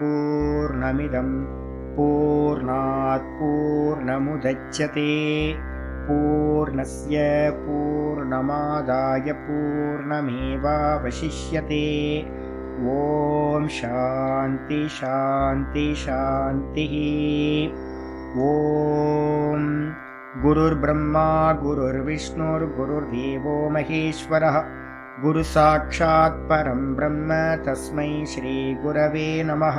पूर्णमिदं पूर्णात् पूर्णमुदच्यते पूर्णस्य पूर्णमादाय पूर्णमेवावशिष्यते। ॐ शान्ति शान्ति शान्तिः। ॐ गुरुर्ब्रह्मा गुरुर्विष्णुर्गुरुर्देवो महेश्वरः गुरुसाक्षात् परं ब्रह्म तस्मै श्रीगुरवे नमः।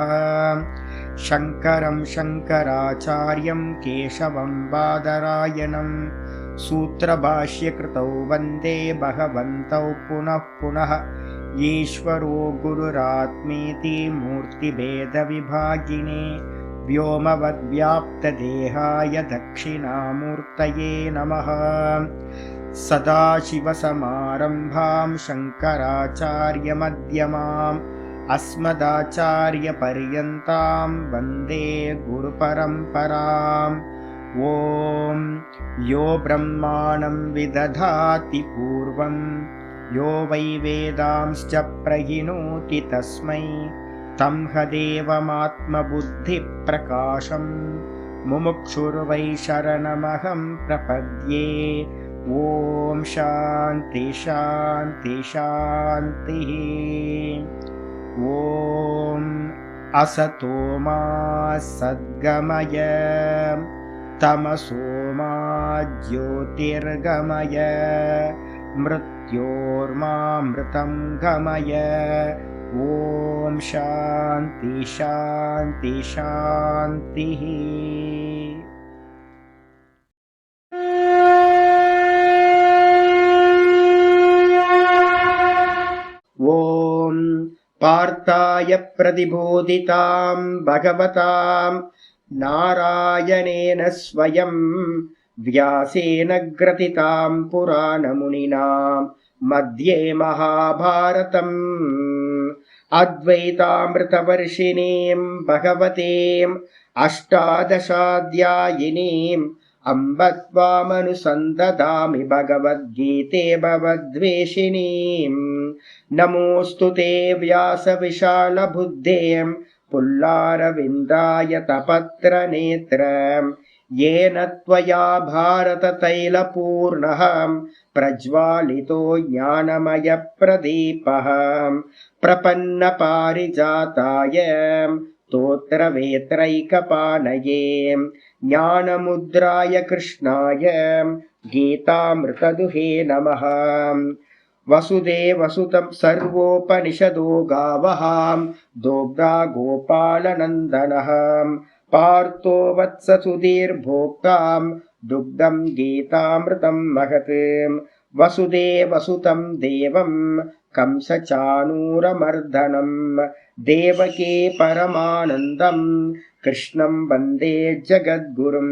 शङ्करं शङ्कराचार्यं केशवं बादरायणं सूत्रभाष्यकृतौ वन्दे भगवन्तौ पुनः पुनः। ईश्वरो गुरुरात्मेति मूर्तिभेदविभागिने व्योमवद्व्याप्तदेहाय दक्षिणामूर्तये नमः। सदाशिवसमारम्भां शङ्कराचार्यमध्यमाम् अस्मदाचार्यपर्यन्तां वन्दे गुरुपरम्पराम्। ॐ यो ब्रह्माणं विदधाति पूर्वं यो वै वेदांश्च प्रहिणोति तस्मै तं हदेवमात्मबुद्धिप्रकाशं मुमुक्षुर्वै शरणमहं प्रपद्ये। ॐ शान्ति शान्ति शान्तिः। ॐ असतो मा सद्गमय तमसो मा ज्योतिर्गमय मृत्योर्मामृतं गमय। ॐ शान्ति शान्ति शान्तिः। ॐ पार्थाय प्रतिबोधितां भगवतां नारायणेन स्वयं व्यासेन ग्रथितां पुराणमुनिना मध्ये महाभारतम् अद्वैतामृतवर्षिणीं भगवतीम् अष्टादशाध्यायिनीम् अम्ब त्वामनुसन्दधामि भगवद्गीते भवद्वेषिणीम्। नमोऽस्तु ते व्यासविशालबुद्धें पुल्लारविन्दायतपत्रनेत्रम् येन त्वया भारततैलपूर्णः प्रज्वालितो ज्ञानमयप्रदीपः। प्रपन्नपारिजाताय स्तोत्रवेत्रैकपाणये ज्ञानमुद्राय कृष्णाय गीतामृतदुहे नमः। वसुदेवसुतं सर्वोपनिषदो गावः दोग्धा गोपालनन्दनः पार्थो वत्ससुधीर्भोक्तां दुग्धं गीतामृतं महत्। वसुदेवसुतं देवं कंसचाणूरमर्दनं देवकी परमानन्दं कृष्णं वन्दे जगद्गुरुं।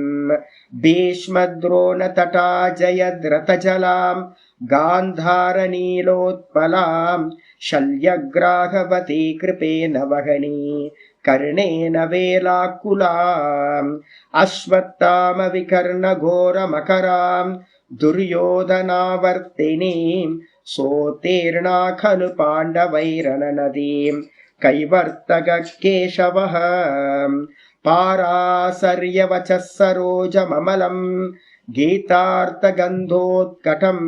भीष्मद्रोणतटा जयद्रथजलां गान्धारनीलोत्पलां शल्यग्राहवती कृपेण वहनी कर्णेन वेलाकुलाम् अश्वत्थामविकर्णघोरमकरां दुर्योधनावर्तिनीं सोत्तीर्णा खलु पाण्डवैरननदीं कैवर्तककेशवः। पाराशर्यवचः सरोजममलं गीतार्थगन्धोत्कटं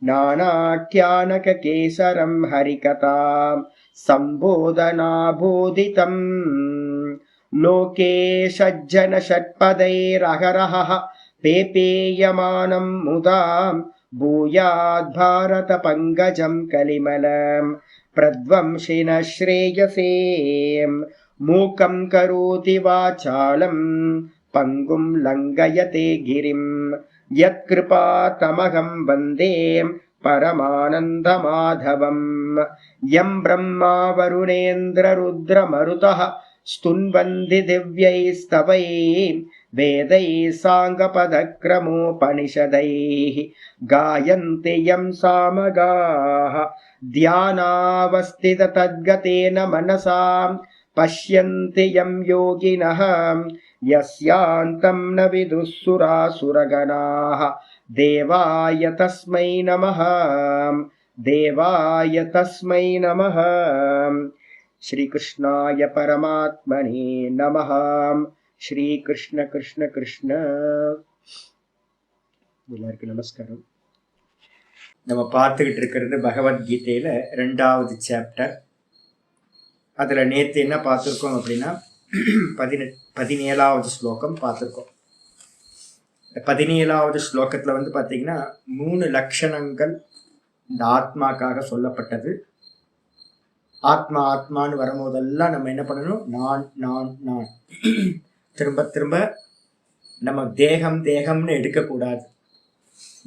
नानाख्यानककेसरं हरिकथां सम्बोधनाबोधितम्। लोके सज्जनषट्पदैरहरहः पेपेयमानं मुदा भूयाद्भारतपङ्कजं कलिमलं प्रध्वंसिनः श्रेयसे। मूकं करोति वाचालं पङ्गुं लङ्घयते गिरिं यत्कृपातमहं वन्दे परमानन्दमाधवम्। यं ब्रह्मा वरुणेन्द्ररुद्रमरुतः स्तुन्वन्ति दिव्यैस्तवैः वेदैः साङ्गपदक्रमोपनिषदैः गायन्ति यं सामगाः ध्यानावस्थिततद्गतेन मनसां पश्यन्ति यं योगिनः यस्यान्तं न विदुःसुरासुरगणाः। देवाय तस्मै नमः, देवाय तस्मै नमः। श्रीकृष्णाय परमात्मने नमः. श्री कृष्ण कृष्ण कृष्ण. எல்லாருக்கும் நமஸ்காரம். நம்ம பார்த்துக்கிட்டு இருக்கிறது பகவத்கீதையில 2வது சாப்டர். அதுல நேத்து என்ன பார்த்துருக்கோம் அப்படின்னா 17வது ஸ்லோகம் பார்த்துருக்கோம். 17வது ஸ்லோகத்துல வந்து பார்த்தீங்கன்னா 3 லட்சணங்கள் இந்த ஆத்மாக்காக சொல்லப்பட்டது. ஆத்மா ஆத்மான்னு வரும்போதெல்லாம் நம்ம என்ன பண்ணணும், நான் நான் நான். திரும்ப திரும்ப நம்ம தேகம் தேகம்னு எடுக்கக்கூடாது.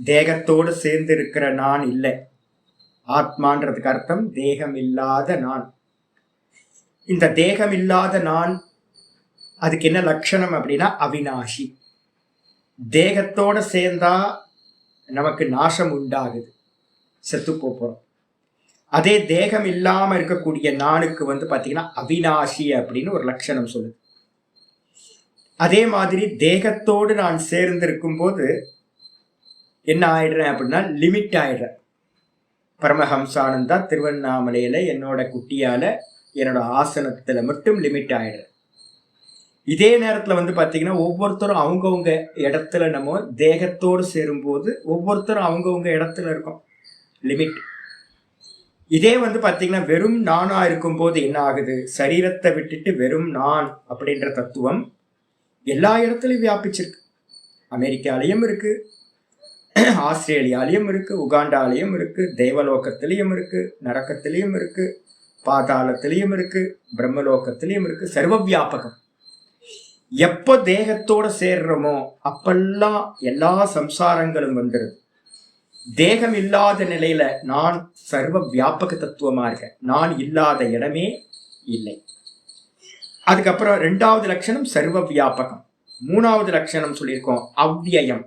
தேகத்தோடு சேர்ந்து இருக்கிற நான் இல்லை. ஆத்மான்றதுக்கு அர்த்தம் தேகம் இல்லாத நான். இந்த தேகம் இல்லாத நான், அதுக்கு என்ன லட்சணம் அப்படின்னா அவிநாசி. தேகத்தோட சேர்ந்தா நமக்கு நாசம் உண்டாகுது, செத்து போறோம். அதே தேகம் இல்லாம இருக்கக்கூடிய நானுக்கு வந்து பாத்தீங்கன்னா அவிநாசி அப்படின்னு ஒரு லட்சணம் சொல்லுது. அதே மாதிரி தேகத்தோடு நான் சேர்ந்திருக்கும் போது என்ன ஆயிடுறேன் அப்படின்னா லிமிட் ஆயிடுறேன். பரமஹம்சானந்தா திருவண்ணாமலையில என்னோட குட்டியால என்னோட ஆசனத்துல மட்டும் லிமிட் ஆயிடுறேன். இதே நேரத்துல வந்து பாத்தீங்கன்னா ஒவ்வொருத்தரும் அவங்கவுங்க இடத்துல, நம்ம தேகத்தோடு சேரும் போது ஒவ்வொருத்தரும் அவங்கவுங்க இடத்துல இருக்கோம், லிமிட். இதே வந்து பாத்தீங்கன்னா வெறும் நானா இருக்கும் போது என்ன ஆகுது, சரீரத்தை விட்டுட்டு வெறும் நான் அப்படின்ற தத்துவம் எல்லா இடத்துலயும் வியாபிச்சிருக்கு. அமெரிக்காலையும் இருக்கு, ஆஸ்திரேலியாலையும் இருக்கு, உகாண்டாலையும் இருக்கு, தேவலோகத்திலையும் இருக்கு, நரக்கத்திலையும் இருக்கு, பாதாளத்திலையும் இருக்கு, பிரம்மலோகத்திலையும் இருக்கு. சர்வ வியாபகம். எப்போ தேகத்தோட சேர்றோமோ அப்பெல்லாம் எல்லா சம்சாரங்களும் வந்துடுது. தேகம் இல்லாத நிலையில நான் சர்வ வியாபக தத்துவமா இருக்கேன். நான் இல்லாத இடமே இல்லை. அதுக்கப்புறம் 2வது லட்சணம் சர்வ வியாபகம். 3வது லட்சணம் சொல்லியிருக்கோம் அவ்வியம்.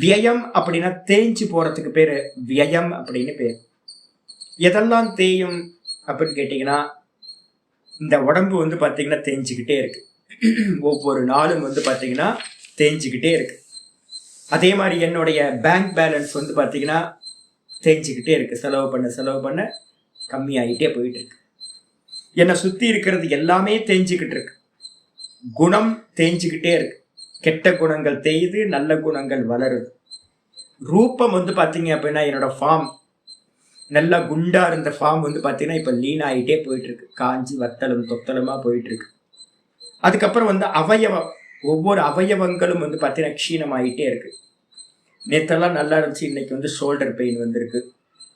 வியம் அப்படின்னா தேஞ்சு போறதுக்கு பேரு வியம் அப்படின்னு பேர். எதெல்லாம் தேயும் அப்படின்னு கேட்டீங்கன்னா, இந்த உடம்பு வந்து பாத்தீங்கன்னா தேஞ்சுக்கிட்டே இருக்கு. ஒவ்வொரு நாளும் வந்து பாத்தீங்கன்னா தேஞ்சுக்கிட்டே இருக்கு. அதே மாதிரி என்னுடைய பேங்க் பேலன்ஸ் வந்து பாத்தீங்கன்னா தேஞ்சுக்கிட்டே இருக்கு. செலவு பண்ண கம்மியாயிட்டே போயிட்டு இருக்கு. என்னை சுத்தி இருக்கிறது எல்லாமே தேஞ்சுக்கிட்டு இருக்கு. குணம் தேஞ்சுக்கிட்டே இருக்கு. கெட்ட குணங்கள் தேயுது, நல்ல குணங்கள் வளருது. ரூபம் வந்து பாத்தீங்க அப்படின்னா என்னோட ஃபார்ம், நல்லா குண்டா இருந்த ஃபார்ம் வந்து பாத்தீங்கன்னா இப்ப லீன் ஆகிட்டே போயிட்டு இருக்கு. காஞ்சி வத்தலும் தொத்தலுமா போயிட்டு இருக்கு. அதுக்கப்புறம் வந்து அவயவம், ஒவ்வொரு அவயவங்களும் வந்து பாத்தீங்கன்னா க்ஷீணமாயிட்டே இருக்கு. நேத்தெல்லாம் நல்லா இருந்துச்சு, இன்னைக்கு வந்து ஷோல்டர் பெயின் வந்திருக்கு.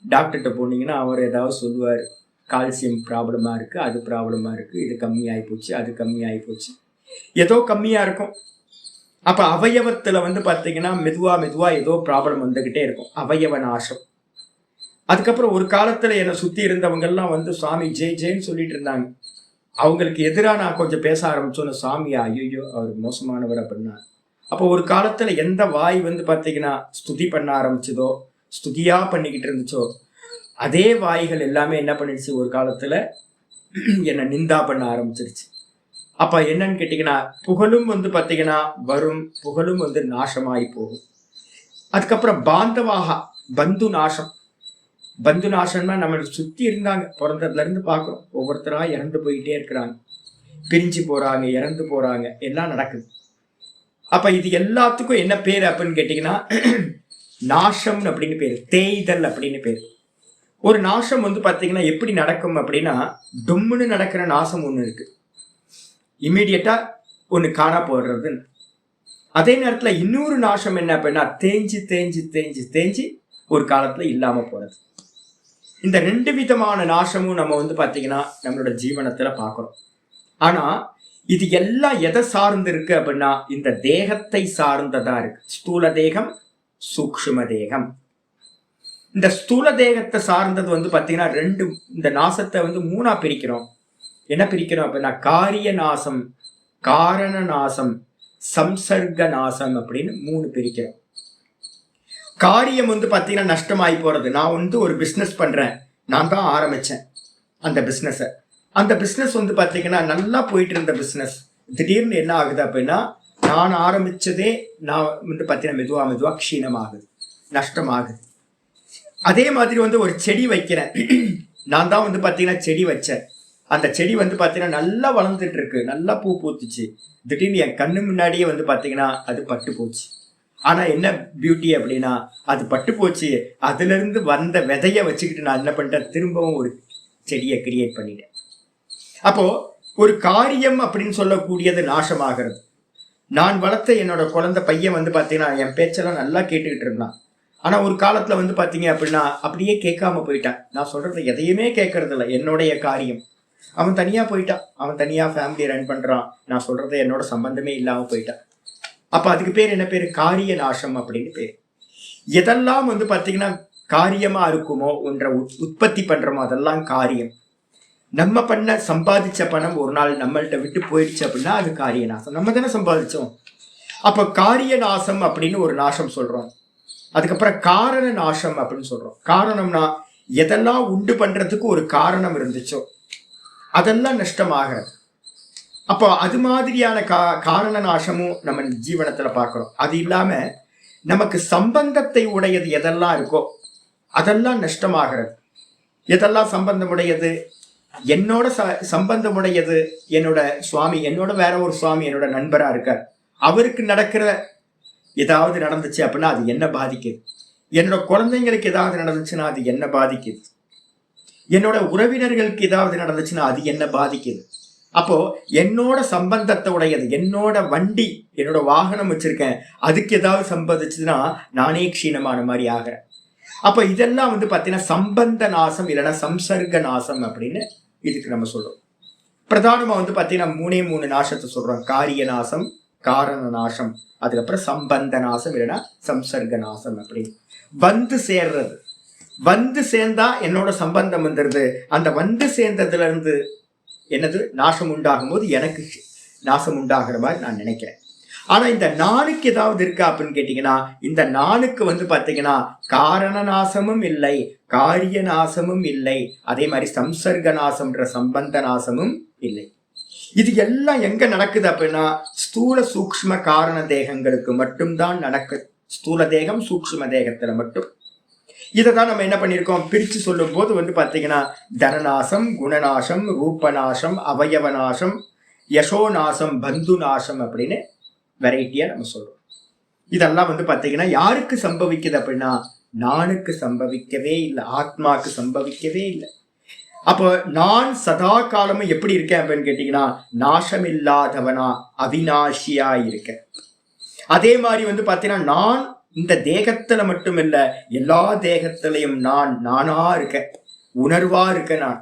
டாக்டர்கிட்ட போனீங்கன்னா அவர் ஏதாவது சொல்லுவார், கால்சியம் ப்ராப்ளமா இருக்கு, அது ப்ராப்ளமா இருக்கு, இது கம்மியாகி போச்சு, அது கம்மியாகி போச்சு, ஏதோ கம்மியா இருக்கும். அப்ப அவயவத்துல வந்து பாத்தீங்கன்னா மெதுவா ஏதோ ப்ராப்ளம் வந்துகிட்டே இருக்கும், அவயவ நாசம். அதுக்கப்புறம் ஒரு காலத்துல என்னை சுத்தி இருந்தவங்க எல்லாம் வந்து சுவாமி ஜெய் ஜெயின்னு சொல்லிட்டு இருந்தாங்க. அவங்களுக்கு எதிராக நான் கொஞ்சம் பேச ஆரம்பிச்சோன்னு, சாமியா ஐயோ அவர் மோசமானவர் அப்படின்னா. அப்போ ஒரு காலத்துல எந்த வாய் வந்து பாத்தீங்கன்னா ஸ்துதி பண்ண ஆரம்பிச்சதோ, ஸ்துதியா பண்ணிக்கிட்டு இருந்துச்சோ, அதே வாய்கள் எல்லாமே என்ன பண்ணிடுச்சு, ஒரு காலத்துல என்னை நிந்தா பண்ண ஆரம்பிச்சிருச்சு. அப்ப என்னன்னு கேட்டீங்கன்னா, புகழும் வந்து பாத்தீங்கன்னா வரும், புகழும் வந்து நாசமாயி போகும். அதுக்கப்புறம் பாந்தவாகா, பந்து நாசம். பந்து நாசம்னா நம்மளுக்கு சுத்தி இருந்தாங்க, பிறந்ததுல இருந்து பாக்குறோம், ஒவ்வொருத்தரா இறந்து போயிட்டே இருக்கிறாங்க, பிரிஞ்சு போறாங்க, இறந்து போறாங்க, எல்லாம் நடக்குது. அப்ப இது எல்லாத்துக்கும் என்ன பேரு அப்படின்னு கேட்டீங்கன்னா நாசம் அப்படின்னு பேரு, தேய்தல் அப்படின்னு பேரு. ஒரு நாசம் வந்து பாத்தீங்கன்னா எப்படி நடக்கும் அப்படின்னா, டும்முன்னு நடக்கிற நாசம் ஒண்ணு இருக்கு, இம்மிடியட்டா ஒண்ணு காணா போடுறது. அதே நேரத்துல இன்னொரு நாசம் என்ன அப்படின்னா தேஞ்சு தேஞ்சு தேஞ்சு தேஞ்சு ஒரு காலத்துல இல்லாம போறது. இந்த 2 விதமான நாசமும் நம்ம வந்து பாத்தீங்கன்னா நம்மளோட ஜீவனத்துல பாக்குறோம். ஆனா இது எல்லாம் எதை சார்ந்து இருக்கு அப்படின்னா இந்த தேகத்தை சார்ந்ததா இருக்கு. ஸ்தூல தேகம், சூக்ஷ்ம தேகம். இந்த ஸ்தூல தேகத்தை சார்ந்தது வந்து பாத்தீங்கன்னா 2, இந்த நாசத்தை வந்து 3ஆ பிரிக்கிறோம். என்ன பிரிக்கிறோம் அப்படின்னா காரிய நாசம், காரண நாசம், சம்சர்க நாசம் அப்படின்னு 3 பிரிக்கிறோம். காரியம் வந்து பாத்தீங்கன்னா நஷ்டமாயி போறது. நான் வந்து ஒரு பிசினஸ் பண்றேன், நான் தான் ஆரம்பிச்சேன் அந்த பிசினஸ. அந்த பிசினஸ் வந்து பாத்தீங்கன்னா நல்லா போயிட்டு இருந்த பிசினஸ் திடீர்னு என்ன ஆகுது அப்படின்னா, நான் ஆரம்பிச்சதே நான் வந்து பாத்தீங்கன்னா மெதுவா க்ஷீணமாகுது, நஷ்டமாகுது. அதே மாதிரி வந்து ஒரு செடி வைக்கிறேன், நான் தான் வந்து பாத்தீங்கன்னா செடி வச்சேன், அந்த செடி வந்து பார்த்தீங்கன்னா நல்லா வளர்ந்துட்டு இருக்கு, நல்லா பூ பூத்துச்சு. திடீர்னு என் கண்ணு முன்னாடியே வந்து பார்த்தீங்கன்னா அது பட்டு போச்சு. ஆனா என்ன பியூட்டி அப்படின்னா, அது பட்டு போச்சு, அதுல இருந்து வந்த விதைய வச்சுக்கிட்டு நான் என்ன பண்ணிட்டேன், திரும்பவும் ஒரு செடியை கிரியேட் பண்ணிட்டேன். அப்போ ஒரு காரியம் அப்படின்னு சொல்லக்கூடியது நாசமாகிறது. நான் வளர்த்த என்னோட குழந்தை பையன் வந்து பார்த்தீங்கன்னா என் பேச்செல்லாம் நல்லா கேட்டுக்கிட்டு இருந்தான். ஆனா ஒரு காலத்துல வந்து பார்த்தீங்க அப்படின்னா அப்படியே கேட்காம போயிட்டான். நான் சொல்றது எதையுமே கேட்கறது இல்லை, என்னுடைய காரியம். அவன் தனியா போயிட்டான், அவன் தனியா ஃபேமிலி ரன் பண்றான். நான் சொல்றது என்னோட சம்பந்தமே இல்லாம போயிட்டான். அப்ப அதுக்கு பேர் என்ன பேரு, காரிய நாசம் அப்படின்னு பேரு. எதெல்லாம் வந்து பாத்தீங்கன்னா காரியமா இருக்குமோ, ஒன்றை உற்பத்தி பண்றோமோ அதெல்லாம் காரியம். நம்ம பண்ண சம்பாதிச்ச பணம் ஒரு நாள் நம்மள்கிட்ட விட்டு போயிடுச்சு அப்படின்னா அது காரிய நாசம். நம்ம தானே சம்பாதிச்சோம். அப்ப காரிய நாசம் அப்படின்னு ஒரு நாசம் சொல்றோம். அதுக்கப்புறம் காரண நாசம் அப்படின்னு சொல்றோம். காரணம்னா எதெல்லாம் உண்டு பண்றதுக்கு ஒரு காரணம் இருந்துச்சோ அதெல்லாம் நஷ்டமாகிறது. அப்போ அது மாதிரியான காரண நாசமும் நம்ம ஜீவனத்துல பார்க்கிறோம். அது இல்லாம நமக்கு சம்பந்தத்தை உடையது எதெல்லாம் இருக்கோ அதெல்லாம் நஷ்டமாகிறது. எதெல்லாம் சம்பந்தமுடையது, என்னோட சம்பந்தமுடையது என்னோட சுவாமி, என்னோட வேற ஒரு சுவாமி என்னோட நண்பரா இருக்கார், அவருக்கு நடக்கிற ஏதாவது நடந்துச்சு அப்படின்னா அது என்ன பாதிக்குது. என்னோட குழந்தைங்களுக்கு ஏதாவது நடந்துச்சுன்னா அது என்ன பாதிக்குது. என்னோட உறவினர்களுக்கு ஏதாவது நடந்துச்சுன்னா அது என்ன பாதிக்குது. அப்போ என்னோட சம்பந்தத்தை உடையது, என்னோட வண்டி, என்னோட வாகனம் வச்சிருக்கேன், அதுக்கு ஏதாவது சம்பந்திச்சுன்னா நானே க்ஷீணமான மாதிரி ஆகிறேன். அப்ப இதெல்லாம் வந்து பாத்தீங்கன்னா சம்பந்த நாசம் இல்லைன்னா சம்சர்க நாசம் அப்படின்னு இதுக்கு நம்ம சொல்றோம். பிரதானமா வந்து பாத்தீங்கன்னா 3 நாசத்தை சொல்றோம். காரிய நாசம், காரண நாசம், அதுக்கப்புறம் சம்பந்த நாசம் இல்லைன்னா சம்சர்க நாசம். அப்படின்னு வந்து சேர்றது, வந்து சேர்ந்தா என்னோட சம்பந்தம் வந்துடுது. அந்த வந்து சேர்ந்ததுல இருந்து என்னது நாசம் உண்டாகும் போது எனக்கு நாசம் உண்டாகிற மாதிரி நான் நினைக்கிறேன். ஆனா இந்த நானுக்கு ஏதாவது இருக்கா அப்படின்னு கேட்டீங்கன்னா, இந்த நானுக்கு வந்து பாத்தீங்கன்னா காரண நாசமும் இல்லை, காரிய நாசமும் இல்லை, அதே மாதிரி சம்சர்க நாசம்ன்ற சம்பந்த நாசமும் இல்லை. இது எல்லாம் எங்க நடக்குது அப்படின்னா ஸ்தூல சூக்ஷ்ம காரண தேகங்களுக்கு மட்டும்தான் நடக்குது. ஸ்தூல தேகம் சூக்ஷ்ம தேகத்துல மட்டும். இதைதான் நம்ம என்ன பண்ணியிருக்கோம், பிரிச்சு சொல்லும் போது வந்து பாத்தீங்கன்னா தனநாசம், குணநாசம், ரூபநாசம், அவயவநாசம், யசோநாசம், பந்து நாசம் அப்படின்னு வெரைட்டியா நம்ம சொல்றோம். இதெல்லாம் வந்து பாத்தீங்கன்னா யாருக்கு சம்பவிக்குது அப்படின்னா நானுக்கு சம்பவிக்கவே இல்லை, ஆத்மாக்கு சம்பவிக்கவே இல்லை. அப்போ நான் சதா காலமும் எப்படி இருக்கேன் அப்படின்னு கேட்டீங்கன்னா நாசமில்லாதவனா அவிநாசியா இருக்கேன். அதே மாதிரி வந்து பாத்தீங்கன்னா நான் இந்த தேகத்துல மட்டும் இல்ல, எல்லா தேகத்திலையும் நான் நானா இருக்கேன், உணர்வா இருக்கேன். நான்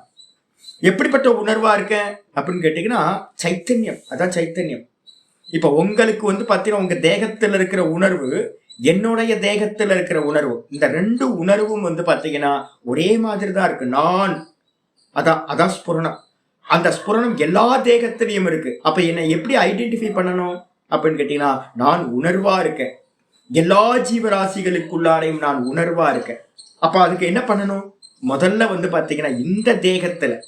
எப்படிப்பட்ட உணர்வா இருக்கேன் அப்படின்னு கேட்டீங்கன்னா சைத்தன்யம். அதான் சைத்தன்யம். இப்ப உங்களுக்கு வந்து பாத்தீங்கன்னா உங்க தேகத்துல இருக்கிற உணர்வு என்னுடைய தேகத்துல இருக்கிற உணர்வு, இந்த 2 உணர்வும் வந்து பாத்தீங்கன்னா ஒரே மாதிரி தான் இருக்கு. நான் அதான் ஸ்புரணம். அந்த ஸ்புரணம் எல்லா தேகத்திலையும் இருக்கு. அப்ப என்னை எப்படி ஐடென்டிஃபை பண்ணணும் அப்படின்னு கேட்டீங்கன்னா நான் உணர்வா இருக்கேன், எல்லா ஜீவராசிகளுக்குள்ளாரையும் நான் உணர்வா இருக்கேன். அப்ப அதுக்கு என்ன பண்ணணும், முதல்ல வந்து பாத்தீங்கன்னா இந்த தேகத்துல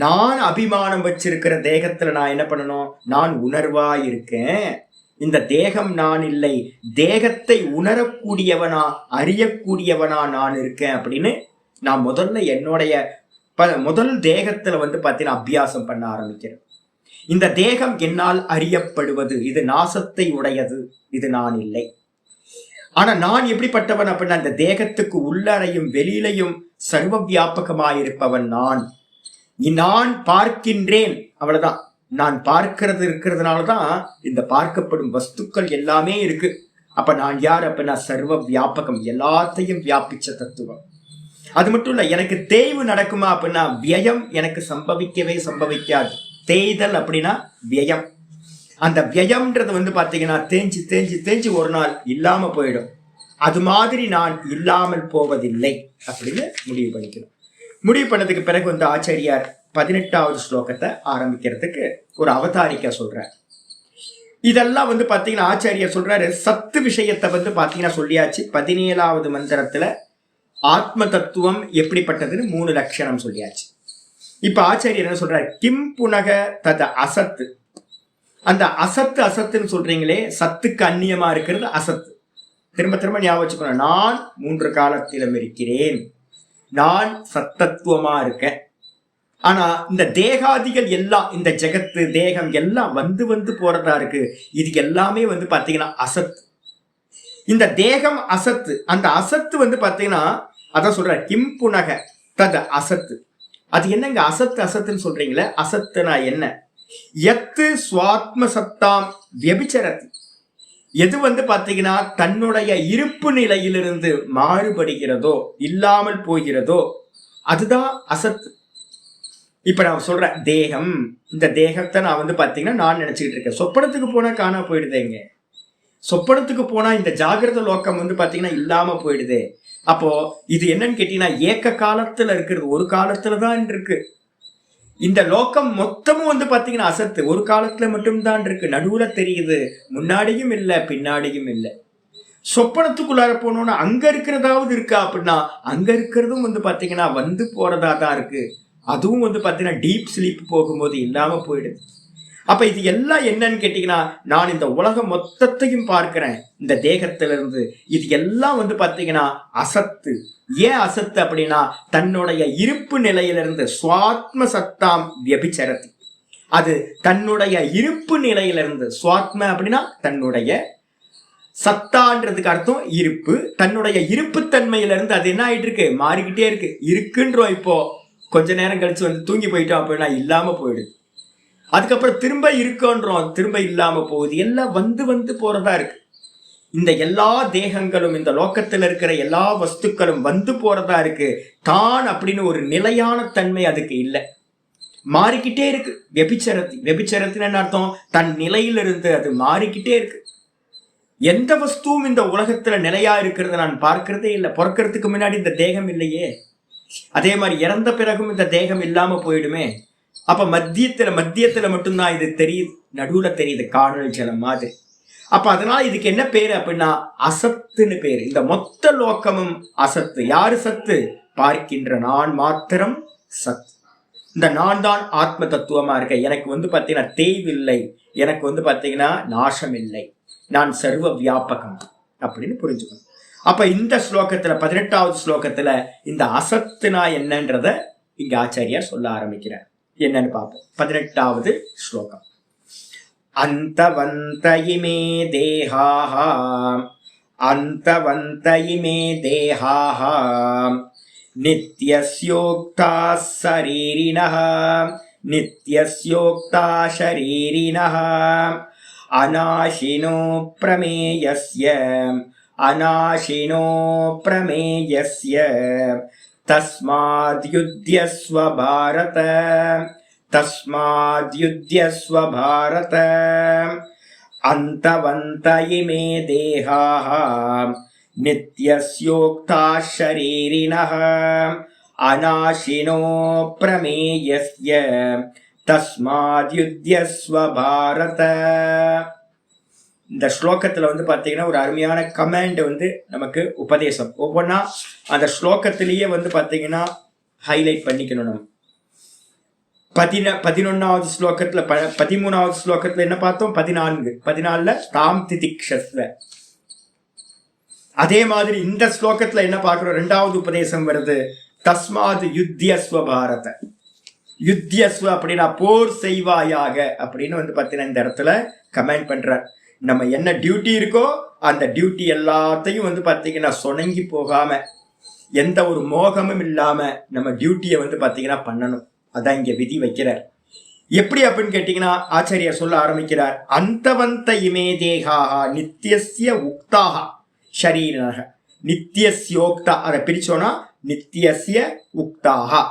நான் அபிமானம் வச்சிருக்கிற தேகத்துல நான் என்ன பண்ணணும், நான் உணர்வா இருக்கேன். இந்த தேகம் நான் இல்லை, தேகத்தை உணரக்கூடியவனா அறியக்கூடியவனா நான் இருக்கேன் அப்படின்னு நான் முதல்ல என்னுடைய முதல் தேகத்துல வந்து பாத்தீங்கன்னா அபியாசம் பண்ண ஆரம்பிக்கிறேன். இந்த தேகம் என்னால் அறியப்படுவது, இது நாசத்தை உடையது, இது நான் இல்லை. ஆனா நான் எப்படிப்பட்டவன் அப்படின்னா இந்த தேகத்துக்கு உள்ளறையும் வெளியிலையும் சர்வ வியாபகமாயிருப்பவன் நான். நான் பார்க்கின்றேன், அவ்வளவுதான். நான் பார்க்கிறது இருக்கிறதுனாலதான் இந்த பார்க்கப்படும் வஸ்துக்கள் எல்லாமே இருக்கு. அப்ப நான் யார் அப்படின்னா சர்வ வியாபகம், எல்லாத்தையும் வியாபிச்ச தத்துவம். அது மட்டும் இல்ல, எனக்கு தேய்வு நடக்குமா அப்படின்னா வியம் எனக்கு சம்பவிக்காது. தேய்தல் அப்படின்னா வியம். அந்த வியம்ன்றது வந்து பாத்தீங்கன்னா தேஞ்சு தேஞ்சு தேஞ்சு ஒரு நாள் இல்லாம போயிடும். அது மாதிரி நான் இல்லாமல் போவதில்லை அப்படின்னு முடிவு பண்ணிக்கணும். முடிவு பண்ணதுக்கு பிறகு வந்து ஆச்சாரியார் 18வது ஸ்லோகத்தை ஆரம்பிக்கிறதுக்கு ஒரு அவதாரிக்கா சொல்றார். இதெல்லாம் வந்து பாத்தீங்கன்னா ஆச்சாரியார் சொல்றாரு, சத்து விஷயத்தை வந்து பாத்தீங்கன்னா சொல்லியாச்சு. 17வது மந்திரத்துல ஆத்ம தத்துவம் எப்படிப்பட்டதுன்னு 3 லட்சணம் சொல்லியாச்சு. இப்ப ஆச்சாரியர் என்ன சொல்றாரு, கிம் புனக தத அசத்து. அந்த அசத்துன்னு சொல்றீங்களே, சத்துக்கு அந்நியமா இருக்கிறது அசத்து. திரும்ப திரும்ப ஞாபகம் வச்சுக்கணும். நான் 3 காலத்திலும் இருக்கிறேன், நான் சத்தத்துவமா இருக்கேன். ஆனா இந்த தேகாதிகள் எல்லாம், இந்த ஜெகத்து தேகம் எல்லாம் வந்து வந்து போறதா இருக்கு. இது எல்லாமே வந்து பாத்தீங்கன்னா அசத்து. இந்த தேகம் அசத்து. அந்த அசத்து வந்து பாத்தீங்கன்னா அதான் சொல்ற கிம் புனக தது அசத்து. அது என்னங்க அசத்து அசத்துன்னு சொல்றீங்களே? அசத்துனா என்ன? எத்து சுவாத்ம சத்தாம் வியபிச்சரதி. எது வந்து பாத்தீங்கன்னா தன்னுடைய இருப்பு நிலையிலிருந்து மாறுபடுகிறதோ, இல்லாமல் போகிறதோ, அதுதான் அசத்து. இப்ப நான் சொல்றேன் தேகம், இந்த தேகத்தை நான் வந்து பாத்தீங்கன்னா நான் நினைச்சுக்கிட்டு இருக்கேன். சொப்பனத்துக்கு போனா காணா போயிடுதேங்க. சொப்பனத்துக்கு போனா இந்த ஜாகிரத லோக்கம் வந்து பாத்தீங்கன்னா இல்லாம போயிடுது. அப்போ இது என்னன்னு கேட்டீங்கன்னா ஏக்க காலத்துல இருக்கிறது, ஒரு காலத்துலதான் இருக்கு. இந்த லோக்கம் மொத்தமும் வந்து பாத்தீங்கன்னா அசத்து, ஒரு காலத்துல மட்டும்தான் இருக்கு. நடுவுல தெரியுது, முன்னாடியும் இல்ல பின்னாடியும் இல்ல. சொப்பனத்துக்குள்ளார போனோம்னா அங்க இருக்கிறதாவது இருக்கா அப்படின்னா அங்க இருக்கிறதும் வந்து பாத்தீங்கன்னா வந்து போறதா தான் இருக்கு. அதுவும் வந்து பாத்தீங்கன்னா டீப் ஸ்லீப் போகும்போது இல்லாம போயிடுது. அப்ப இது எல்லாம் என்னன்னு கேட்டீங்கன்னா நான் இந்த உலகம் மொத்தத்தையும் பார்க்கிறேன் இந்த தேகத்திலிருந்து. இது எல்லாம் வந்து பாத்தீங்கன்னா அசத்து. ஏன் அசத்து அப்படின்னா தன்னுடைய இருப்பு நிலையிலிருந்து சுவாத்ம சத்தாம் வியபிச்சரதி. அது தன்னுடைய இருப்பு நிலையிலிருந்து, சுவாத்ம அப்படின்னா தன்னுடைய, சத்தான்றதுக்கு அர்த்தம் இருப்பு. தன்னுடைய இருப்பு தன்மையிலிருந்து அது என்ன ஆயிட்டு இருக்கு? மாறிக்கிட்டே இருக்கு. இருக்குன்றோம், இப்போ கொஞ்ச நேரம் கழிச்சு வந்து தூங்கி போயிட்டோம் அப்படின்னா இல்லாம போயிடுது. அதுக்கப்புறம் திரும்ப இருக்கோன்றோம், திரும்ப இல்லாம போகுது. எல்லாம் வந்து வந்து போறதா இருக்கு. இந்த எல்லா தேகங்களும், இந்த லோக்கத்துல இருக்கிற எல்லா வஸ்துக்களும் வந்து போறதா இருக்கு. தான் அப்படின்னு ஒரு நிலையான தன்மை அதுக்கு இல்லை, மாறிக்கிட்டே இருக்கு. வெபிச்சரத்தி. வெபிச்சரத்தின்னு என்ன அர்த்தம்? தன் நிலையிலிருந்து அது மாறிக்கிட்டே இருக்கு. எந்த வஸ்துவும் இந்த உலகத்துல நிலையா இருக்கிறத நான் பார்க்கிறதே இல்லை. பிறக்கிறதுக்கு முன்னாடி இந்த தேகம் இல்லையே. அதே மாதிரி இறந்த பிறகும் இந்த தேகம் இல்லாம போயிடுமே. அப்ப மத்தியத்துல மட்டும்தான் இது தெரியுது, நடுவுல தெரியுது காணல் ஜலம் மாதிரி. அப்ப அதனால இதுக்கு என்ன பேரு அப்படின்னா அசத்துன்னு பேரு. இந்த மொத்த லோக்கமும் அசத்து. யாரு சத்து? பார்க்கின்ற நான் மாத்திரம் சத்து. இந்த நான் தான் ஆத்ம தத்துவமா இருக்க. எனக்கு வந்து பாத்தீங்கன்னா தேய்வு இல்லை, எனக்கு வந்து பாத்தீங்கன்னா நாசம் இல்லை, நான் சர்வ வியாபகம் அப்படின்னு புரிஞ்சுக்கணும். அப்ப இந்த ஸ்லோகத்துல 18வது ஸ்லோகத்துல இந்த அசத்துனா என்னன்றத இங்க ஆச்சாரியார் சொல்ல ஆரம்பிக்கிறார். என்னன்னு பார்ப்போம். 18வது ஸ்லோகம். அந்தவந்த இமே தேஹாஹ, அந்தவந்த இமே தேஹாஹ நித்யஸ்யோக்தா ஷரீரிணஹ, நித்யஸ்யோக்தா ஷரீரிணஹ அநாஷினோ பிரமேயஸ்ய, அநாஷினோ பிரமேயஸ்ய தஸ்மாத் யுத்யஸ்வ பாரத, தஸ்மாத் யுத்யஸ்வ பாரத. அந்தவந்த இமே தேஹாஹ நித்யஸ்யோக்தா ஷரீரிணஹ அநாஷினோ பிரமேயஸ்ய தஸ்மாத் யுத்யஸ்வ பாரத. இந்த ஸ்லோகத்துல வந்து பாத்தீங்கன்னா ஒரு அருமையான கமாண்ட் வந்து நமக்கு உபதேசம். ஒவ்வொன்னா அந்த ஸ்லோகத்திலேயே வந்து பாத்தீங்கன்னா ஹைலைட் பண்ணிக்கணும். நம்ம 11வது ஸ்லோகத்துல 13வது ஸ்லோகத்துல என்ன பார்த்தோம்? 14ல தாம் திதிக்ஷஸ்வ. அதே மாதிரி இந்த ஸ்லோகத்துல என்ன பார்க்கிறோம்? 2வது உபதேசம் வருது, தஸ்மாத் யுத்யஸ்வ பாரத. யுத்யஸ்வ அப்படின்னா போர் செய்வாயாக அப்படின்னு வந்து பாத்தீங்கன்னா இந்த இடத்துல கமெண்ட் பண்ற. நம்ம என்ன டியூட்டி இருக்கோ அந்த டியூட்டி எல்லாத்தையும் வந்து பாத்தீங்கன்னா சொணங்கி போகாம, எந்த ஒரு மோகமும் இல்லாம நம்ம டியூட்டியை வந்து பாத்தீங்கன்னா பண்ணணும். அதான் இங்க விதி வைக்கிறார். எப்படி அப்படின்னு கேட்டீங்கன்னா ஆச்சாரியார் சொல்ல ஆரம்பிக்கிறார். அந்தவந்த இமே தேகாஹா நித்யஸ்ய உக்தாஹா ஷரீரிணஹ, நித்யஸ்யோக்தா. அதை பிரிச்சோம்னா நித்யஸ்ய உக்தாஹா.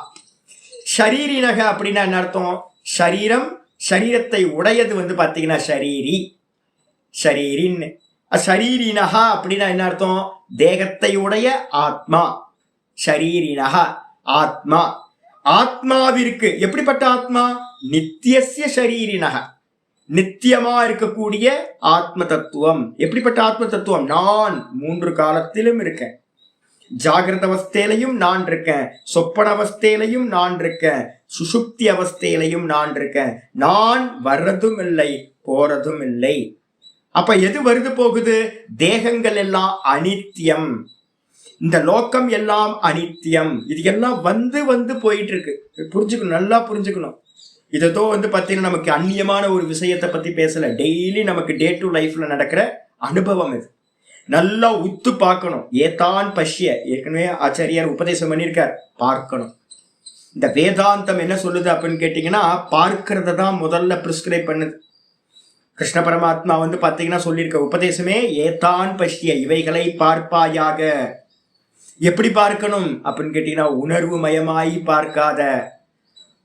ஷரீரிணக அப்படின்னா என்ன அர்த்தம்? ஷரீரம், ஷரீரத்தை உடையது வந்து பாத்தீங்கன்னா ஷரீரி, ஷரீரின். ஷரீரினஹா அப்படின்னா என்ன அர்த்தம்? தேகத்தை உடைய ஆத்மா. ஷரீரினஹா ஆத்மா. ஆத்மாவிற்கு எப்படிப்பட்ட ஆத்மா? நித்தியஸ்ய ஷரீரினஹ, நித்தியமா இருக்கக்கூடிய ஆத்ம தத்துவம். எப்படிப்பட்ட ஆத்ம தத்துவம்? நான் 3 காலத்திலும் இருக்கேன். ஜாகிரத அவஸ்தையிலையும் நான் இருக்கேன், சொப்பன அவஸ்தையிலையும் நான் இருக்கேன், சுசுப்தி அவஸ்தையிலையும் நான் இருக்கேன். நான் வர்றதும் இல்லை போறதும் இல்லை. அப்ப எது வருது போகுது? தேகங்கள் எல்லாம் அனித்தியம். இந்த லோக்கம் எல்லாம் அனித்தியம். இது எல்லாம் வந்து வந்து போயிட்டு இருக்கு. புரிஞ்சுக்கணும், நல்லா புரிஞ்சுக்கணும். இதோ வந்து பார்த்தீங்கன்னா நமக்கு அந்நியமான ஒரு விஷயத்தை பத்தி பேசல. டெய்லி நமக்கு டே டு லைஃப்ல நடக்கிற அனுபவம் இது. நல்லா உத்து பார்க்கணும். ஏதான் பஷ்ய, ஏற்கனவே ஆச்சாரியார் உபதேசம் பண்ணியிருக்கார், பார்க்கணும். இந்த வேதாந்தம் என்ன சொல்லுது அப்படின்னு கேட்டீங்கன்னா, பார்க்கறத தான் முதல்ல பிரிஸ்கிரைப் பண்ணுது. கிருஷ்ண பரமாத்மா வந்து பாத்தீங்கன்னா சொல்லியிருக்க உபதேசமே ஏதான் பஷ்ய, இவைகளை பார்ப்பாயாக. எப்படி பார்க்கணும் அப்படின்னு கேட்டீங்கன்னா, உணர்வு மயமாயி பார்க்காத,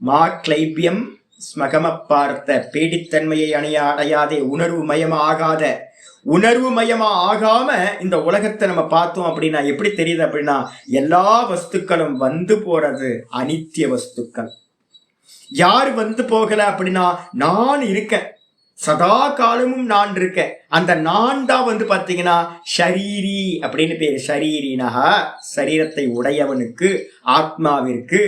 மா கிளைபியம் ஸ்மகம பார்த்த, பேடித்தன்மையை அடையாதே, உணர்வு மயமா ஆகாத. உணர்வு மயமா ஆகாம இந்த உலகத்தை நம்ம பார்த்தோம் அப்படின்னா எப்படி தெரியுது அப்படின்னா, எல்லா வஸ்துக்களும் வந்து போறது அனித்திய வஸ்துக்கள். யார் வந்து போகல அப்படின்னா, நான் இருக்கேன், சதா காலமும் நான் இருக்கேன். அந்த நான் தான் வந்து பாத்தீங்கன்னா ஷரீரி அப்படின்னு பேரு. ஷரீரினஹா, சரீரத்தை உடையவனுக்கு, ஆத்மாவிற்கு.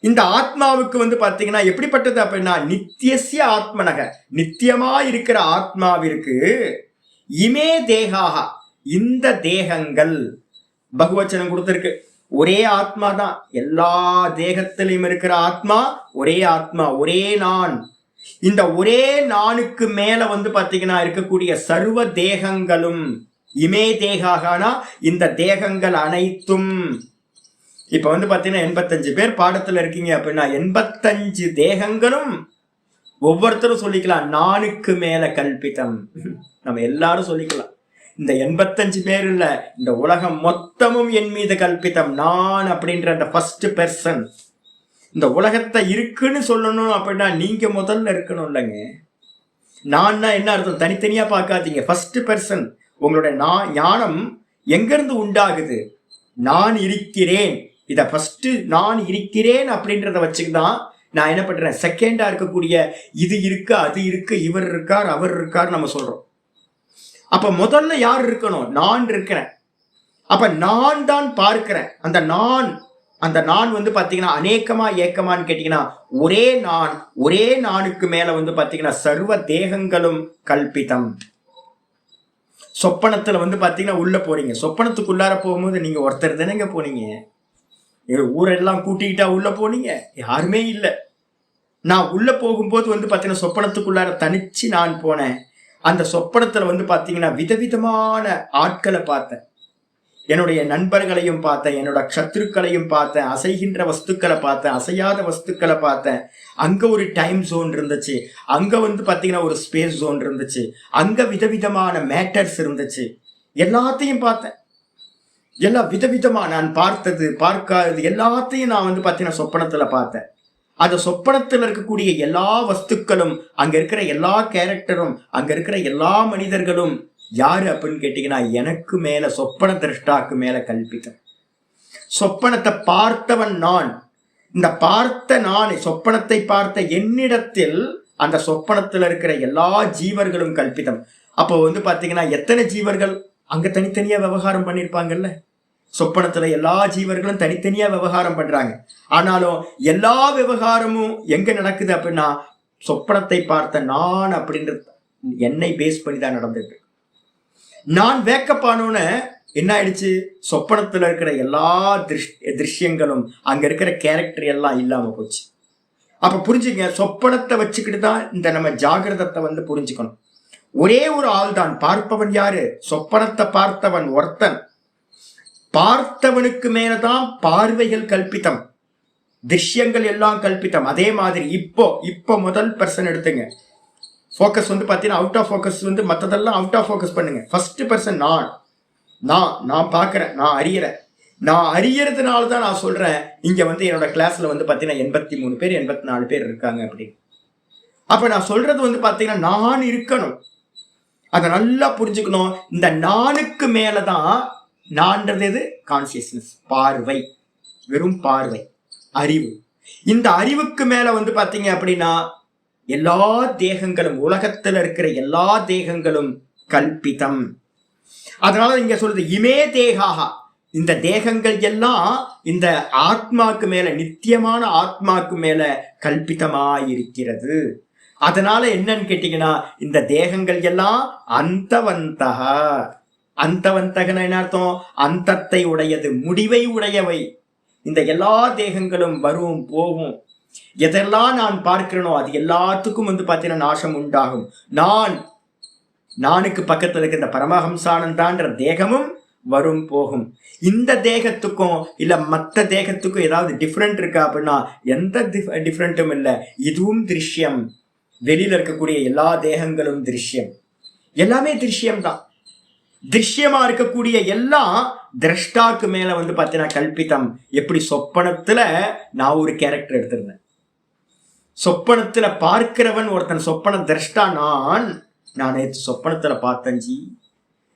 இந்த ஆத்மாவுக்கு வந்து பாத்தீங்கன்னா எப்படிப்பட்டது அப்படின்னா, நித்தியசிய ஆத்மனக, நித்தியமா இருக்கிற ஆத்மாவிற்கு, இமே தேகாக, இந்த தேகங்கள், பகுவச்சனம் கொடுத்திருக்கு. ஒரே ஆத்மா தான், எல்லா தேகத்திலும் இருக்கிற ஆத்மா ஒரே ஆத்மா, ஒரே நான். இந்த ஒரே நானுக்கு மேல வந்து பாத்தீங்கன்னா இருக்கக்கூடிய சர்வ தேகங்களும், இமே தேகாகனா இந்த தேகங்கள் அனைத்தும். இப்ப வந்து பாத்தீங்கன்னா 85 பேர் பாடத்துல இருக்கீங்க அப்படின்னா 85 தேகங்களும் ஒவ்வொருத்தரும் சொல்லிக்கலாம் நானுக்கு மேல கல்பிதம். நம்ம எல்லாரும் சொல்லிக்கலாம். இந்த 85 பேர் இல்ல, இந்த உலகம் மொத்தமும் என் மீது கல்பிதம். நான் அப்படின்ற அந்த ஃபர்ஸ்ட் பெர்சன். இந்த உலகத்தை இருக்குன்னு சொல்லணும் அப்படின்னா நீங்க முதல்ல இருக்கணும் இல்லைங்க. நான்னா என்ன அர்த்தம், தனித்தனியா பார்க்காதீங்க. First person. உங்களுடைய ஞானம் எங்கிருந்து உண்டாகுது? நான் இருக்கிறேன். இத ஃபர்ஸ்ட் நான் இருக்கிறேன் அப்படின்றத வச்சுதான் நான் என்ன பண்றேன், செகண்டா இருக்கக்கூடிய இது இருக்கு, அது இருக்கு, இவர் இருக்கார், அவர் இருக்கார் நம்ம சொல்றோம். அப்ப முதல்ல யார் இருக்கணும்? நான் இருக்கிறேன். அப்ப நான் தான் பார்க்கிறேன். அந்த நான் வந்து பாத்தீங்கன்னா அநேகமா ஏக்கமான்னு கேட்டீங்கன்னா ஒரே நான். ஒரே நானுக்கு மேல வந்து பாத்தீங்கன்னா சர்வ தேகங்களும் கல்பிதம். சொப்பனத்துல வந்து பாத்தீங்கன்னா உள்ள போறீங்க. சொப்பனத்துக்குள்ளார போகும்போது நீங்க ஒருத்தர் தானேங்க போனீங்க. ஊரெல்லாம் கூட்டிக்கிட்டா உள்ள போனீங்க? யாருமே இல்லை. நான் உள்ள போகும்போது வந்து பாத்தீங்கன்னா சொப்பனத்துக்குள்ளார தனிச்சு நான் போனேன். அந்த சொப்பனத்துல வந்து பாத்தீங்கன்னா விதவிதமான ஆட்களை பார்த்தேன். என்னுடைய நண்பர்களையும் பார்த்தேன், என்னோட சத்துருக்களையும் பார்த்தேன், அசைகின்ற வஸ்துக்களை பார்த்தேன், அசையாத வஸ்துக்களை பார்த்தேன். அங்க ஒரு டைம் ஜோன் இருந்துச்சு, அங்க வந்து பாத்தீங்கன்னா ஒரு ஸ்பேஸ் ஜோன் இருந்துச்சு, அங்க விதவிதமான மேட்டர்ஸ் இருந்துச்சு. எல்லாத்தையும் பார்த்தேன். எல்லா விதவிதமா நான் பார்த்தது பார்க்காதது எல்லாத்தையும் நான் வந்து பாத்தீங்கன்னா சொப்பனத்துல பார்த்தேன். அந்த சொப்பனத்துல இருக்கக்கூடிய எல்லா வஸ்துக்களும், அங்க இருக்கிற எல்லா கேரக்டரும், அங்க இருக்கிற எல்லா மனிதர்களும் யாரு அப்படின்னு கேட்டீங்கன்னா எனக்கு மேல, சொப்பன திரஷ்டாக்கு மேல கல்பித்தேன். சொப்பனத்தை பார்த்தவன் நான். இந்த பார்த்த நான், சொப்பனத்தை பார்த்த என்னிடத்தில் அந்த சொப்பனத்துல இருக்கிற எல்லா ஜீவர்களும் கல்பித்தம். அப்போ வந்து பாத்தீங்கன்னா எத்தனை ஜீவர்கள் அங்க தனித்தனியா விவகாரம் பண்ணிருப்பாங்கல்ல. சொப்பனத்துல எல்லா ஜீவர்களும் தனித்தனியா விவகாரம் பண்றாங்க. ஆனாலும் எல்லா விவகாரமும் எங்க நடக்குது அப்படின்னா சொப்பனத்தை பார்த்த நான் அப்படின்றது என்னை பேஸ் பண்ணி தான் நடந்துட்டு. நான் வேக்கப்பானோன்னு என்ன ஆயிடுச்சு, சொப்பனத்துல இருக்கிற எல்லா திருஷ்யங்களும், அங்க இருக்கிற கேரக்டர் எல்லாம் இல்லாம போச்சு. அப்ப புரிஞ்சுங்க, சொப்பனத்தை வச்சுக்கிட்டு தான் இந்த நம்ம ஜாகிரதத்தை வந்து புரிஞ்சுக்கணும். ஒரே ஒரு ஆள் தான் பார்ப்பவன். யாரு? சொப்பனத்தை பார்த்தவன் ஒருத்தன். பார்த்தவனுக்கு மேலதான் பார்வைகள் கல்பித்தம், திருஷ்யங்கள் எல்லாம் கல்பித்தம். அதே மாதிரி இப்போ முதல் பர்சன் எடுத்துங்க. ஃபோக்கஸ் வந்து பார்த்தீங்கன்னா அவுட் ஆஃப் ஃபோக்கஸ் வந்து மற்றதெல்லாம் அவுட் ஆஃப் ஃபோக்கஸ் பண்ணுங்க. ஃபர்ஸ்ட் பர்சன் நான் பார்க்குறேன், நான் அறியறேன். நான் அறியறதுனால தான் நான் சொல்றேன். இங்க வந்து என்னோட கிளாஸ்ல வந்து பார்த்தீங்கன்னா 83 பேர் 84 பேர் இருக்காங்க அப்படின்னு. அப்ப நான் சொல்றது வந்து பார்த்தீங்கன்னா நான் இருக்கணும். அதை நல்லா புரிஞ்சுக்கணும். இந்த நானுக்கு மேலதான், நான்றது எது? கான்சியஸ்னஸ், பார்வை, வெறும் பார்வை, அறிவு. இந்த அறிவுக்கு மேல வந்து பாத்தீங்க அப்படின்னா எல்லா தேகங்களும், உலகத்துல இருக்கிற எல்லா தேகங்களும் கல்பிதம். அதனால இங்க சொல்றது இமே தேகாக, இந்த தேகங்கள் எல்லாம் இந்த ஆத்மாக்கு மேல, நித்தியமான ஆத்மாக்கு மேல கல்பிதமாயிருக்கிறது. அதனால என்னன்னு கேட்டீங்கன்னா இந்த தேகங்கள் எல்லாம் அந்தவந்தகா, அந்தவந்தகன என்ன அர்த்தம்? அந்தத்தை உடையது, முடிவை உடையவை. இந்த எல்லா தேகங்களும் வரும் போகும். எதெல்லாம் நான் பார்க்கிறேனோ அது எல்லாத்துக்கும் பாத்தீங்கன்னா நாசம் உண்டாகும். நானுக்கு பக்கத்துல இருக்க இந்த பரமஹம்சானந்தான்ற தேகமும் வரும் போகும். இந்த தேகத்துக்கும் இல்ல மற்ற தேகத்துக்கும் ஏதாவது டிஃப்ரெண்ட் இருக்கா அப்படின்னா எந்த டிஃப்ரெண்ட்டும் இல்லை. இதுவும் திருஷ்யம். வெளியில இருக்கக்கூடிய எல்லா தேகங்களும் திருஷ்யம். எல்லாமே திருஷ்யம்தான். திருஷ்யமா இருக்கக்கூடிய எல்லாம் திரஷ்டாக்கு மேல பாத்தீங்கன்னா கல்பிதம். எப்படி சொப்பனத்துல நான் ஒரு கேரக்டர் எடுத்திருந்தேன். சொப்பனத்துல பார்க்கிறவன் ஒருத்தன், சொப்பன திரஷ்டா நான் நேற்று சொப்பனத்துல பார்த்தேன் ஜி.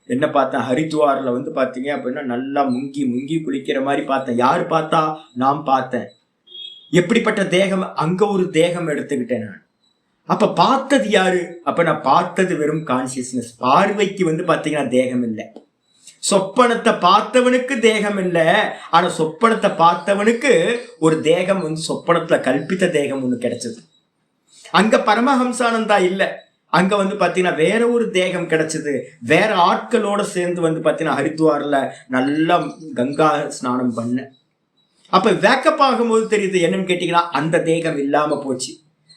என்ன பார்த்தேன்? ஹரித்வார்ல பாத்தீங்க அப்படின்னா நல்லா முங்கி குளிக்கிற மாதிரி பார்த்தேன். யாரு பார்த்தா? நான் பார்த்தேன். எப்படிப்பட்ட தேகம்? அங்க ஒரு தேகம் எடுத்துக்கிட்டேன் நான். அப்ப பார்த்தது யாரு? அப்ப நான் பார்த்தது வெறும் கான்சியஸ்னஸ். பார்வைக்கு பாத்தீங்கன்னா தேகம் இல்லை. சொப்பனத்தை பார்த்தவனுக்கு தேகம் இல்லை. ஆனா சொப்பனத்தை பார்த்தவனுக்கு ஒரு தேகம் சொப்பனத்துல கல்பித்த தேகம் ஒண்ணு கிடைச்சது. அங்க பரமஹம்சானந்தா இல்லை. அங்க பாத்தீங்கன்னா வேற ஒரு தேகம் கிடைச்சது. வேற ஆட்களோட சேர்ந்து பாத்தீங்கன்னா ஹரித்வார்ல நல்லா கங்கா ஸ்நானம் பண்ண. அப்ப வேக்கப் ஆகும்போது தெரியுது என்னன்னு கேட்டீங்கன்னா அந்த தேகம் இல்லாம போச்சு.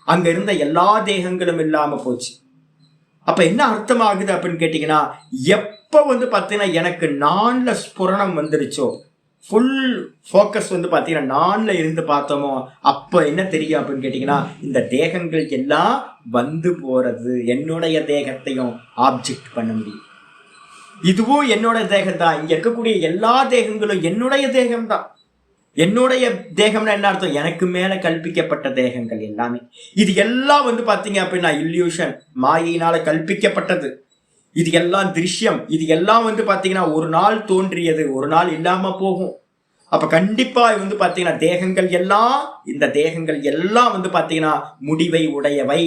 அங்க இருந்த எல்லா தேகங்களும் இல்லாம போச்சு. அப்ப என்ன அர்த்தம் ஆகுது அப்படின்னு கேட்டீங்கன்னா, எப்ப பாத்தீங்கன்னா எனக்கு நான்ல ஸ்புரணம் வந்துருச்சோ, ஃபுல் ஃபோக்கஸ் பாத்தீங்கன்னா நான்ல இருந்து பார்த்தோமோ, அப்ப என்ன தெரியும் அப்படின்னு கேட்டீங்கன்னா, இந்த தேகங்கள் எல்லாம் வந்து போறது. என்னுடைய தேகத்தையும் ஆப்ஜெக்ட் பண்ண முடியும். இதுவும் என்னோட தேகம் தான். இங்க இருக்கக்கூடிய எல்லா தேகங்களும் என்னுடைய தேகம் தான். என்னுடைய தேகம்னா என்ன அர்த்தம்? எனக்கு மேல கல்பிக்கப்பட்ட தேகங்கள் எல்லாமே. இது எல்லாம் பாத்தீங்க அப்படின்னா இல்யூஷன், மாயினால கல்பிக்கப்பட்டது. இது எல்லாம் திருஷ்யம். இது எல்லாம் பாத்தீங்கன்னா ஒரு நாள் தோன்றியது, ஒரு நாள் இல்லாம போகும். அப்ப கண்டிப்பா பாத்தீங்கன்னா தேகங்கள் எல்லாம், இந்த தேகங்கள் எல்லாம் பாத்தீங்கன்னா முடிவை உடையவை,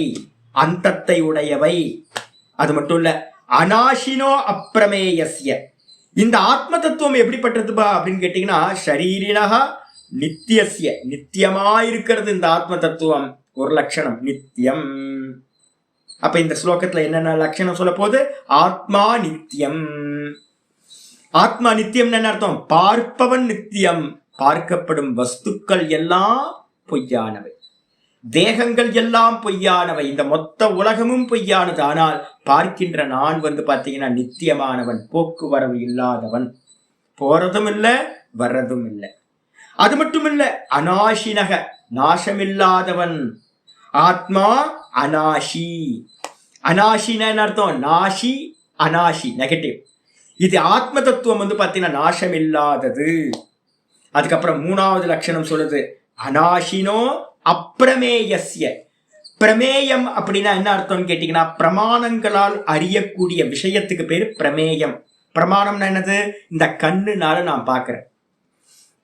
அந்தத்தை உடையவை. அது மட்டும் இல்ல, அநாசினோ அப்பிரமேயஸ்ய. இந்த ஆத்ம தத்துவம் எப்படிப்பட்டதுபா அப்படின்னு கேட்டீங்கன்னா, ஷரீரினஹா நித்தியஸ்ய, நித்தியமாயிருக்கிறது இந்த ஆத்ம தத்துவம். ஒரு லட்சணம் நித்தியம். அப்ப இந்த ஸ்லோகத்துல என்னென்ன லட்சணம் சொல்ல போது? ஆத்மா நித்தியம். ஆத்மா நித்தியம் என்ன அர்த்தம்? பார்ப்பவன் நித்தியம். பார்க்கப்படும் வஸ்துக்கள் எல்லாம் பொய்யானவை, தேகங்கள் எல்லாம் பொய்யானவை, இந்த மொத்த உலகமும் பொய்யானது. ஆனால் பார்க்கின்ற நான் பாத்தீங்கன்னா நித்தியமானவன், போக்குவரவு இல்லாதவன், போறதும் இல்லை வர்றதும் இல்லை. அது மட்டும் இல்ல, அநாசினக, நாசமில்லாதவன். ஆத்மா அநாசி. அநாசின அர்த்தம் நாசி, அநாசி நெகட்டிவ். இது ஆத்ம தத்துவம் பாத்தீங்கன்னா நாசமில்லாதது. அதுக்கப்புறம் மூணாவது லட்சணம் சொல்லுது அநாசினோ அப்பிரமேயஸ்ய. பிரமேயம் அப்படின்னா என்ன அர்த்தம்னு கேட்டீங்கன்னா, பிரமாணங்களால் அறியக்கூடிய விஷயத்துக்கு பேரு பிரமேயம். பிரமாணம்னா என்னது? இந்த கண்ணுனால நான் பார்க்கிறேன்.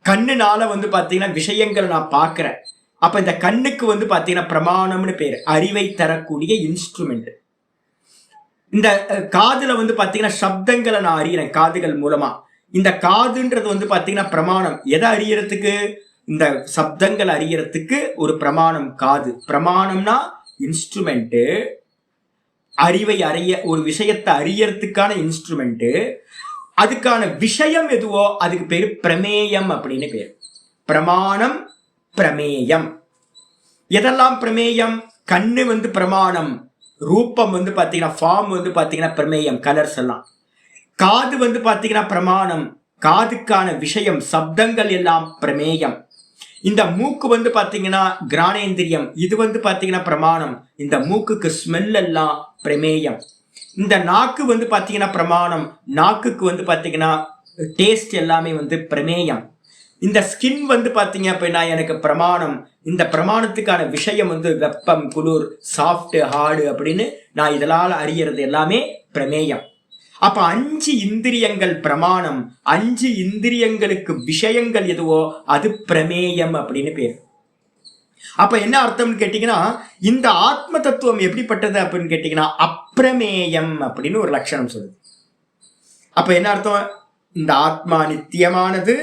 கண்ணுனால பாத்தீங்கன்னா விஷயங்கள் நான் பார்க்கிறேன். அப்ப இந்த கண்ணுக்கு பாத்தீங்கன்னா பிரமாணம்னு பேரு, அறிவை தரக்கூடிய இன்ஸ்ட்ருமெண்ட். இந்த காதுல பாத்தீங்கன்னா சப்தங்களை நான் அறியறேன் காதுகள் மூலமா. இந்த காதுன்றது பாத்தீங்கன்னா பிரமாணம். எதை அறியறதுக்கு? இந்த சப்தங்கள் அறியறதுக்கு ஒரு பிரமாணம் காது. பிரமாணம்னா இன்ஸ்ட்ருமெண்ட். அறிவை அறிய, ஒரு விஷயத்தை அறியறதுக்கான இன்ஸ்ட்ருமெண்ட். அதுக்கான விஷயம் எதுவோ அதுக்கு பேரு பிரமேயம் அப்படின்னு பேரு. பிரமாணம், பிரமேயம். எதெல்லாம் பிரமேயம்? கண்ணு பிரமாணம், ரூபம் பாத்தீங்கன்னா ஃபார்ம் பாத்தீங்கன்னா பிரமேயம், கலர்ஸ் எல்லாம். காது பாத்தீங்கன்னா பிரமாணம், காதுக்கான விஷயம், சப்தங்கள் எல்லாம் பிரமேயம். இந்த மூக்கு பாத்தீங்கன்னா கிரானேந்திரியம், இது பாத்தீங்கன்னா பிரமாணம், இந்த மூக்குக்கு ஸ்மெல் எல்லாம் பிரமேயம். இந்த நாக்கு பாத்தீங்கன்னா பிரமாணம், நாக்குக்கு பாத்தீங்கன்னா டேஸ்ட் எல்லாமே பிரமேயம். இந்த ஸ்கின் பாத்தீங்க அப்படின்னா எனக்கு பிரமாணம். இந்த பிரமாணத்துக்கான விஷயம் வெப்பம், குளிர், சாஃப்ட், ஹார்டு அப்படின்னு நான் இதெல்லாம் அறியறது எல்லாமே பிரமேயம். அப்ப 5 இந்திரியங்கள் பிரமாணம், 5 இந்திரியங்களுக்கு விஷயங்கள் எதுவோ அது பிரமேயம் அப்படின்னு பேர். அப்ப என்ன அர்த்தம்னு கேட்டீங்கன்னா, இந்த ஆத்ம தத்துவம் எப்படிப்பட்டது அப்படின்னு கேட்டீங்கன்னா அப்பிரமேயம் அப்படின்னு ஒரு லட்சணம் சொல்லுது. அப்ப என்ன அர்த்தம்? இந்த ஆத்மா நித்தியமானது,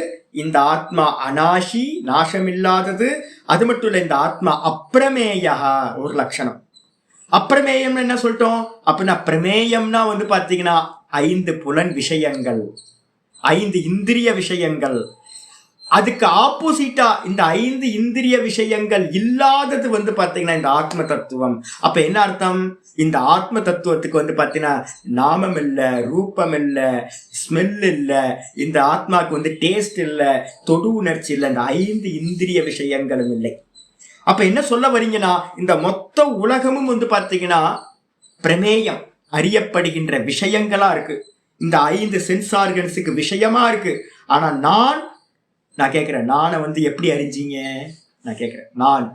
இந்த ஆத்மா அநாசி, நாசமில்லாதது. அது மட்டும் இல்ல, இந்த ஆத்மா அப்பிரமேயா ஒரு லட்சணம். அப்பிரமேயம் என்ன சொல்லிட்டோம் அப்படின்னா, பிரமேயம்னா வந்து பாத்தீங்கன்னா 5 புலன் விஷயங்கள், 5 இந்திரிய விஷயங்கள். அதுக்கு ஆப்போசிட்டா இந்த 5 இந்திரிய விஷயங்கள் இல்லாதது வந்து பாத்தீங்கன்னா இந்த ஆத்ம தத்துவம். அப்ப என்ன அர்த்தம்? இந்த ஆத்ம தத்துவத்துக்கு வந்து பாத்தீங்கன்னா நாமம் இல்ல, ரூபம் இல்ல, ஸ்மெல் இல்ல, இந்த ஆத்மாவுக்கு வந்து டேஸ்ட் இல்ல, தொடு உணர்ச்சி இல்ல, இந்த 5 இந்திரிய விஷயங்களும் இல்லை. அப்ப என்ன சொல்ல வரீங்கன்னா, இந்த மொத்த உலகமும் வந்து பாத்தீங்கன்னா பிரமேயம், அறியப்படுகின்ற விஷயங்களா இருக்கு. இந்த 5 சென்ஸ் ஆர்கன்ஸுக்கு விஷயமா இருக்கு. ஆனா நான் கேட்கிறேன், நானை வந்து எப்படி அறிஞ்சீங்க? நான் கேட்கிறேன், நான்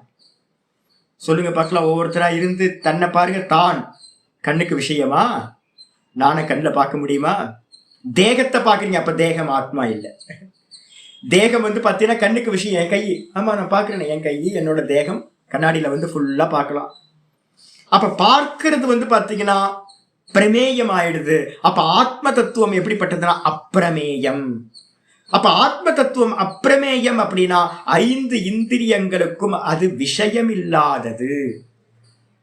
சொல்லுங்க பார்க்கலாம். ஒவ்வொருத்தரா இருந்து தன்னை பாருங்க. தான் கண்ணுக்கு விஷயமா? நானை கண்ணில் பார்க்க முடியுமா? தேகத்தை பார்க்குறீங்க, அப்ப தேகம் ஆத்மா இல்லை. தேகம் வந்து பார்த்தீங்கன்னா கண்ணுக்கு விஷயம். என் கை, ஆமா நான் பார்க்குறேன், என் கை என்னோட தேகம் கண்ணாடியில் வந்து ஃபுல்லாக பார்க்கலாம். அப்ப பார்க்கறது வந்து பார்த்தீங்கன்னா பிரமேயம் ஆயிடுது. அப்ப ஆத்ம தத்துவம் எப்படிப்பட்டதுன்னா அப்பிரமேயம். அப்ப ஆத்ம தத்துவம் அப்பிரமேயம் அப்படின்னா 5 இந்திரியங்களுக்கும் அது விஷயம் இல்லாதது.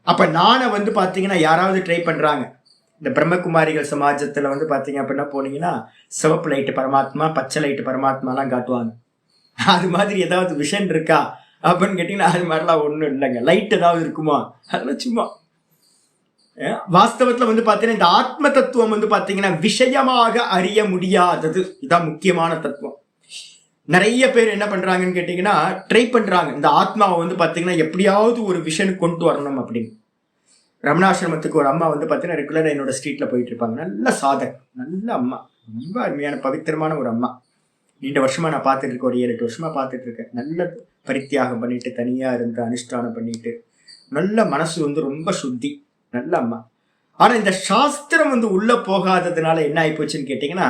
அப்ப நானை வந்து பாத்தீங்கன்னா யாராவது ட்ரை பண்றாங்க, இந்த பிரம்மகுமாரிகள் சமாஜத்துல வந்து பாத்தீங்க அப்படின்னா போனீங்கன்னா சிவப்பு லைட்டு பரமாத்மா, பச்சை லைட்டு பரமாத்மாலாம் காட்டுவாங்க. அது மாதிரி ஏதாவது விஷன் இருக்கா அப்படின்னு கேட்டீங்கன்னா அது மாதிரிலாம் ஒண்ணும் இல்லைங்க. லைட் ஏதாவது இருக்குமா? அதெல்லாம் சும்மா. வாஸ்தவத்துல வந்து பாத்தீங்கன்னா இந்த ஆத்ம தத்துவம் வந்து பாத்தீங்கன்னா விஷயமாக அறிய முடியாதது. இதான் முக்கியமான தத்துவம். நிறைய பேர் என்ன பண்றாங்கன்னு கேட்டீங்கன்னா ட்ரை பண்றாங்க இந்த ஆத்மாவை வந்து பாத்தீங்கன்னா எப்படியாவது ஒரு விஷனுக்கு கொண்டு வரணும் அப்படின்னு. ரமணாசிரமத்துக்கு ஒரு அம்மா வந்து பாத்தீங்கன்னா ரெகுலரா என்னோட ஸ்ட்ரீட்ல போயிட்டு இருப்பாங்க. நல்ல சாதக், நல்ல அம்மா, ரொம்ப அருமையான பவித்திரமான ஒரு அம்மா. நீண்ட வருஷமா நான் பார்த்துட்டு இருக்கேன், ஒரு 7-8 வருஷமா பார்த்துட்டு இருக்கேன். நல்ல பரித்தியாகம் பண்ணிட்டு, தனியா இருந்து அனுஷ்டானம் பண்ணிட்டு, நல்ல மனசு வந்து ரொம்ப சுத்தி, நல்ல அம்மா. ஆனா இந்த சாஸ்திரம் வந்து உள்ள போகாததுனால என்ன ஆகி போச்சுன்னு கேட்டீங்கன்னா,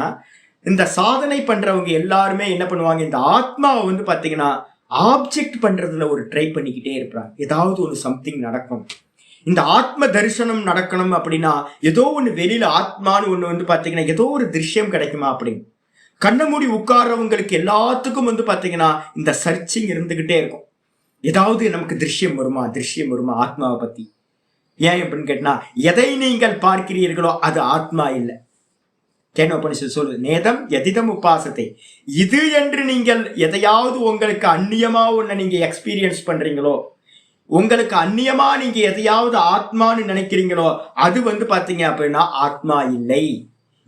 இந்த சாதனை பண்றவங்க எல்லாருமே என்ன பண்ணுவாங்க, இந்த ஆத்மாவை வந்து பாத்தீங்கன்னா ஆப்ஜெக்ட் பண்றதுல ஒரு ட்ரை பண்ணிக்கிட்டே இருப்பாங்க. ஏதாவது ஒரு சம்திங் நடக்கும், இந்த ஆத்ம தரிசனம் நடக்கணும் அப்படின்னா ஏதோ ஒண்ணு வெளியில ஆத்மான்னு ஒண்ணு வந்து பாத்தீங்கன்னா ஏதோ ஒரு திருஷ்யம் கிடைக்குமா அப்படின்னு கண்ண மூடி உட்கார்றவங்களுக்கு எல்லாத்துக்கும் வந்து பாத்தீங்கன்னா இந்த சர்ச்சிங் இருந்துகிட்டே இருக்கும். ஏதாவது நமக்கு திருஷ்யம் வருமா ஆத்மாவை பத்தி. ஏன் அப்படின்னு கேட்டா, எதை நீங்கள் பார்க்கிறீர்களோ அது ஆத்மா இல்லை. கேனோபனிஷத் சொல்லுது, நேதம் எதிதம் உபாசத்தை. இது என்று நீங்கள் எதையாவது உங்களுக்கு அந்நியமா ஒன்ன நீங்க எக்ஸ்பீரியன்ஸ் பண்றீங்களோ, உங்களுக்கு அந்நியமா நீங்க எதையாவது ஆத்மான்னு நினைக்கிறீங்களோ, அது வந்து பாத்தீங்க அப்படின்னா ஆத்மா இல்லை.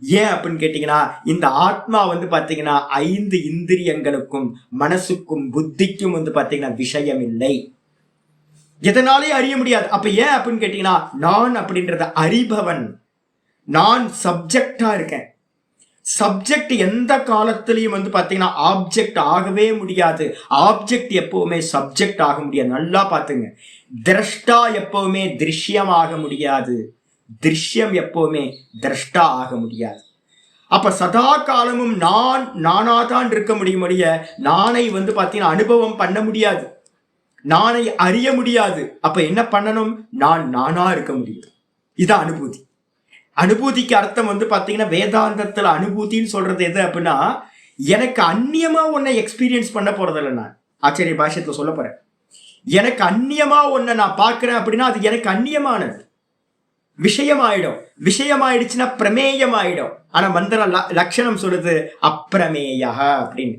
ஏன் அப்படின்னு கேட்டீங்கன்னா, இந்த ஆத்மா வந்து பாத்தீங்கன்னா 5 இந்திரியங்களுக்கும் மனசுக்கும் புத்திக்கும் வந்து பாத்தீங்கன்னா விஷயம் இல்லை. எதனாலே அறிய முடியாது. அப்ப ஏன் அப்படின்னு கேட்டீங்கன்னா, நான் அப்படின்றத அறிபவன், நான் சப்ஜெக்டா இருக்கேன். சப்ஜெக்ட் எந்த காலத்திலையும் வந்து பாத்தீங்கன்னா ஆப்ஜெக்ட் ஆகவே முடியாது. ஆப்ஜெக்ட் எப்பவுமே சப்ஜெக்ட் ஆக முடியாது. நல்லா பாத்துங்க, திரஷ்டா எப்பவுமே திருஷ்யம் ஆக முடியாது, திருஷ்யம் எப்பவுமே திரஷ்டா ஆக முடியாது. அப்ப சதா காலமும் நானாதான் இருக்க முடியும். நானை வந்து பாத்தீங்கன்னா அனுபவம் பண்ண முடியாது, நானை அறிய முடியாது. அப்ப என்ன பண்ணணும், நானா இருக்க முடியும். இதான் அனுபூதி. அனுபூதிக்கு அர்த்தம் வந்து பாத்தீங்கன்னா வேதாந்தத்துல அனுபூதின்னு சொல்றது எது அப்படின்னா, எனக்கு அந்நியமா ஒன்னை எக்ஸ்பீரியன்ஸ் பண்ண போறதில்லை. நான் ஆச்சரிய பாஷ்யத்துல சொல்ல போறேன், எனக்கு அந்நியமா ஒன்ன நான் பார்க்கிறேன் அப்படின்னா அது எனக்கு அந்நியமானது, விஷயமாயிடும். விஷயமாயிடுச்சுன்னா பிரமேயம் ஆயிடும். ஆனா மந்திர லட்சணம் சொல்லுது அப்பிரமேயா அப்படின்னு.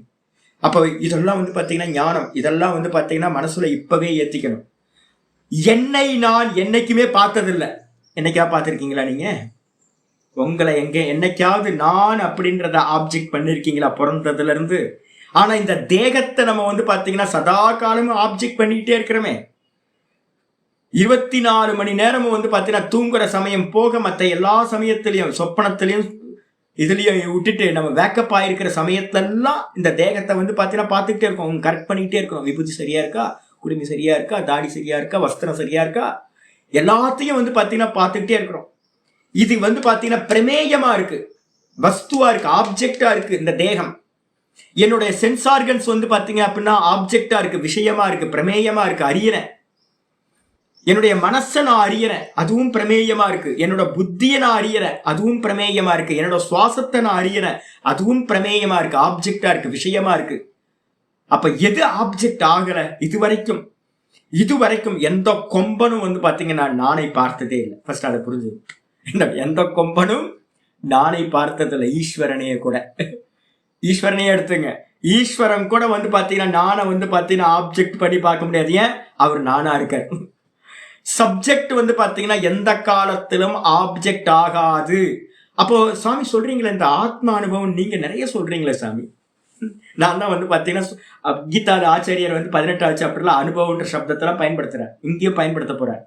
அப்போ இதெல்லாம் வந்து பாத்தீங்கன்னா ஞானம். இதெல்லாம் வந்து பாத்தீங்கன்னா மனசுல இப்பவே ஏத்திக்கணும். என்னை நான் என்னைக்குமே பார்த்ததில்லை. என்னைக்கா பார்த்துருக்கீங்களா நீங்க? உங்களை என்னைக்காவது நான் அப்படின்றத ஆப்ஜெக்ட் பண்ணிருக்கீங்களா பிறந்ததுல இருந்து? ஆனா இந்த தேகத்தை நம்ம வந்து பாத்தீங்கன்னா சதா காலமும் ஆப்ஜெக்ட் பண்ணிக்கிட்டே இருக்கிறோமே. 24 மணி நேரமும் வந்து பாத்தீங்கன்னா தூங்குற சமயம் போக மற்ற எல்லா சமயத்திலையும் சொப்பனத்திலையும் இதுலயும் விட்டுட்டு நம்ம வேக்கப் ஆயிருக்கிற சமயத்தெல்லாம் இந்த தேகத்தை வந்து பாத்தீங்கன்னா பார்த்துக்கிட்டே இருக்கோம், கரெக்ட் பண்ணிக்கிட்டே இருக்கோம். விபூதி சரியா இருக்கா, குடுமி சரியா இருக்கா, தாடி சரியா இருக்கா, வஸ்திரம் சரியா இருக்கா, எல்லாத்தையும் வந்து பாத்தீங்கன்னா பார்த்துக்கிட்டே இருக்கிறோம். இது வந்து பாத்தீங்கன்னா பிரமேயமா இருக்கு, வஸ்துவா இருக்கு, ஆப்ஜெக்டா இருக்கு. இந்த தேகம் என்னுடைய சென்ஸ் ஆர்கன்ஸ் வந்து பாத்தீங்க அப்படின்னா ஆப்ஜெக்டா இருக்கு, விஷயமா இருக்கு, பிரமேயமா இருக்கு, அறியறேன். என்னுடைய மனசை நான் அறியறேன், அதுவும் பிரமேயமா இருக்கு. என்னோட புத்தியை நான் அறியறேன், அதுவும் பிரமேயமா இருக்கு. என்னோட சுவாசத்தை நான் அறியறேன், அதுவும் பிரமேயமா இருக்கு, ஆப்ஜெக்டா இருக்கு, விஷயமா இருக்கு. அப்ப எது ஆப்ஜெக்ட் ஆகல இது வரைக்கும்? இதுவரைக்கும் எந்த கொம்பனும் வந்து பாத்தீங்கன்னா நானை பார்த்ததே இல்லை. ஃபர்ஸ்ட் அதை புரிஞ்சு, எந்த கொம்பனும் நானை பார்த்ததில்லை. ஈஸ்வரனையே கூட, ஈஸ்வரனையே எடுத்துங்க, ஈஸ்வரன் கூட வந்து பாத்தீங்கன்னா நானை வந்து பாத்தீங்கன்னா ஆப்ஜெக்ட் பண்ணி பார்க்க முடியாது. ஏன்? அவர் நானா இருக்கார். சப்ஜெக்ட் வந்து பாத்தீங்கன்னா எந்த காலத்திலும் ஆப்ஜெக்ட் ஆகாது. அப்போ சாமி சொல்றீங்களே இந்த ஆத்ம அனுபவம் நீங்க நிறைய சொல்றீங்களே சாமி. நான் தான் வந்து பாத்தீங்கன்னா கீதால ஆச்சாரியர் வந்து 18வது சாப்டர்ல அனுபவம்ன்ற சப்தத்தெல்லாம் பயன்படுத்துறார், இங்கேயும் பயன்படுத்த போறார்.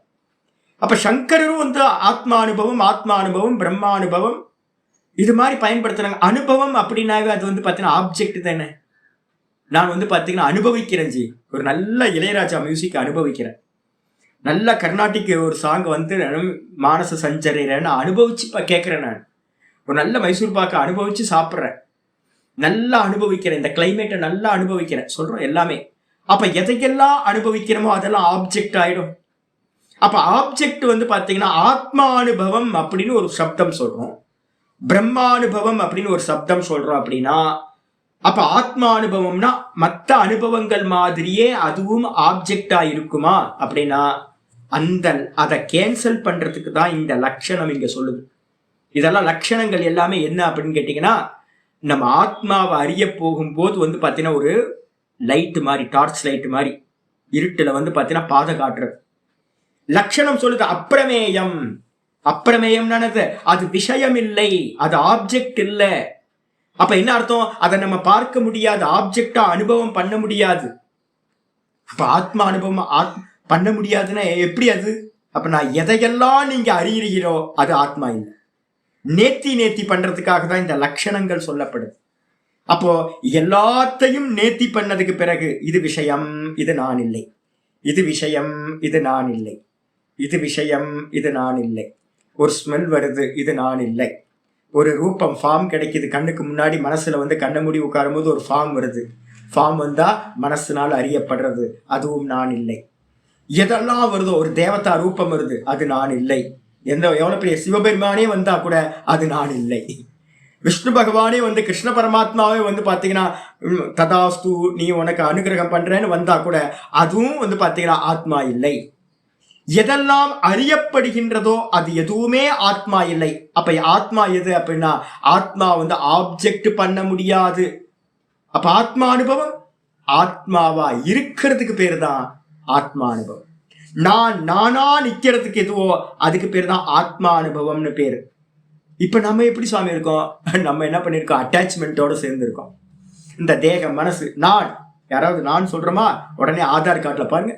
அப்ப சங்கரரும் வந்து ஆத்மா அனுபவம் பிரம்மானுபவம் இது மாதிரி பயன்படுத்துறாங்க. அனுபவம் அப்படின்னாவே அது வந்து பாத்தீங்கன்னா ஆப்ஜெக்ட் தானே. நான் வந்து பாத்தீங்கன்னா அனுபவிக்கிறேன் ஜி, ஒரு நல்ல இளையராஜா மியூசிக் அனுபவிக்கிறேன், நல்ல கர்நாடிக் ஒரு சாங் வந்து மானச சஞ்சரின்னு அனுபவிச்சு கேட்கிறேன். நான் ஒரு நல்ல மைசூர் பாக்க அனுபவிச்சு சாப்பிட்றேன், நல்லா அனுபவிக்கிறேன், இந்த கிளைமேட்டை நல்லா அனுபவிக்கிறேன், சொல்றோம் எல்லாமே. அப்ப எதையெல்லாம் அனுபவிக்கிறோமோ அதெல்லாம் ஆப்ஜெக்ட் ஆயிடும். அப்ப ஆப்ஜெக்ட் வந்து பாத்தீங்கன்னா ஆத்மானுபவம் அப்படின்னு ஒரு சப்தம் சொல்றோம், பிரம்மானுபவம் அப்படின்னு ஒரு சப்தம் சொல்றோம். அப்படின்னா அப்ப ஆத்மானுபவம்னா மற்ற அனுபவங்கள் மாதிரியே அதுவும் ஆப்ஜெக்டா இருக்குமா அப்படின்னா அதை கேன்சல் பண்றதுக்கு தான் இந்த லட்சணம் இங்க சொல்லுது. இதெல்லாம் லட்சணங்கள் எல்லாமே என்ன அப்படின்னு கேட்டீங்கன்னா, நம்ம ஆத்மாவை அறிய போகும்போது வந்து பாத்தீங்கன்னா ஒரு லைட் மாதிரி, டார்ச் லைட் மாதிரி இருட்டுல வந்து பாத்தீங்கன்னா பாதை காட்டுறது. லட்சணம் சொல்லுது அப்பிரமேயம். அப்பிரமேயம்னானது அது விஷயம் இல்லை, அது ஆப்ஜெக்ட் இல்லை. அப்ப என்ன அர்த்தம்? அதை நம்ம பார்க்க முடியாது, ஆப்ஜெக்டா அனுபவம் பண்ண முடியாது. அப்ப ஆத்மா அனுபவம் பண்ண முடியாதுன்னா எப்படி அது? அப்ப நான் எதையெல்லாம் நீங்க அறியறீங்களோ அது ஆத்மா இல்லை. நேத்தி பண்றதுக்காக தான் இந்த லட்சணங்கள் சொல்லப்படுது. அப்போ எல்லாத்தையும் நேத்தி பண்ணதுக்கு பிறகு இது விஷயம், இது நான் இல்லை, இது விஷயம், இது நான் இல்லை, இது விஷயம், இது நான் இல்லை, ஒரு ஸ்மெல் வருது, இது நான் இல்லை, ஒரு ரூபம் ஃபார்ம் கிடைக்குது கண்ணுக்கு முன்னாடி, மனசுல வந்து கண்ண மூடி உட்காரும் போது ஒரு ஃபார்ம் வருது, ஃபார்ம் வந்தா மனசுனால் அறியப்படுறது, அதுவும் நான் இல்லை. எதெல்லாம் வருதோ, ஒரு தேவதா ரூபம் வருது, அது நான் இல்லை. எவ்வளவு பெரிய சிவபெருமானே வந்தா கூட அது நான் இல்லை. விஷ்ணு பகவானே வந்து கிருஷ்ண பரமாத்மாவே வந்து பாத்தீங்கன்னா ததாஸ்து நீ உனக்கு அனுகிரகம் பண்றேன்னு வந்தா கூட அதுவும் வந்து பாத்தீங்கன்னா ஆத்மா இல்லை. எதெல்லாம் அறியப்படுகின்றதோ அது எதுவுமே ஆத்மா இல்லை. அப்ப ஆத்மா எது அப்படின்னா ஆத்மா வந்து ஆப்ஜெக்ட் பண்ண முடியாது. அப்ப ஆத்மா அனுபவம் ஆத்மாவா இருக்கிறதுக்கு பேரு தான் ஆத்மா அனுபவம். நானா நிக்கிறதுக்கு எதுவோ அதுக்கு பேரு தான் ஆத்மா அனுபவம்னு பேரு. இப்ப நம்ம எப்படி சுவாமி இருக்கோம்? நம்ம என்ன பண்ணிருக்கோம்? அட்டாச்மெண்டோட சேர்ந்து இருக்கோம். இந்த தேகம், மனசு, நான், யாராவது நான் சொல்றோமா உடனே ஆதார் கார்டுல பாருங்க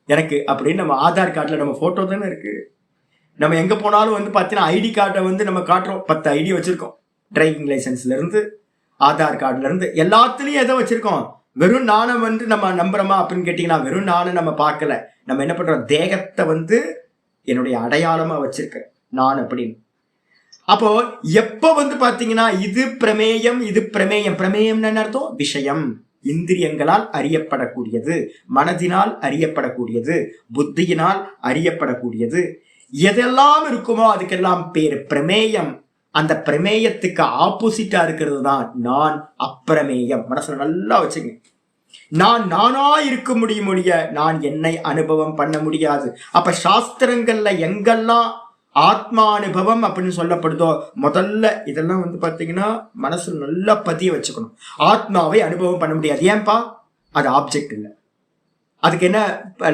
எனக்கு அப்படின்னு, நம்ம ஆதார் கார்டுல நம்ம போட்டோ தானே இருக்கு. நம்ம எங்க போனாலும் வந்து பாத்தீங்கன்னா ஐடி கார்டை வந்து நம்ம காட்டுறோம், 10 ஐடி வச்சிருக்கோம், டிரைவிங் லைசன்ஸ்ல இருந்து ஆதார் கார்டுல இருந்து எல்லாத்துலயும் எதை வச்சிருக்கோம்? வெறும் நானை வந்து நம்ம நம்புறோமா அப்படின்னு கேட்டீங்கன்னா வெறும் நானை நம்ம பார்க்கல. நம்ம என்ன பண்றோம்? தேகத்தை வந்து என்னுடைய அடையாளமா வச்சிருக்க நான் அப்படின்னு. அப்போ எப்ப வந்து பாத்தீங்கன்னா இது பிரமேயம், இது பிரமேயம். பிரமேயம்னு என்ன அர்த்தம்? விஷயம், இந்திரியங்களால் அறியப்படக்கூடியது, மனதினால் அறியப்படக்கூடியது, புத்தியினால் அறியப்படக்கூடியது, எதெல்லாம் இருக்குமோ அதுக்கெல்லாம் பேரு பிரமேயம். அந்த பிரமேயத்துக்கு ஆப்போசிட்டா இருக்கிறது தான் நான் அப்பிரமேயம். மனசுல நல்லா வச்சுங்க. நான் நானா இருக்க முடியும், நான் என்னை அனுபவம் பண்ண முடியாது. அப்ப சாஸ்திரங்கள்ல எங்கெல்லாம் ஆத்மானுபவம் அப்படின்னு சொல்லப்படுதோ முதல்ல இதெல்லாம் வந்து பாத்தீங்கன்னா மனசுல நல்லா பதிய வச்சுக்கணும். ஆத்மாவை அனுபவம் பண்ண முடியாது. ஏன்பா? அது ஆப்ஜெக்ட் இல்லை. அதுக்கு என்ன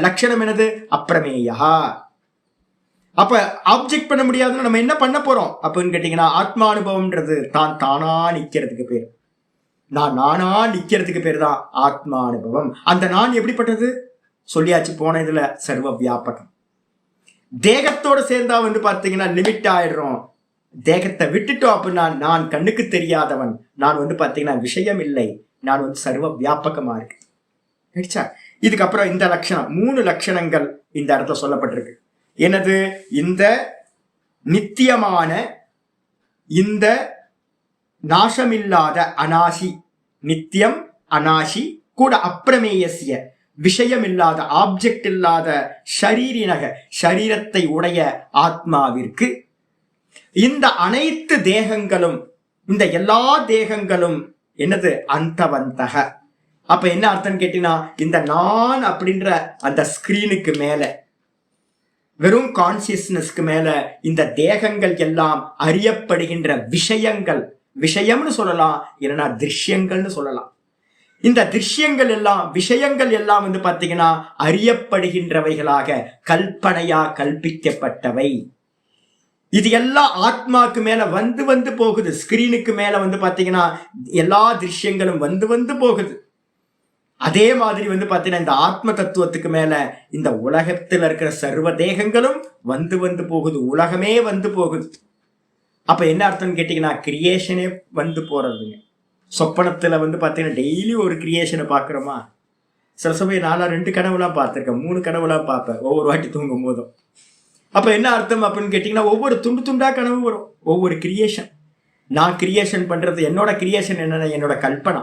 லட்சணம்? என்னது? அப்பிரமேயா. அப்ப ஆப்ஜெக்ட் பண்ண முடியாதுன்னு நம்ம என்ன பண்ண போறோம் அப்படின்னு கேட்டீங்கன்னா ஆத்மானுபவம்ன்றது தான் தானா நிக்கிறதுக்கு பேர். நானா நிக்கிறதுக்கு பேர் தான் ஆத்மானுபவம். அந்த நான் எப்படிப்பட்டது சொல்லியாச்சு போன இதுல, சர்வ வியாபகம். தேகத்தோட சேர்ந்தா வந்து பாத்தீங்கன்னா லிமிட் ஆயிடுறோம். தேகத்தை விட்டுட்டோம் அப்படின்னா நான் கண்ணுக்கு தெரியாதவன், நான் வந்து பாத்தீங்கன்னா விஷயம் இல்லை, நான் வந்து சர்வ வியாபகமா இருக்கு. இதுக்கப்புறம் இந்த லட்சணம் 3 லட்சணங்கள் இந்த இடத்துல சொல்லப்பட்டிருக்கு. என்னது? இந்த நித்தியமான, இந்த நாசமில்லாத அநாசி, நித்தியம் அநாசி கூட அப்பிரமேயசிய, விஷயம் இல்லாத, ஆப்ஜெக்ட் இல்லாத, ஷரீரினக, ஷரீரத்தை உடைய ஆத்மாவிற்கு இந்த அனைத்து தேகங்களும், இந்த எல்லா தேகங்களும் என்னது? அந்தவந்தக. அப்ப என்ன அர்த்தம் கேட்டீங்கன்னா, இந்த நான் அப்படின்ற அந்த ஸ்கிரீனுக்கு மேல, வெறும் கான்சியஸ்னஸ்க்கு மேல இந்த தேகங்கள் எல்லாம் அறியப்படுகின்ற விஷயங்கள், விஷயம்னு சொல்லலாம், இல்லைன்னா திருஷ்யங்கள்னு சொல்லலாம். இந்த திருஷ்யங்கள் எல்லாம், விஷயங்கள் எல்லாம் வந்து பாத்தீங்கன்னா அறியப்படுகின்றவைகளாக கல்பனையா கல்பிக்கப்பட்டவை. இது எல்லாம் ஆத்மாக்கு மேல வந்து வந்து போகுது. ஸ்கிரீனுக்கு மேல வந்து பாத்தீங்கன்னா எல்லா திருஷ்யங்களும் வந்து வந்து போகுது. அதே மாதிரி வந்து பாத்தீங்கன்னா இந்த ஆத்ம தத்துவத்துக்கு மேல இந்த உலகத்தில் இருக்கிற சர்வ தேகங்களும் வந்து வந்து போகுது. உலகமே வந்து போகுது. அப்ப என்ன அர்த்தம் கேட்டீங்கன்னா, கிரியேஷனே வந்து போறதுங்க. சொப்பனத்துல வந்து பாத்தீங்கன்னா டெய்லி ஒரு கிரியேஷனை பாக்குறோமா? சில சமயம் நாளா 2 கனவுலாம் பார்த்திருக்கேன், 3 கனவுலாம் பார்ப்பேன் ஒவ்வொரு வாட்டி தூங்கும் போதும். அப்ப என்ன அர்த்தம் அப்படின்னு கேட்டீங்கன்னா, ஒவ்வொரு துண்டு துண்டா கனவு வரும், ஒவ்வொரு கிரியேஷன். நான் கிரியேஷன் பண்றது, என்னோட கிரியேஷன் என்னன்னா என்னோட கல்பனா.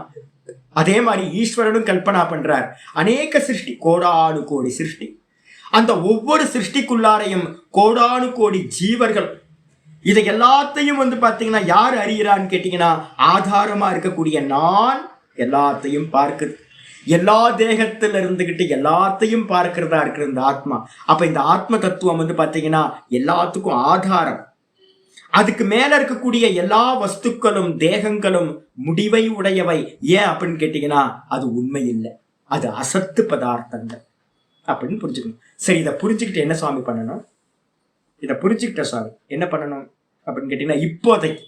அதே மாதிரி ஈஸ்வரனும் கல்பனா பண்றார். அநேக சிருஷ்டி, கோடானு கோடி சிருஷ்டி. அந்த ஒவ்வொரு சிருஷ்டிக்குள்ளாரையும் கோடானு கோடி ஜீவர்கள். இதை எல்லாத்தையும் வந்து பாத்தீங்கன்னா யார் அறிகிறான்னு கேட்டீங்கன்னா, ஆதாரமா இருக்கக்கூடிய நான் எல்லாத்தையும் பார்க்குது. எல்லா தேகத்துல இருந்துகிட்டு எல்லாத்தையும் பார்க்கிறதா இருக்கிற இந்த ஆத்மா. அப்ப இந்த ஆத்ம தத்துவம் வந்து பாத்தீங்கன்னா எல்லாத்துக்கும் ஆதாரம். அதுக்கு மேல இருக்கக்கூடிய எல்லா வஸ்துக்களும் தேகங்களும் முடிவை உடையவை. ஏன் அப்படின்னு கேட்டீங்கன்னா, அது உண்மை இல்லை, அது அசத்து பதார்த்தங்கள் அப்படின்னு புரிஞ்சுக்கணும். சரி, இதை புரிஞ்சுக்கிட்டு என்ன சுவாமி பண்ணணும்? இதை புரிஞ்சுக்கிட்ட சுவாமி என்ன பண்ணணும் அப்படின்னு கேட்டீங்கன்னா, இப்போதைக்கு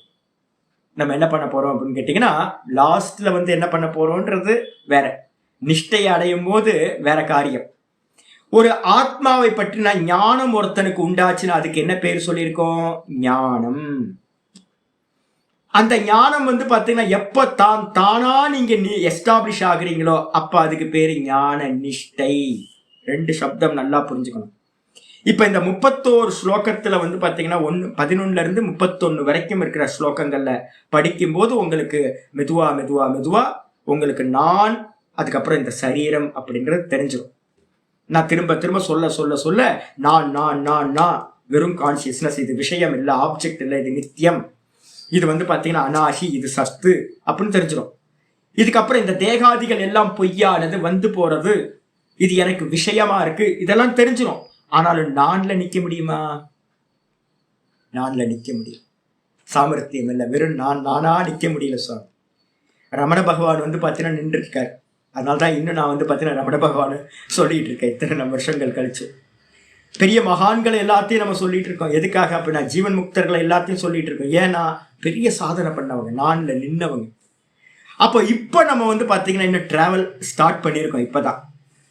நம்ம என்ன பண்ண போறோம் அப்படின்னு கேட்டீங்கன்னா, லாஸ்ட்ல வந்து என்ன பண்ண போறோம்ன்றது வேற, நிஷ்டையை அடையும் போது வேற காரியம். ஒரு ஆத்மாவை பற்றின ஞானம் ஒருத்தனுக்கு உண்டாச்சுன்னா அதுக்கு என்ன பேர் சொல்லியிருக்கோம்? ஞானம். அந்த ஞானம் வந்து பாத்தீங்கன்னா எப்ப தானா நீங்க எஸ்டாப்ளிஷ் ஆகுறீங்களோ அப்ப அதுக்கு பேரு ஞான நிஷ்டை. 2 சப்தம் நல்லா புரிஞ்சுக்கணும். இப்ப இந்த 31 ஸ்லோகத்துல வந்து பாத்தீங்கன்னா 11 இருந்து 31 வரைக்கும் இருக்கிற ஸ்லோகங்கள்ல படிக்கும் போது உங்களுக்கு மெதுவா மெதுவா மெதுவா உங்களுக்கு நான், அதுக்கப்புறம் இந்த சரீரம் அப்படின்றது தெரிஞ்சிடும். நான் திரும்ப திரும்ப சொல்ல சொல்ல சொல்ல நான் நான் நான் நான் வெறும் கான்சியஸ்னஸ், இது விஷயம் இல்லை, ஆப்ஜெக்ட் இல்லை, இது நித்தியம், இது வந்து பாத்தீங்கன்னா அனாஷி, இது சத்து அப்படின்னு தெரிஞ்சிடும். இதுக்கப்புறம் இந்த தேகாதிகள் எல்லாம் பொய்யானது, வந்து போறது, இது எனக்கு விஷயமா இருக்கு, இதெல்லாம் தெரிஞ்சிடும். ஆனாலும் நான்ல நிக்க முடியுமா? நான்ல நிக்க முடியும், சாமர்த்தியம் இல்லை, வெறும் நானா நிக்க முடியல சுவாமி. ரமண பகவான் வந்து பாத்தீங்கன்னா நின்று இருக்காரு. அதனால்தான் இன்னும் நான் வந்து பார்த்தீங்கன்னா ரமண பகவான் சொல்லிட்டு இருக்கேன் இத்தனை வருஷங்கள் கழிச்சு. பெரிய மகான்களை எல்லாத்தையும் நம்ம சொல்லிட்டு இருக்கோம். எதுக்காக அப்படின்னா ஜீவன் முக்தர்களை எல்லாத்தையும் சொல்லிட்டு இருக்கோம். ஏன்னா பெரிய சாதனை பண்ணவங்க, நான்ல நின்னவங்க. அப்போ இப்போ நம்ம வந்து பார்த்தீங்கன்னா இன்னும் டிராவல் ஸ்டார்ட் பண்ணியிருக்கோம் இப்போதான்.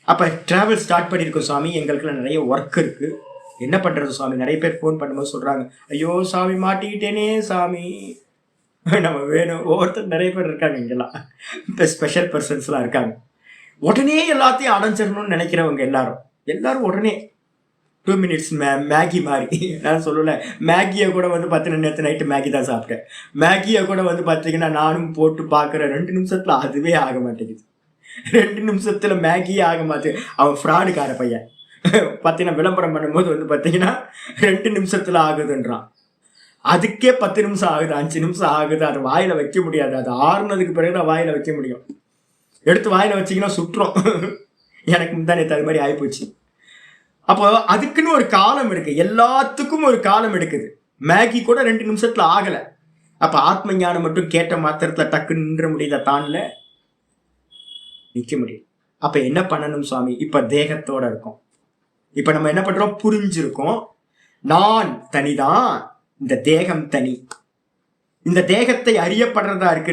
அப்போ டிராவல் ஸ்டார்ட் பண்ணியிருக்கோம் சுவாமி, எங்களுக்குள்ள நிறைய ஒர்க் இருக்கு, என்ன பண்றது சுவாமி? நிறைய பேர் ஃபோன் பண்ணும்போது சொல்றாங்க, ஐயோ சாமி மாட்டிக்கிட்டேனே சாமி, நம்ம வேணும். ஒவ்வொருத்தர் நிறைய பேர் இருக்காங்க இங்கெல்லாம், இப்போ ஸ்பெஷல் பர்சன்ஸ்லாம் இருக்காங்க. உடனே எல்லாத்தையும் அடைஞ்சிடணும்னு நினைக்கிறவங்க எல்லாரும் உடனே 2 minutes மேகி மாதிரி. நான் சொல்லலை, மேகியை கூட வந்து பார்த்தீங்கன்னா நேற்று நைட்டு மேகி தான் சாப்பிட்டேன். மேகியை கூட வந்து பார்த்தீங்கன்னா நானும் போட்டு பார்க்குறேன், 2 நிமிஷத்தில் அதுவே ஆக மாட்டேங்குது. 2 நிமிஷத்தில் மேகியே ஆக மாட்டேங்குது. அவன் ஃப்ராடுக்கார பையன் பார்த்தீங்கன்னா விளம்பரம் பண்ணும்போது வந்து பார்த்தீங்கன்னா 2 நிமிஷத்தில் ஆகுதுன்றான். அதுக்கே 10 நிமிஷம் ஆகுது, 5 நிமிஷம் ஆகுது. அது வாயில வைக்க முடியாது. அது ஆறுனதுக்கு பிறகுதான் வாயில வைக்க முடியும். எடுத்து வாயில வச்சிங்கன்னா சுற்றுறோம். எனக்கு முந்தானே அது மாதிரி ஆகிப்போச்சு. அப்போ அதுக்குன்னு ஒரு காலம் இருக்கு, எல்லாத்துக்கும் ஒரு காலம் எடுக்குது. மேகி கூட 2 நிமிஷத்துல ஆகல. அப்ப ஆத்ம ஞானம் மட்டும் கேட்ட மாத்திரத்துல டக்குன்னு நின்ற முடியுதா? தான்ல நிக்க முடியும். அப்ப என்ன பண்ணணும் சுவாமி? இப்ப தேகத்தோட இருக்கும். இப்ப நம்ம என்ன பண்றோம்? புரிஞ்சிருக்கோம், நான் தனிதான், இந்த தேகம் தனி. இந்த தேகத்தை அறியப்படுறதா இருக்கு,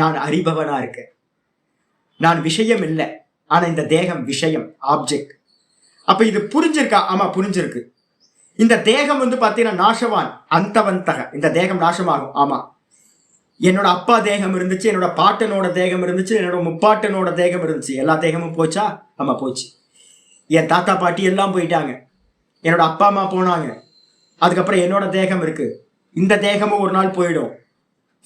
நான் அறிபவனா இருக்கேன். நான் விஷயம் இல்லை, ஆனா இந்த தேகம் விஷயம், ஆப்ஜெக்ட். அப்ப இது புரிஞ்சிருக்கா? ஆமா புரிஞ்சிருக்கு. இந்த தேகம் வந்து பாத்தீங்கன்னா நாசவான், அந்தவந்தக, இந்த தேகம் நாசமாகும். ஆமா, என்னோட அப்பா தேகம் இருந்துச்சு, என்னோட பாட்டனோட தேகம் இருந்துச்சு, என்னோட முப்பாட்டனோட தேகம் இருந்துச்சு, எல்லா தேகமும் போச்சா? ஆமா போச்சு. என் தாத்தா பாட்டி எல்லாம் போயிட்டாங்க, என்னோட அப்பா அம்மா போனாங்க, அதுக்கப்புறம் என்னோட தேகம் இருக்கு. இந்த தேகமும் ஒரு நாள் போயிடும்.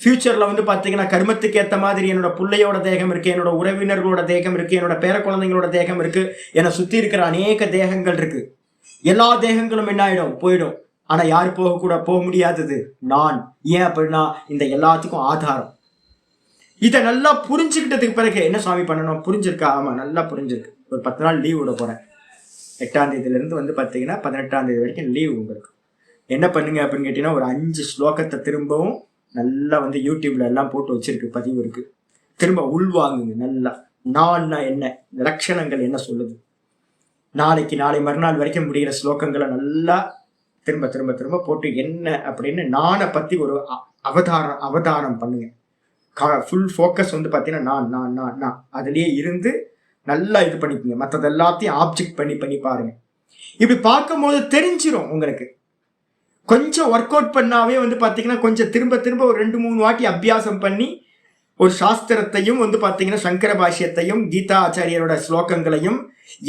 ஃபியூச்சர்ல வந்து பாத்தீங்கன்னா கர்மத்துக்கு ஏற்ற மாதிரி என்னோட பிள்ளையோட தேகம் இருக்கு, என்னோட உறவினர்களோட தேகம் இருக்கு, என்னோட பேர குழந்தைங்களோட தேகம் இருக்கு, என்னை சுத்தி இருக்கிற அநேக தேகங்கள் இருக்கு. எல்லா தேகங்களும் என்ன ஆயிடும்? போயிடும். ஆனா யாரு போக முடியாதது? நான். ஏன் அப்படின்னா இந்த எல்லாத்துக்கும் ஆதாரம். இதை நல்லா புரிஞ்சுக்கிட்டதுக்கு பிறகு என்ன சுவாமி பண்ணணும்? புரிஞ்சிருக்கா? ஆமா, நல்லா புரிஞ்சிருக்கு. ஒரு 10 நாள் லீவ் விட போறேன். 8ஆம் தேதியிலிருந்து வந்து பார்த்தீங்கன்னா 18ஆம் தேதி வரைக்கும் லீவ் உங்களுக்கு. என்ன பண்ணுங்க அப்படின்னு கேட்டீங்கன்னா, ஒரு 5 ஸ்லோகத்தை திரும்பவும் நல்லா வந்து யூடியூப்ல எல்லாம் போட்டு வச்சிருக்கு, பதிவு இருக்கு. திரும்ப உள்வாங்குங்க நல்லா. நான்னா என்ன, லட்சணங்கள் என்ன சொல்லுது, நாளை மறுநாள் வரைக்கும் முடிகிற ஸ்லோகங்களை நல்லா திரும்ப திரும்ப திரும்ப போட்டு என்ன அப்படின்னு நானை பத்தி ஒரு அவதாரம் பண்ணுங்க. ஃபுல் ஃபோக்கஸ் வந்து பார்த்தீங்கன்னா நான் அதுலேயே இருந்து நல்லா இது பண்ணிக்கோங்க. மற்றது எல்லாத்தையும் ஆப்ஜெக்ட் பண்ணி பாருங்க. இப்படி பார்க்கும்போது தெரிஞ்சிடும் உங்களுக்கு. கொஞ்சம் ஒர்க் அவுட் பண்ணாவே வந்து பார்த்தீங்கன்னா, கொஞ்சம் திரும்ப ஒரு 2-3 வாட்டி அபியாசம் பண்ணி ஒரு சாஸ்திரத்தையும் வந்து பார்த்தீங்கன்னா சங்கர பாஷ்யத்தையும் கீதா ஆச்சாரியரோட ஸ்லோகங்களையும்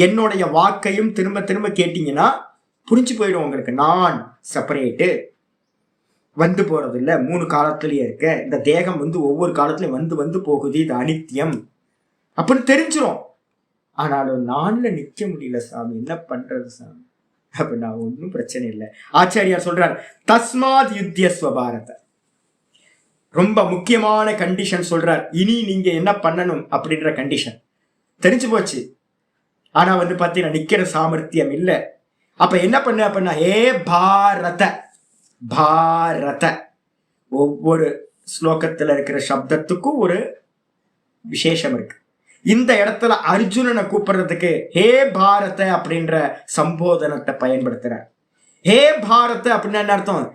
என்னுடைய வாக்கையும் திரும்ப கேட்டீங்கன்னா புரிஞ்சு போயிடும் உங்களுக்கு. நான் செப்பரேட்டு, வந்து போறது இல்லை, 3 காலத்திலேயே இருக்க. இந்த தேகம் வந்து ஒவ்வொரு காலத்திலையும் வந்து போகுது, இது அனித்தியம் அப்படின்னு தெரிஞ்சிடும். ஆனாலும் நான்ல நிக்க முடியல சாமி, என்ன பண்றது சாமி? அப்ப நான் ஒன்றும் பிரச்சனை இல்லை. ஆச்சாரியார் சொல்றார், தஸ்மாத் யுத்தியஸ்வ பாரத. ரொம்ப முக்கியமான கண்டிஷன் சொல்றார். இனி நீங்க என்ன பண்ணணும் அப்படின்ற கண்டிஷன் தெரிஞ்சு போச்சு. ஆனா வந்து பார்த்தீங்கன்னா நிக்கிற சாமர்த்தியம் இல்லை. அப்ப என்ன பண்ண அப்படின்னா, பாரத ஒவ்வொரு ஸ்லோகத்துல இருக்கிற சப்தத்துக்கும் ஒரு விசேஷம் இருக்கு. இந்த இடத்துல அர்ஜுனனை கூப்பிடுறதுக்கு ஹே பாரத அப்படின்ற சம்போதனத்தை பயன்படுத்துறார். ஹே பாரத அப்படின்னா என்ன அர்த்தம்?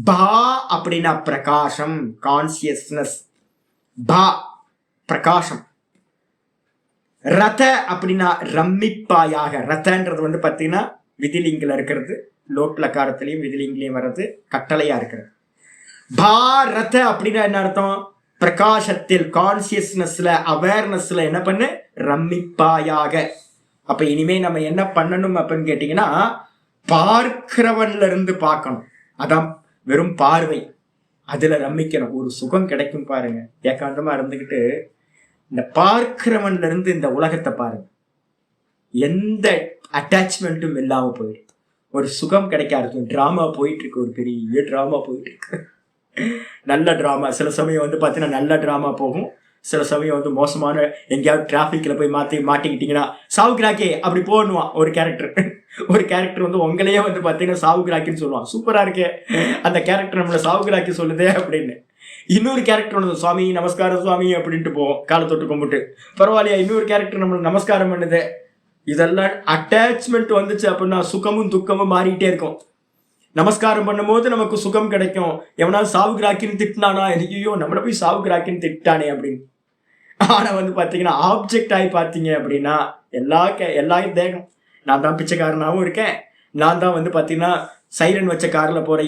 பா அப்படின்னா பிரகாசம், கான்சியஸ்னஸ். பா பிரகாசம். ரத அப்படின்னா ரம்மிப்பாயாக. ரதன்றது வந்து பார்த்தீங்கன்னா விதிலிங்கில் இருக்கிறது, லோட்லக்காரத்திலையும் விதிலிங்கிலையும் வர்றது, கட்டளையா இருக்கிறது. பாரத அப்படின்னா என்ன அர்த்தம்? பிரகாசத்தில், கான்சியஸ்னஸ்ல, அவேர்னஸ்ல என்ன பண்ணு? ரம்மிப்பாயாக. அப்ப இனிமே நம்ம என்ன பண்ணணும் அப்படின்னு கேட்டீங்கன்னா, பார்க்கிறவன்ல இருந்து பார்க்கணும். அதான் வெறும் பார்வை, அதுல ரம்மிக்கணும். ஒரு சுகம் கிடைக்கும் பாருங்க. ஏகாந்தமா இருந்துகிட்டு இந்த பார்க்கிறவன்ல இருந்து இந்த உலகத்தை பாருங்க, எந்த அட்டாச்மெண்ட்டும் இல்லாம போயிடும். ஒரு சுகம் கிடைக்காது. டிராமா போயிட்டு இருக்கு, ஒரு பெரிய டிராமா போயிட்டு இருக்கு. நல்ல டிராமா சில சமயம் வந்து பார்த்தீங்கன்னா நல்ல டிராமா போகும். சில சமயம் வந்து மோசமான, எங்கேயாவது டிராஃபிக்கில் போய் மாட்டிக்கிட்டீங்கன்னா சாவுகிராக்கே அப்படி போடணுவான் ஒரு கேரக்டர் வந்து உங்களையே வந்து பார்த்தீங்கன்னா சாவுகிராக்கின்னு சொல்லுவான். சூப்பராக இருக்கே அந்த கேரக்டர், நம்மளை சாவுகிராக்கி சொல்லுதே அப்படின்னு. இன்னொரு கேரக்டர் வந்து சுவாமி நமஸ்காரம் சுவாமி அப்படின்ட்டு போவோம், காலை தொட்டு கும்பிட்டு. பரவாயில்லையா, இன்னொரு கேரக்டர் நம்மளை நமஸ்காரம் பண்ணுது. இதெல்லாம் அட்டாச்மெண்ட் வந்துச்சு அப்படின்னா சுகமும் துக்கமும் மாறிட்டே இருக்கும். நமஸ்காரம் பண்ணும்போது நமக்கு சுகம் கிடைக்கும். எவனாவது சாவுகிராக்கின்னு திட்டினானா, ஐயோ நம்மளை போய் சாவுகிராக்கின்னு திட்டானே அப்படின்னு. ஆனா வந்து பாத்தீங்கன்னா ஆப்ஜெக்ட் ஆகி பார்த்தீங்க அப்படின்னா எல்லாரும் தேகம். நான் தான் பிச்சைக்காரனாகவும் இருக்கேன், நான் தான் வந்து பார்த்தீங்கன்னா சைரன் வச்ச காரில் போகிற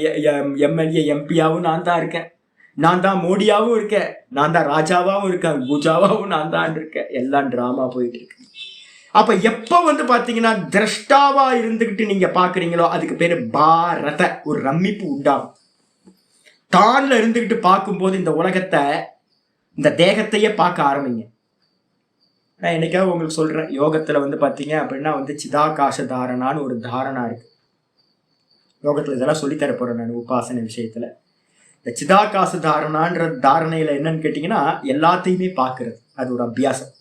எம்எல்ஏ எம்பியாவும் நான் தான் இருக்கேன், நான் தான் மோடியாவும் இருக்கேன், நான் தான் ராஜாவாகவும் இருக்கேன், பூஜாவாகவும் நான் தான் இருக்கேன். எல்லாம் ட்ராமா போயிட்டு இருக்கு. அப்ப எப்ப வந்து பாத்தீங்கன்னா திரஷ்டாவா இருந்துகிட்டு நீங்க பாக்குறீங்களோ அதுக்கு பேரு பாரத. ஒரு ரம்மிப்பு உண்டாகும். தான்ல இருந்துகிட்டு பார்க்கும்போது இந்த உலகத்தை, இந்த தேகத்தையே பார்க்க ஆரம்பிங்க. நான் என்னைக்காவது உங்களுக்கு சொல்றேன், யோகத்துல வந்து பாத்தீங்க அப்படின்னா வந்து சிதாகாச தாரணான்னு ஒரு தாரணா இருக்கு. யோகத்துல இதெல்லாம் சொல்லித்தர போறேன் நான் உபாசனை விஷயத்துல. இந்த சிதாகாச தாரணான்ற தாரணையில என்னன்னு கேட்டீங்கன்னா எல்லாத்தையுமே பாக்குறது, அது ஒரு அபியாசம்.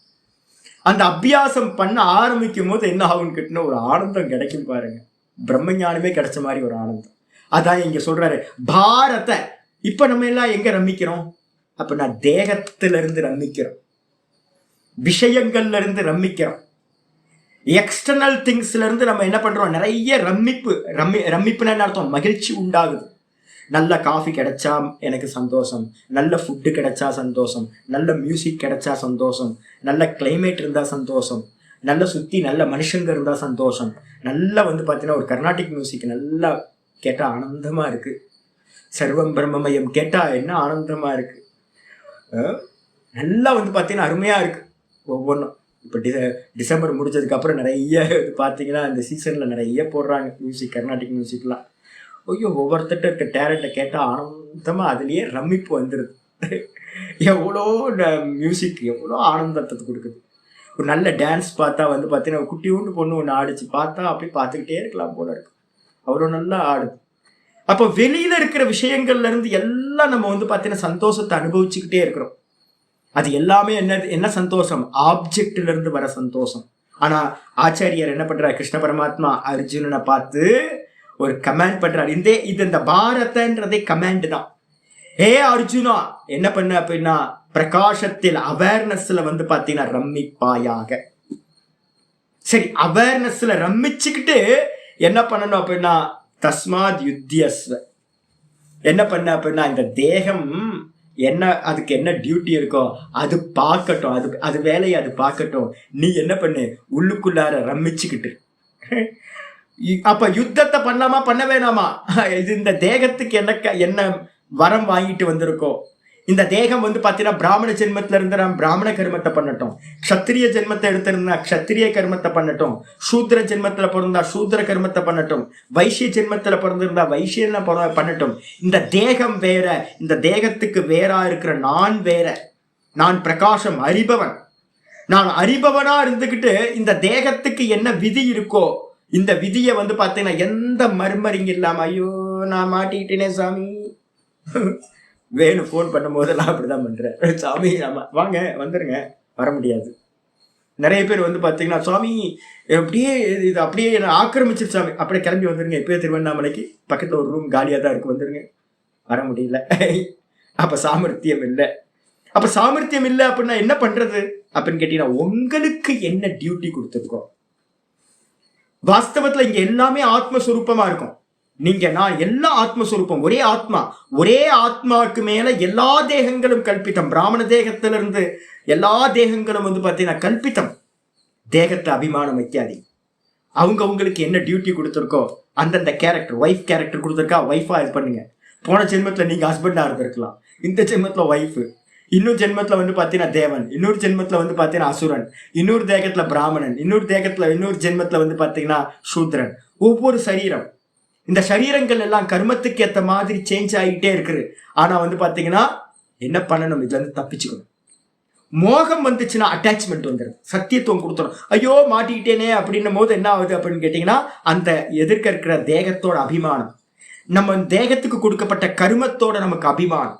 அந்த அபியாசம் பண்ண ஆரம்பிக்கும் போது என்ன ஆகும்னு கேட்டீங்கன்னா ஒரு ஆனந்தம் கிடைக்கும் பாருங்க. பிரம்ம ஞானமே கிடைச்ச மாதிரி ஒரு ஆனந்தம். அதான் இங்க சொல்றாரு பாரத. இப்ப நம்ம எல்லாம் எங்க ரம்மிக்கிறோம் அப்படின்னா தேகத்துல இருந்து ரம்மிக்கிறோம், விஷயங்கள்ல இருந்து ரம்மிக்கிறோம், எக்ஸ்டர்னல் திங்ஸ்ல இருந்து நம்ம என்ன பண்றோம், நிறைய ரம்மிப்புன்னு என்ன அர்த்தம்? மகிழ்ச்சி உண்டாகுது. நல்ல காஃபி கிடைச்சா எனக்கு சந்தோஷம், நல்ல ஃபுட்டு கிடைச்சா சந்தோஷம், நல்ல மியூசிக் கிடைச்சா சந்தோஷம், நல்ல கிளைமேட் இருந்தால் சந்தோஷம், நல்ல சுற்றி நல்ல மனுஷங்க இருந்தால் சந்தோஷம், நல்லா வந்து பார்த்தீங்கன்னா ஒரு கர்நாடிக் மியூசிக் நல்லா கேட்டால் ஆனந்தமாக இருக்குது, சர்வம் பிரம்மமயம் கேட்டால் என்ன ஆனந்தமாக இருக்குது, நல்லா வந்து பார்த்தீங்கன்னா அருமையாக இருக்குது ஒவ்வொன்றும். இப்போ டிசம்பர் முடிஞ்சதுக்கப்புறம் நிறைய பார்த்தீங்கன்னா இந்த சீசனில் நிறைய போடுறாங்க மியூசிக், கர்நாடிக் மியூசிக்லாம். ஐயோ ஒவ்வொருத்தட்ட இருக்க டேலண்ட்டை கேட்டால் ஆனந்தமாக அதுலேயே ரம்மிப்பு வந்துடுது. எவ்வளோ மியூசிக் எவ்வளோ ஆனந்தத்தை கொடுக்குது. ஒரு நல்ல டான்ஸ் பார்த்தா வந்து பார்த்தீங்கன்னா குட்டி ஒன்று பொண்ணு ஒன்று ஆடிச்சு பார்த்தா அப்படியே பார்த்துக்கிட்டே இருக்கலாம் போல இருக்கு, அவ்வளோ நல்லா ஆடுது. அப்போ வெளியில் இருக்கிற விஷயங்கள்ல இருந்து எல்லாம் நம்ம வந்து பார்த்தீங்கன்னா சந்தோஷத்தை அனுபவிச்சுக்கிட்டே இருக்கிறோம். அது எல்லாமே என்ன சந்தோஷம்? ஆப்ஜெக்ட்ல இருந்து வர சந்தோஷம். ஆனா ஆச்சாரியர் என்ன பண்றாரு? கிருஷ்ண பரமாத்மா அர்ஜுனனை பார்த்து ஒரு கமாண்ட் பண்றாரு. இந்த பாரதன்றதே கமாண்ட் தான். ஹே அர்ஜுனா, என்ன பண்ண அப்படின்னா பிரகாசத்தில் அவேர்னஸ்ல பாத்தீங்கன்னா ரம்மிப்பாயாக. சரி, அவேர்னஸ்ல ரம்மிச்சுக்கிட்டு என்ன பண்ணணும் அப்படின்னா தஸ்மாத் யுத்தியஸ்வ. என்ன பண்ண அப்படின்னா இந்த தேகம் என்ன, அதுக்கு என்ன டியூட்டி இருக்கோ அது பார்க்கட்டும், அது வேலையை அது பார்க்கட்டும். நீ என்ன பண்ணு, உள்ளுக்குள்ளார ரம்மிச்சுக்கிட்டு. அப்ப யுத்தத்தை பண்ணலாமா பண்ண வேணாமா? இது இந்த தேகத்துக்கு என்ன வரம் வாங்கிட்டு வந்திருக்கோம். இந்த தேகம் பாத்தீங்கன்னா பிராமண ஜென்மத்துல இருந்து நாம் பிராமண கர்மத்தை பண்ணட்டும், க்ஷத்திரிய ஜென்மத்தை எடுத்திருந்தா க்ஷத்திரிய கர்மத்தை பண்ணட்டும், சூத்ர ஜென்மத்துல பிறந்தா சூத்ர கர்மத்தை பண்ணட்டும், வைசிய ஜென்மத்துல பிறந்திருந்தா வைசிய பண்ணட்டும். இந்த தேகம் வேற, இந்த தேகத்துக்கு வேறா இருக்கிற நான் வேற. நான் பிரகாசம், அறிபவன். நான் அறிபவனா இருந்துகிட்டு இந்த தேகத்துக்கு என்ன விதி இருக்கோ இந்த விதியை பாத்தீங்கன்னா எந்த மர்மரிங்க இல்லாம, ஐயோ நான் மாட்டிக்கிட்டேனே சாமி. வேணும் ஃபோன் பண்ணும் போதெல்லாம் அப்படிதான் பண்றேன். சாமி வாங்க வந்துருங்க, வர முடியாது. நிறைய பேர் பாத்தீங்கன்னா சுவாமி அப்படியே இது அப்படியே என்ன ஆக்கிரமிச்சிரு சாமி, அப்படியே கிளம்பி வந்துருங்க, இப்பயே திருவண்ணாமலைக்கு பக்கத்துல ஒரு ரூம் காலியா தான் இருக்கு, வந்துருங்க. வர முடியல. அப்ப சாமர்த்தியம் இல்லை. அப்ப சாமர்த்தியம் இல்லை அப்படின்னா என்ன பண்றது அப்படின்னு கேட்டீங்கன்னா உங்களுக்கு என்ன டியூட்டி கொடுத்துருக்கோம். வாஸ்தவத்துல இங்க எல்லாமே ஆத்மஸ்வரூபமா இருக்கும். நீங்க நான் எல்லாம் ஆத்மஸ்வரூபம், ஒரே ஆத்மா. ஒரே ஆத்மாவுக்கு மேல எல்லா தேகங்களும் கல்பித்தம். பிராமண தேகத்திலிருந்து எல்லா தேகங்களும் பாத்தீங்கன்னா கல்பித்தம். தேகத்தை அபிமானம் வைக்காதீ. அவங்களுக்கு என்ன டியூட்டி கொடுத்துருக்கோ அந்தந்த கேரக்டர், ஒய்ஃப் கேரக்டர் கொடுத்துருக்கா, ஒய்ஃபா இது பண்ணுங்க. போன ஜென்மத்துல நீங்க ஹஸ்பண்டா இருந்திருக்கலாம், இந்த ஜென்மத்துல ஒய்ஃப், இன்னொரு ஜென்மத்துல பாத்தீங்கன்னா தேவன், இன்னொரு ஜென்மத்துல பாத்தீங்கன்னா அசுரன், இன்னொரு தேகத்துல பிராமணன், இன்னொரு தேகத்துல இன்னொரு ஜென்மத்துல பாத்தீங்கன்னா சூத்ரன். ஒவ்வொரு சரீரம், இந்த சரீரங்கள் எல்லாம் கர்மத்துக்கு ஏற்ற மாதிரி சேஞ்ச் ஆகிட்டே இருக்குது. ஆனா பாத்தீங்கன்னா என்ன பண்ணணும், இதுல இருந்து தப்பிச்சுக்கணும். மோகம் வந்துச்சுன்னா அட்டாச்மெண்ட் வந்துடும், சத்தியத்துவம் கொடுத்துரும். ஐயோ மாட்டிக்கிட்டேனே அப்படின்னும் போது என்ன ஆகுது அப்படின்னு கேட்டீங்கன்னா அந்த எதிர்க்க இருக்கிற தேகத்தோட அபிமானம், நம்ம தேகத்துக்கு கொடுக்கப்பட்ட கர்மத்தோட நமக்கு அபிமானம்.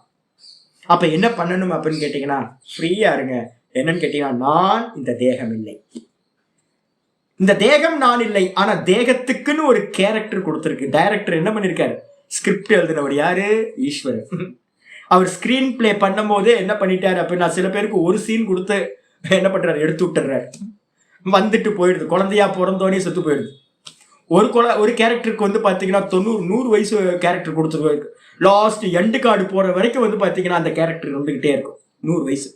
அப்ப என்ன பண்ணணும் அப்படின்னு கேட்டீங்கன்னா ஃப்ரீயா இருங்க. என்னன்னு கேட்டீங்கன்னா நான் இந்த தேகம் இல்லை, இந்த தேகம் நான் இல்லை. ஆனா தேகத்துக்குன்னு ஒரு கேரக்டர் கொடுத்துருக்கு. டைரக்டர் என்ன பண்ணிருக்காரு, ஸ்கிரிப்ட் எழுதினவர் யாரு, ஈஸ்வரன். அவர் ஸ்கிரீன் பிளே பண்ணும் போதே என்ன பண்ணிட்டாரு அப்படின்னா சில பேருக்கு ஒரு சீன் கொடுத்து என்ன பண்றாரு, எடுத்து விட்டுறாரு, வந்துட்டு போயிடுது. குழந்தையா பிறந்தோடனே செத்து போயிடுது. ஒரு கேரக்டருக்கு பாத்தீங்கன்னா 100 வயசு கேரக்டர் கொடுத்துருவாரு. லாஸ்ட் எண்டு கார்டு போற வரைக்கும் பாத்தீங்கன்னா அந்த கேரக்டர் வந்துகிட்டே இருக்கும் 100 வயசு.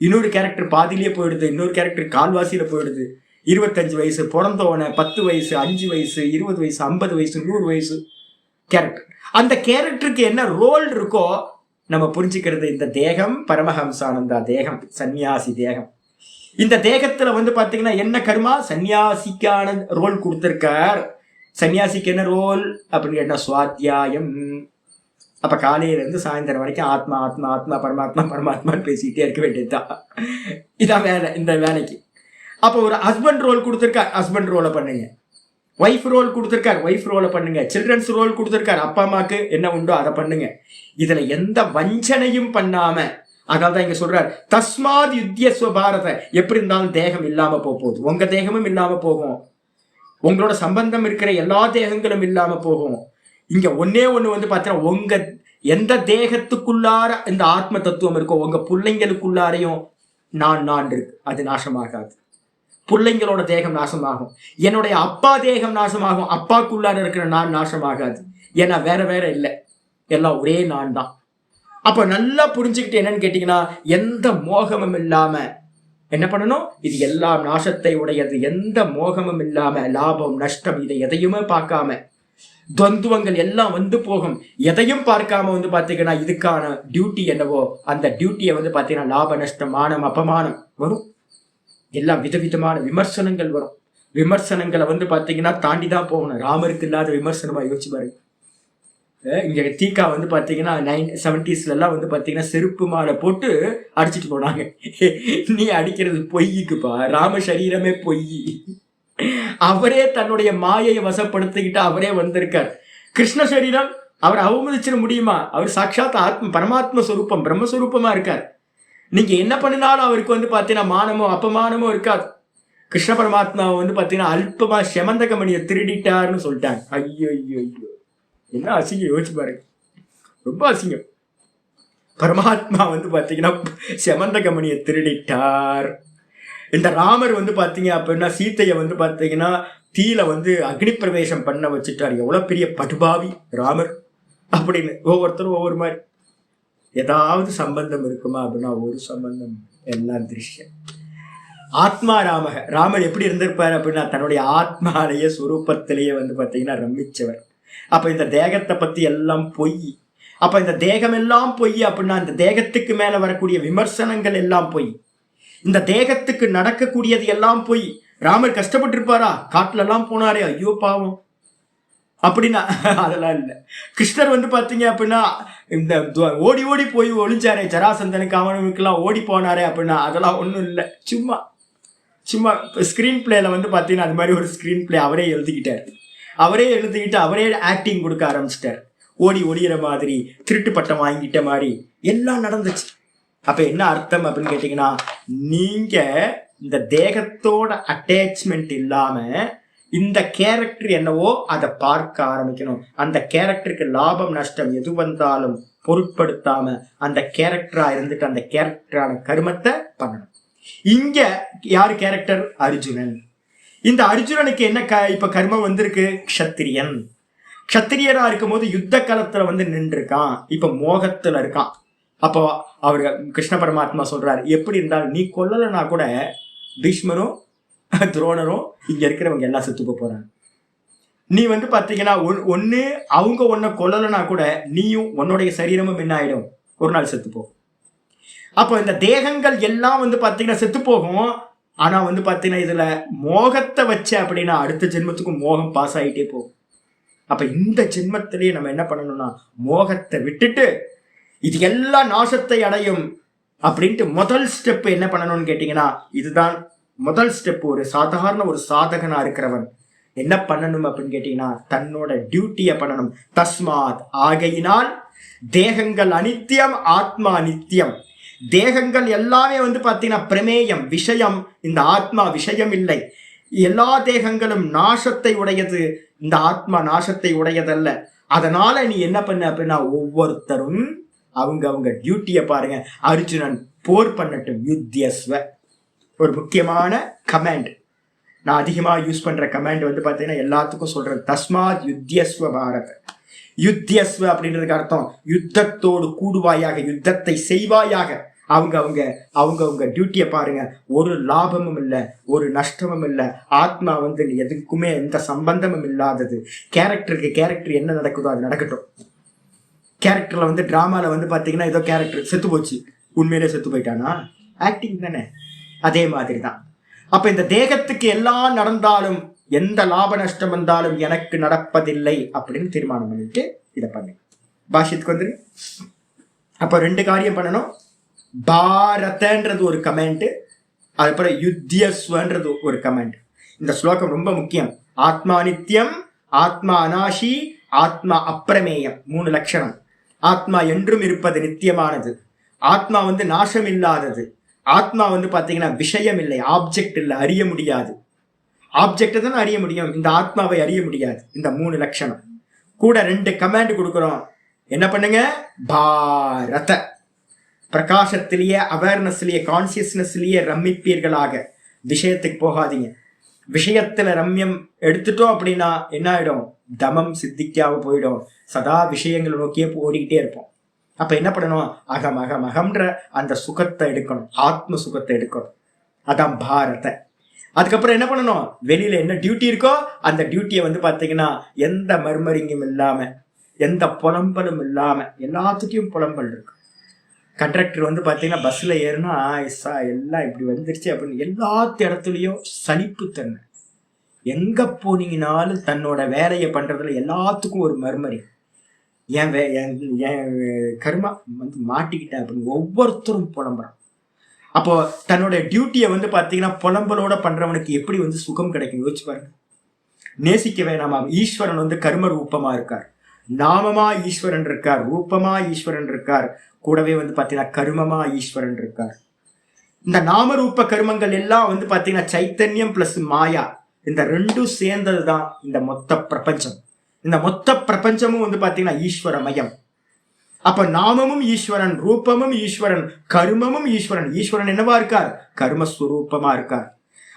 இன்னொரு கேரக்டர் பாதியிலேயே போயிடுது, இன்னொரு கேரக்டர் கால்வாசியில போயிடுது. 25 வயசு பிறந்தவன, 10 வயசு, 5 வயசு, 20 வயசு, 50 வயசு, 100 வயசு கேரக்டர். அந்த கேரக்டருக்கு என்ன ரோல் இருக்கோ நம்ம புரிஞ்சுக்கிறது. இந்த தேகம் பரமஹம்சானந்தா தேகம், சன்னியாசி தேகம். இந்த தேகத்துல பாத்தீங்கன்னா என்ன கர்மா, சன்னியாசிக்கான ரோல் கொடுத்திருக்கார். சன்னியாசிக்கு என்ன ரோல் அப்படின்னு கேட்டா சுவாத்தியாயம். அப்ப காலையில இருந்து சாயந்தரம் வரைக்கும் ஆத்மா ஆத்மா ஆத்மா பரமாத்மா பரமாத்மான்னு பேசிக்கிட்டே இருக்க வேண்டியதுதான். இதான் வேலை இந்த வேலைக்கு. அப்போ ஒரு ஹஸ்பண்ட் ரோல் கொடுத்துருக்கார், ஹஸ்பண்ட் ரோலை பண்ணுங்க. ஒய்ஃப் ரோல் கொடுத்துருக்கார், ஒய்ஃப் ரோலை பண்ணுங்க. சில்ட்ரன்ஸ் ரோல் கொடுத்துருக்கார், அப்பா அம்மாக்கு என்ன உண்டோ அதை பண்ணுங்க. இதுல எந்த வஞ்சனையும் பண்ணாம, அதனால்தான் இங்க சொல்றார் தஸ்மாத் யுத்தியஸ்வ பாரத. எப்படி இருந்தாலும் தேகம் இல்லாம போகுது, உங்க தேகமும் இல்லாம போகும், உங்களோட சம்பந்தம் இருக்கிற எல்லா தேகங்களும் இல்லாம போகும். இங்க ஒன்னே ஒண்ணு பாத்தீங்கன்னா உங்க எந்த தேகத்துக்குள்ளார இந்த ஆத்ம தத்துவம் இருக்கோ உங்க பிள்ளைங்களுக்குள்ளாரையும் நான் இருக்கு, அது நாசமாகாது. பிள்ளைங்களோட தேகம் நாசமாகும், என்னுடைய அப்பா தேகம் நாசமாகும், அப்பாக்குள்ளார இருக்கிற நான் நாசமாகாது. ஏன்னா வேற வேற இல்லை, எல்லாம் ஒரே நான் தான். அப்ப நல்லா புரிஞ்சுக்கிட்டு என்னன்னு கேட்டீங்கன்னா எந்த மோகமும் இல்லாம என்ன பண்ணணும், இது எல்லாம் நாசத்தை உடையது, எந்த மோகமும் இல்லாம லாபம் நஷ்டம் இதை எதையுமே பார்க்காம, துவந்துவங்கள் எல்லாம் போகும், எதையும் பார்க்காம பாத்தீங்கன்னா இதுக்கான டியூட்டி என்னவோ அந்த டியூட்டியை பாத்தீங்கன்னா லாப நஷ்டம் மானம் அப்பமானம் வரும், எல்லாம் விதவிதமான விமர்சனங்கள் வரும். விமர்சனங்களை பாத்தீங்கன்னா தாண்டிதான் போகணும். ராமருக்கு இல்லாத விமர்சனமா யோசிச்சு பாருங்க. இங்க தீக்கா பாத்தீங்கன்னா 1970s எல்லாம் பாத்தீங்கன்னா செருப்பு மாலை போட்டு அடிச்சுட்டு போனாங்க. நீ அடிக்கிறது பொய்க்குப்பா, ராம சரீரமே பொய். அவரே தன்னுடைய மாயையை வசப்படுத்திக்கிட்டு அவரே வந்திருக்கார். கிருஷ்ண சரீரம் அவர் அவமதிச்சிட முடியுமா? அவர் சாட்சாத் ஆத்ம பரமாத்ம ஸ்வரூபம், பிரம்மஸ்வரூபமா இருக்கார். நீங்க என்ன பண்ணினாலும் அவருக்கு வந்து பாத்தீங்கன்னா மானமோ அப்பமானமோ இருக்காது. கிருஷ்ண பரமாத்மா வந்து பாத்தீங்கன்னா அல்பமா செமந்தகமணியை திருடிட்டாருன்னு சொல்லிட்டாங்க. ஐயோ ஐயோ ஐயோ, என்ன அசிங்கம் யோசிச்சு பாருங்க, ரொம்ப அசிங்கம். பரமாத்மா வந்து பாத்தீங்கன்னா செமந்தகமணியை திருடிட்டார். இந்த ராமர் வந்து பாத்தீங்க அப்படின்னா சீத்தையை வந்து பாத்தீங்கன்னா தீல வந்து அக்னி பிரவேசம் பண்ண வச்சுட்டார். எவ்வளவு பெரிய படுபாவி ராமர் அப்படின்னு. ஒவ்வொருத்தரும் ஒவ்வொரு மாதிரி. ஏதாவது சம்பந்தம் இருக்குமா அப்படின்னா ஒரு சம்பந்தம், எல்லாம் திருஷ்யம். ஆத்மா ராமர் எப்படி இருந்திருப்பாரு அப்படின்னா தன்னுடைய ஆத்மாலேயே சுரூபத்திலேயே வந்து பாத்தீங்கன்னா ரமிச்சவர். அப்ப இந்த தேகத்தை பத்தி எல்லாம் பொய். அப்ப இந்த தேகம் எல்லாம் பொய் அப்படின்னா இந்த தேகத்துக்கு மேல வரக்கூடிய விமர்சனங்கள் எல்லாம் பொய். இந்த தேகத்துக்கு நடக்கக்கூடியது எல்லாம் பொய். ராமர் கஷ்டப்பட்டு இருப்பாரா? காட்டுல எல்லாம் போனாரே, ஐயோ பாவம் அப்படின்னா அதெல்லாம் இல்லை. கிருஷ்ணர் வந்து பாத்தீங்க அப்படின்னா இந்த ஓடி ஓடி போய் ஒளிஞ்சாரே ஜராசந்தனுக்கு அவனுக்கெல்லாம் ஓடி போனாரே அப்படின்னா அதெல்லாம் ஒன்றும் இல்லை. சும்மா சும்மா ஸ்கிரீன் பிளேல வந்து பாத்தீங்கன்னா அது மாதிரி ஒரு ஸ்கிரீன் பிளே அவரே எழுதிக்கிட்டு அவரே ஆக்டிங் கொடுக்க ஆரம்பிச்சிட்டார். ஓடி ஒளியிற மாதிரி, திருட்டு பட்டம் வாங்கிட்ட மாதிரி எல்லாம் நடந்துச்சு. அப்ப என்ன அர்த்தம் அப்படின்னு கேட்டீங்கன்னா, நீங்க இந்த தேகத்தோட அட்டாச்மெண்ட் இல்லாம இந்த கேரக்டர் என்னவோ அதை பார்க்க ஆரம்பிக்கணும். அந்த கேரக்டருக்கு லாபம் நஷ்டம் எது வந்தாலும் பொருட்படுத்தாம அந்த கேரக்டரா இருந்துட்டு அந்த கேரக்டரான கர்மத்தை பண்ணணும். இங்க யாரு கேரக்டர்? அர்ஜுனன். இந்த அர்ஜுனனுக்கு என்ன இப்ப கர்மம் வந்திருக்கு? க்ஷத்திரியன். க்ஷத்திரியரா இருக்கும் போது யுத்த காலத்துல வந்து நின்று இருக்கான். இப்ப மோகத்துல இருக்கான். அப்போ அவரு கிருஷ்ண பரமாத்மா சொல்றாரு, எப்படி இருந்தாலும் நீ கொல்லலைன்னா கூட பீஷ்மரும் துரோணரும் இங்க இருக்கிறவங்க எல்லாம் செத்து போறாங்க. நீ வந்து பாத்தீங்கன்னா ஒண்ணு அவங்க உன்னை கொல்லலைன்னா கூட நீயும் உன்னுடைய சரீரமும் என்ன ஆயிடும்? ஒரு நாள் செத்து போகும். அப்போ இந்த தேகங்கள் எல்லாம் வந்து பாத்தீங்கன்னா செத்து போகும். ஆனா வந்து பாத்தீங்கன்னா இதுல மோகத்தை வச்ச அப்படின்னா அடுத்த ஜென்மத்துக்கும் மோகம் பாஸ் ஆகிட்டே போகும். அப்ப இந்த ஜென்மத்திலேயே நம்ம என்ன பண்ணணும்னா மோகத்தை விட்டுட்டு இது எல்லாம் நாசத்தை அடையும் அப்படின்ட்டு முதல் ஸ்டெப் என்ன பண்ணணும்னு கேட்டீங்கன்னா இதுதான் முதல் ஸ்டெப். ஒரு சாதாரண ஒரு சாதகனா இருக்கிறவன் என்ன பண்ணணும் அப்படின்னு கேட்டீங்கன்னா தன்னோட டியூட்டியை பண்ணணும். தஸ்மாத் ஆகையினால் தேகங்கள் அனித்தியம், ஆத்மா நித்தியம். தேகங்கள் எல்லாமே வந்து பாத்தீங்கன்னா பிரமேயம், விஷயம். இந்த ஆத்மா விஷயம் இல்லை. எல்லா தேகங்களும் நாசத்தை உடையது, இந்த ஆத்மா நாசத்தை உடையதல்ல. அதனால நீ என்ன பண்ண அப்படின்னா ஒவ்வொருத்தரும் அவங்க டியூட்டியை பாருங்க. அர்ஜுனன் போர் பண்ணட்டும். யுத்தியஸ்வ ஒரு முக்கியமான கமாண்ட். நான் அதிகமா யூஸ் பண்ற கமாண்ட் வந்து பாத்தீங்கன்னா எல்லாத்துக்கும் சொல்றேன். தஸ்மாத் யுத்தியஸ்வ பாரத. யுத்தியஸ்வ அப்படின்றதுக்கு அர்த்தம் யுத்தத்தோடு கூடுவாயாக, யுத்தத்தை செய்வாயாக. அவங்க டியூட்டியை பாருங்க. ஒரு லாபமும் இல்லை, ஒரு நஷ்டமும் இல்லை. ஆத்மா வந்து எதுக்குமே எந்த சம்பந்தமும் இல்லாதது. கேரக்டர் என்ன நடக்குதோ அது நடக்கட்டும். கேரக்டர்ல வந்து டிராமால வந்து பாத்தீங்கன்னா ஏதோ கேரக்டர் செத்து போச்சு, உண்மையிலே செத்து போயிட்டானா? ஆக்டிங் தானே. அதே மாதிரி தான். அப்ப இந்த தேகத்துக்கு எல்லாம் நடந்தாலும் எந்த லாப நஷ்டம் வந்தாலும் எனக்கு நடப்பதில்லை அப்படின்னு தீர்மானம் பண்ணிட்டு இதை பண்ணு. பாஷ்யத்துக்கு வந்துரு. அப்ப ரெண்டு காரியம் பண்ணணும். பாரதன்றது ஒரு கமெண்ட், அதுக்கப்புறம் யுத்தியஸ்வன்றது ஒரு கமெண்ட். இந்த ஸ்லோகம் ரொம்ப முக்கியம். ஆத்மா நித்தியம், ஆத்மா அநாசி, ஆத்மா அப்பிரமேயம். 3 லட்சணம். ஆத்மா என்றும் இருப்பது, நித்தியமானது. ஆத்மா வந்து நாசம் இல்லாதது. ஆத்மா வந்து பாத்தீங்கன்னா விஷயம் இல்லை, ஆப்ஜெக்ட் இல்லை, அறிய முடியாது. ஆப்ஜெக்டை தான் அறிய முடியும், இந்த ஆத்மாவை அறிய முடியாது. இந்த 3 லட்சணம் கூட 2 கமாண்ட் கொடுக்குறோம். என்ன பண்ணுங்க? பாரத. பிரகாசத்திலேயே, அவேர்னஸ்லயே, கான்சியஸ்னஸ்லயே ரமிப்பீர்களாக. விஷயத்துக்கு போகாதீங்க. விஷயத்துல ரம்யம் எடுத்துட்டோம் அப்படின்னா என்ன ஆயிடும்? தமம் சித்திக்காம போயிடும். சதா விஷயங்களை நோக்கியே ஓடிக்கிட்டே இருப்போம். அப்ப என்ன பண்ணணும்? அகம்ன்ற அந்த சுகத்தை எடுக்கணும், ஆத்ம சுகத்தை எடுக்கணும். அதான் பாரத. அதுக்கப்புறம் என்ன பண்ணணும்? வெளியில என்ன டியூட்டி இருக்கோ அந்த டியூட்டியை வந்து பாத்தீங்கன்னா எந்த மர்மரிங்கும் இல்லாம, எந்த புலம்பலும் இல்லாம. எல்லாத்துக்கும் புலம்பல் இருக்கு. கண்டக்டர் வந்து பாத்தீங்கன்னா பஸ்ல ஏறுனா எல்லாம் இப்படி வந்துருச்சு அப்படின்னு எல்லாத்து இடத்துலயும் சலிப்புத்தன்மை. எங்க போனீங்கனாலும் தன்னோட வேலையை பண்றதுல எல்லாத்துக்கும் ஒரு மர்மரி. என் கர்மா வந்து மாட்டிக்கிட்டேன் அப்படின்னு ஒவ்வொருத்தரும் புலம்புறான். அப்போ தன்னோட டியூட்டியை வந்து பாத்தீங்கன்னா புலம்பலோட பண்றவனுக்கு எப்படி வந்து சுகம் கிடைக்கும் யோசிச்சு பாருங்க. நேசிக்க வேணாமா? ஈஸ்வரன் வந்து கர்ம ரூபமா இருக்கார். நாமமா ஈஸ்வரன் இருக்கார், ரூபமா ஈஸ்வரன் இருக்கார், கூடவே வந்து பாத்தீங்கன்னா கர்மமா ஈஸ்வரன் இருக்கார். இந்த நாமரூப கர்மங்கள் எல்லாம் வந்து பாத்தீங்கன்னா சைத்தன்யம் பிளஸ் மாயா, இந்த ரெண்டும் சேர்ந்ததுதான் இந்த மொத்த பிரபஞ்சம். இந்த மொத்த பிரபஞ்சமும் வந்து பாத்தீங்கன்னா ஈஸ்வரமயம். அப்ப நாமமும் ஈஸ்வரன், ரூபமும் ஈஸ்வரன், கர்மமும் ஈஸ்வரன். ஈஸ்வரன் என்னவா இருக்கார்? கர்மஸ்வரூபமா இருக்கார்.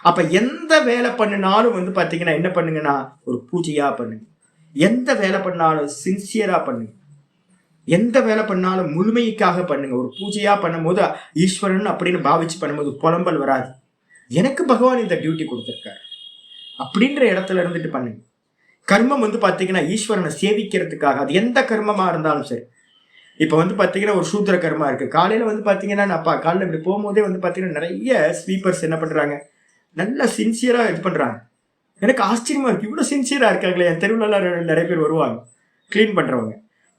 அப்ப எந்த வேலை பண்ணினாலும் வந்து பாத்தீங்கன்னா என்ன பண்ணுங்கன்னா ஒரு பூஜையா பண்ணுங்க. எந்த வேலை பண்ணாலும் சின்சியரா பண்ணுங்க. எந்த வேலை பண்ணாலும் முழுமைக்காக பண்ணுங்க. ஒரு பூஜையா பண்ணும் போது ஈஸ்வரன் அப்படின்னு பாவிச்சு பண்ணும்போது புலம்பல் வராது. எனக்கு பகவான் இந்த டியூட்டி கொடுத்திருக்காரு அப்படின்ற இடத்துல இருந்துட்டு பண்ணுங்க. கர்மம் வந்து பாத்தீங்கன்னா ஈஸ்வரனை சேவிக்கிறதுக்காக, அது எந்த கர்மமா இருந்தாலும் சரி. இப்ப வந்து பாத்தீங்கன்னா ஒரு சூத்திர கர்மா இருக்கு. காலையில வந்து பாத்தீங்கன்னா நான் காலையில இப்படி போகும்போதே வந்து பாத்தீங்கன்னா நிறைய ஸ்வீப்பர்ஸ் என்ன பண்றாங்க, நல்லா சின்சியரா இது பண்றாங்க. எனக்கு ஆச்சரியமா இருக்கு, இவ்வளவு சின்சியரா இருக்காங்களே. என் தெருவுலாம் நிறைய பேர் வருவாங்க கிளீன் பண்றவங்க.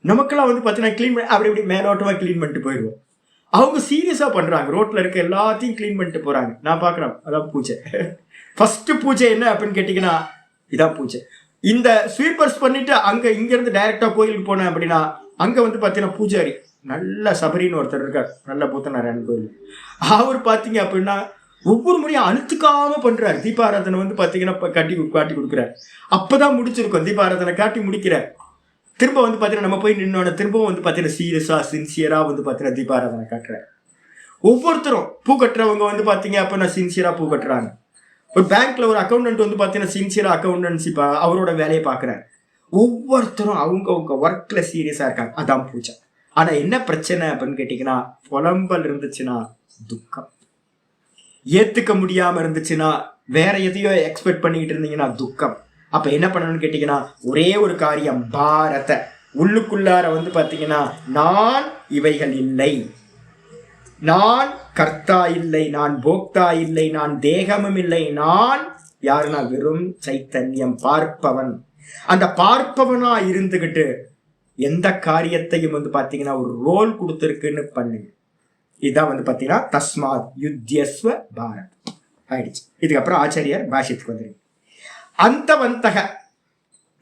நமக்கெல்லாம் வந்து பாத்தீங்கன்னா கிளீன் பண்ணி அப்படி இப்படி மேலோட்டமா கிளீன் பண்ணிட்டு போயிடுவோம். அவங்க சீரியஸா பண்றாங்க, ரோட்ல இருக்க எல்லாத்தையும் கிளீன் பண்ணிட்டு போறாங்க. நான் பாக்குறேன். அதான் பூஜை. ஃபர்ஸ்ட் பூஜை என்ன அப்படின்னு கேட்டீங்கன்னா இதான் பூஜை. இந்த ஸ்வீப்பர்ஸ் பண்ணிட்டு அங்க இங்க இருந்து டைரக்டா கோயிலுக்கு போனேன் அப்படின்னா அங்க வந்து பாத்தீங்கன்னா பூஜாரி நல்ல சபரின்னு ஒருத்தர் இருக்கார், நல்ல பூத்தநாராயணன் கோயில். அவர் பாத்தீங்க அப்படின்னா ஒவ்வொரு முறையும் அழுத்துக்காம பண்றாரு. தீபாராதனை வந்து பாத்தீங்கன்னா காட்டி கொடுக்குறாரு. அப்பதான் முடிச்சிருக்கோம். தீபாராதனை காட்டி முடிக்கிறார். திரும்ப வந்து பாத்தீங்கன்னா நம்ம போய் நின்னோட திரும்பவும் வந்து பாத்தீங்கன்னா சீரியஸா சின்சியரா வந்து பாத்தீங்கன்னா தீபாராதனை காட்டுறாரு. ஒவ்வொருத்தரும் பூ கட்டுறவங்க வந்து பாத்தீங்க அப்படின்னா சின்சியரா பூ கட்டுறாங்க. ஒரு பேங்க்ல ஒரு அக்கௌண்டன்ட் வந்து பாத்தீங்கன்னா சின்சியரா அக்கௌண்டன்சி அவரோட வேலையை பாக்குறாரு. ஒவ்வொருத்தரும் அவங்க ஒர்க்ல சீரியஸா இருக்காங்க. அதான் பூஜை. ஆனா என்ன பிரச்சனை அப்படின்னு கேட்டீங்கன்னா புலம்பல் இருந்துச்சுன்னா துக்கம், ஏத்துக்க முடியாம இருந்துச்சுன்னா வேற எதையோ எக்ஸ்பெக்ட் பண்ணிட்டு இருந்தீங்கன்னா துக்கம். அப்ப என்ன பண்ணணும்னு கேட்டீங்கன்னா ஒரே ஒரு காரியம், பாரத உள்ளுக்குள்ளார வந்து பாத்தீங்கன்னா நான் இவைகள் இல்லை, நான் கர்த்தா இல்லை, நான் போக்தா இல்லை, நான் தேகமும் இல்லை, நான் யாருன்னா வெறும் சைத்தன்யம், பார்ப்பவன். அந்த பார்ப்பவனா இருந்துகிட்டு எந்த காரியத்தையும் வந்து பாத்தீங்கன்னா ஒரு ரோல் கொடுத்துருக்குன்னு பண்ணுங்க. இதான் வந்து பாத்தீங்கன்னா தஸ்மாத் யுத்யஸ்வ பாரத் ஆயிடுச்சு. இதுக்கப்புறம் ஆச்சாரியார் பாஷ்யத்துக்கு வந்துருங்க. அந்தவந்தக,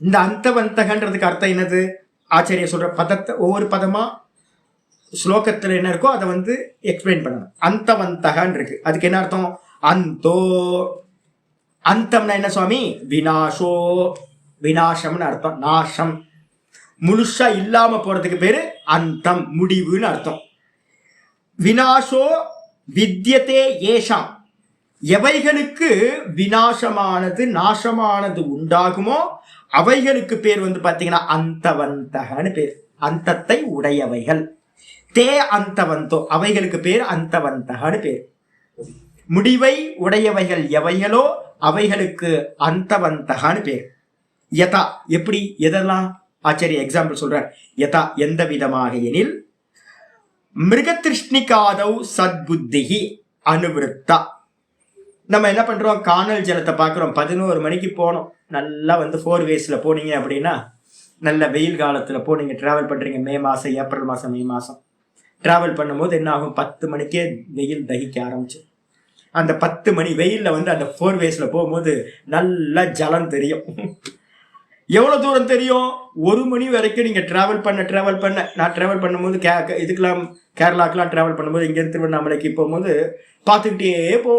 இந்த அந்தவந்தகன்றதுக்கு அர்த்தம் என்னது? ஆச்சாரியர் சொல்ற பதத்தை ஒவ்வொரு பதமா ஸ்லோகத்துல என்ன இருக்கோ அதை வந்து எக்ஸ்பிளைன் பண்ணணும். அந்தவந்தகன்னு இருக்கு, அதுக்கு என்ன அர்த்தம்? அந்தோ, அந்தம்னா என்ன சுவாமி? வினாஷோ, வினாசம்னு அர்த்தம். நாசம், முழுசா இல்லாம போறதுக்கு பேரு அந்தம், முடிவுன்னு அர்த்தம். வினாசோ வித்யதே ஏஷாம், எவைகளுக்கு வினாசமானது நாசமானது உண்டாகுமோ அவைகளுக்கு பேர் வந்து பாத்தீங்கன்னா அந்தவந்தகன்னு பேர். அந்தத்தை உடையவைகள். தே அந்தவந்தோ, அவைகளுக்கு பேர் அந்தவந்தகன்னு பேர். முடிவை உடையவைகள் எவைகளோ அவைகளுக்கு அந்தவந்தகன்னு பேர். யதா, எப்படி, எதெல்லாம்? ஆச்சரிய எக்ஸாம்பிள் சொல்றார். யதா, எந்த விதமாக எனில் மிருகதிருஷ்ணிகாதௌ சத்புத்திஹி அனுவிருத்தா. நம்ம என்ன பண்றோம்? காணல் ஜலத்தை பாக்குறோம். 11 மணிக்கு போனோம். நல்லா வந்து 4 வேஸ்ல போனீங்க அப்படின்னா, நல்ல வெயில் காலத்துல போனீங்க, டிராவல் பண்றீங்க, மே மாசம், ஏப்ரல் மாசம், மே மாசம் டிராவல் பண்ணும்போது என்ன ஆகும்? 10 மணிக்கே வெயில் தகிக்க ஆரம்பிச்சு. அந்த 10 மணி வெயில்ல வந்து அந்த 4 வேஸ்ல போகும்போது நல்ல ஜலம் தெரியும். எவ்வளவு தூரம் தெரியும்? 1 மணி வரைக்கும் நீங்க டிராவல் பண்ண நான் டிராவல் பண்ணும்போது இதுக்கெல்லாம் கேரளாக்கெல்லாம் டிராவல் பண்ணும்போது இங்க திருவண்ணாமலைக்கு போகும்போது பார்த்துக்கிட்டே போ.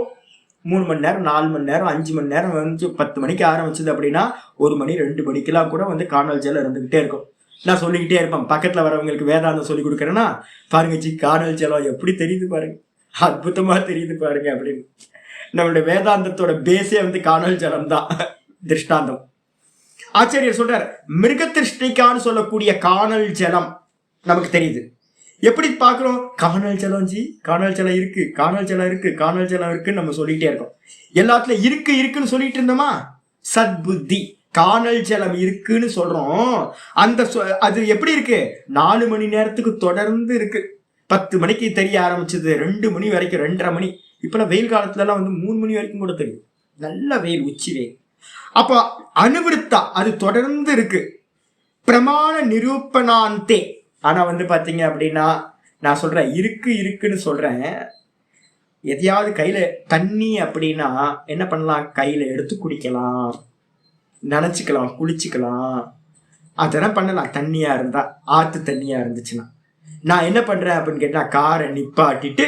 3 மணி நேரம், 4 மணி நேரம், 5 மணி நேரம் வந்து 10 மணிக்கு ஆரம்பிச்சது அப்படின்னா 1 மணி 2 மணிக்கெல்லாம் கூட வந்து காணல் ஜலம் இருந்துகிட்டே இருக்கும். நான் சொல்லிக்கிட்டே இருப்பேன். பக்கத்துல வரவங்களுக்கு வேதாந்தம் சொல்லி கொடுக்குறேன்னா பாருங்க ஜி, காணல் ஜலம் எப்படி தெரியுது பாருங்க, அற்புதமா தெரியுது பாருங்க அப்படின்னு. நம்மளுடைய வேதாந்தத்தோட பேஸே வந்து காணல் ஜலம் தான். திருஷ்டாந்தம் ஆச்சாரியர் சொல்றார். மிருகதிருஷ்டிக்கான்னு சொல்லக்கூடிய காணல் ஜலம் நமக்கு தெரியுது. எப்படி பாக்குறோம்? காணல் ஜலம் ஜி, காணல் ஜலம் இருக்கு, காணல் ஜலம் இருக்கு, காணல் ஜலம் இருக்குன்னு நம்ம சொல்லிட்டே இருக்கோம். எல்லாத்துலயும் இருக்குன்னு சொல்லிட்டு இருந்தோமா? சத்புத்தி, காணல் ஜலம் இருக்குன்னு சொல்றோம். அந்த அது எப்படி இருக்கு? 4 மணி நேரத்துக்கு தொடர்ந்து இருக்கு. 10 மணிக்கு தெரிய ஆரம்பிச்சது 2 மணி வரைக்கும், 2:30 மணி. இப்பெல்லாம் வெயில் காலத்துல எல்லாம் வந்து 3 மணி வரைக்கும் கூட தெரியும். நல்ல வெயில், உச்சி வெயில். அப்ப அனுவிருத்தா, அது தொடர்ந்து இருக்கு. பிரமாண நிரூபணாந்தே. ஆனா வந்து பாத்தீங்க அப்படின்னா நான் சொல்றேன் இருக்குன்னு சொல்றேன். எதையாவது கையில தண்ணி அப்படின்னா என்ன பண்ணலாம்? கையில எடுத்து குடிக்கலாம், நினைச்சுக்கலாம், குளிச்சுக்கலாம். அதெல்லாம் பண்ணலாம். தண்ணியா இருந்தா, ஆத்து தண்ணியா இருந்துச்சுன்னா. நான் என்ன பண்றேன் அப்படின்னு கேட்டா, காரை நிப்பாட்டிட்டு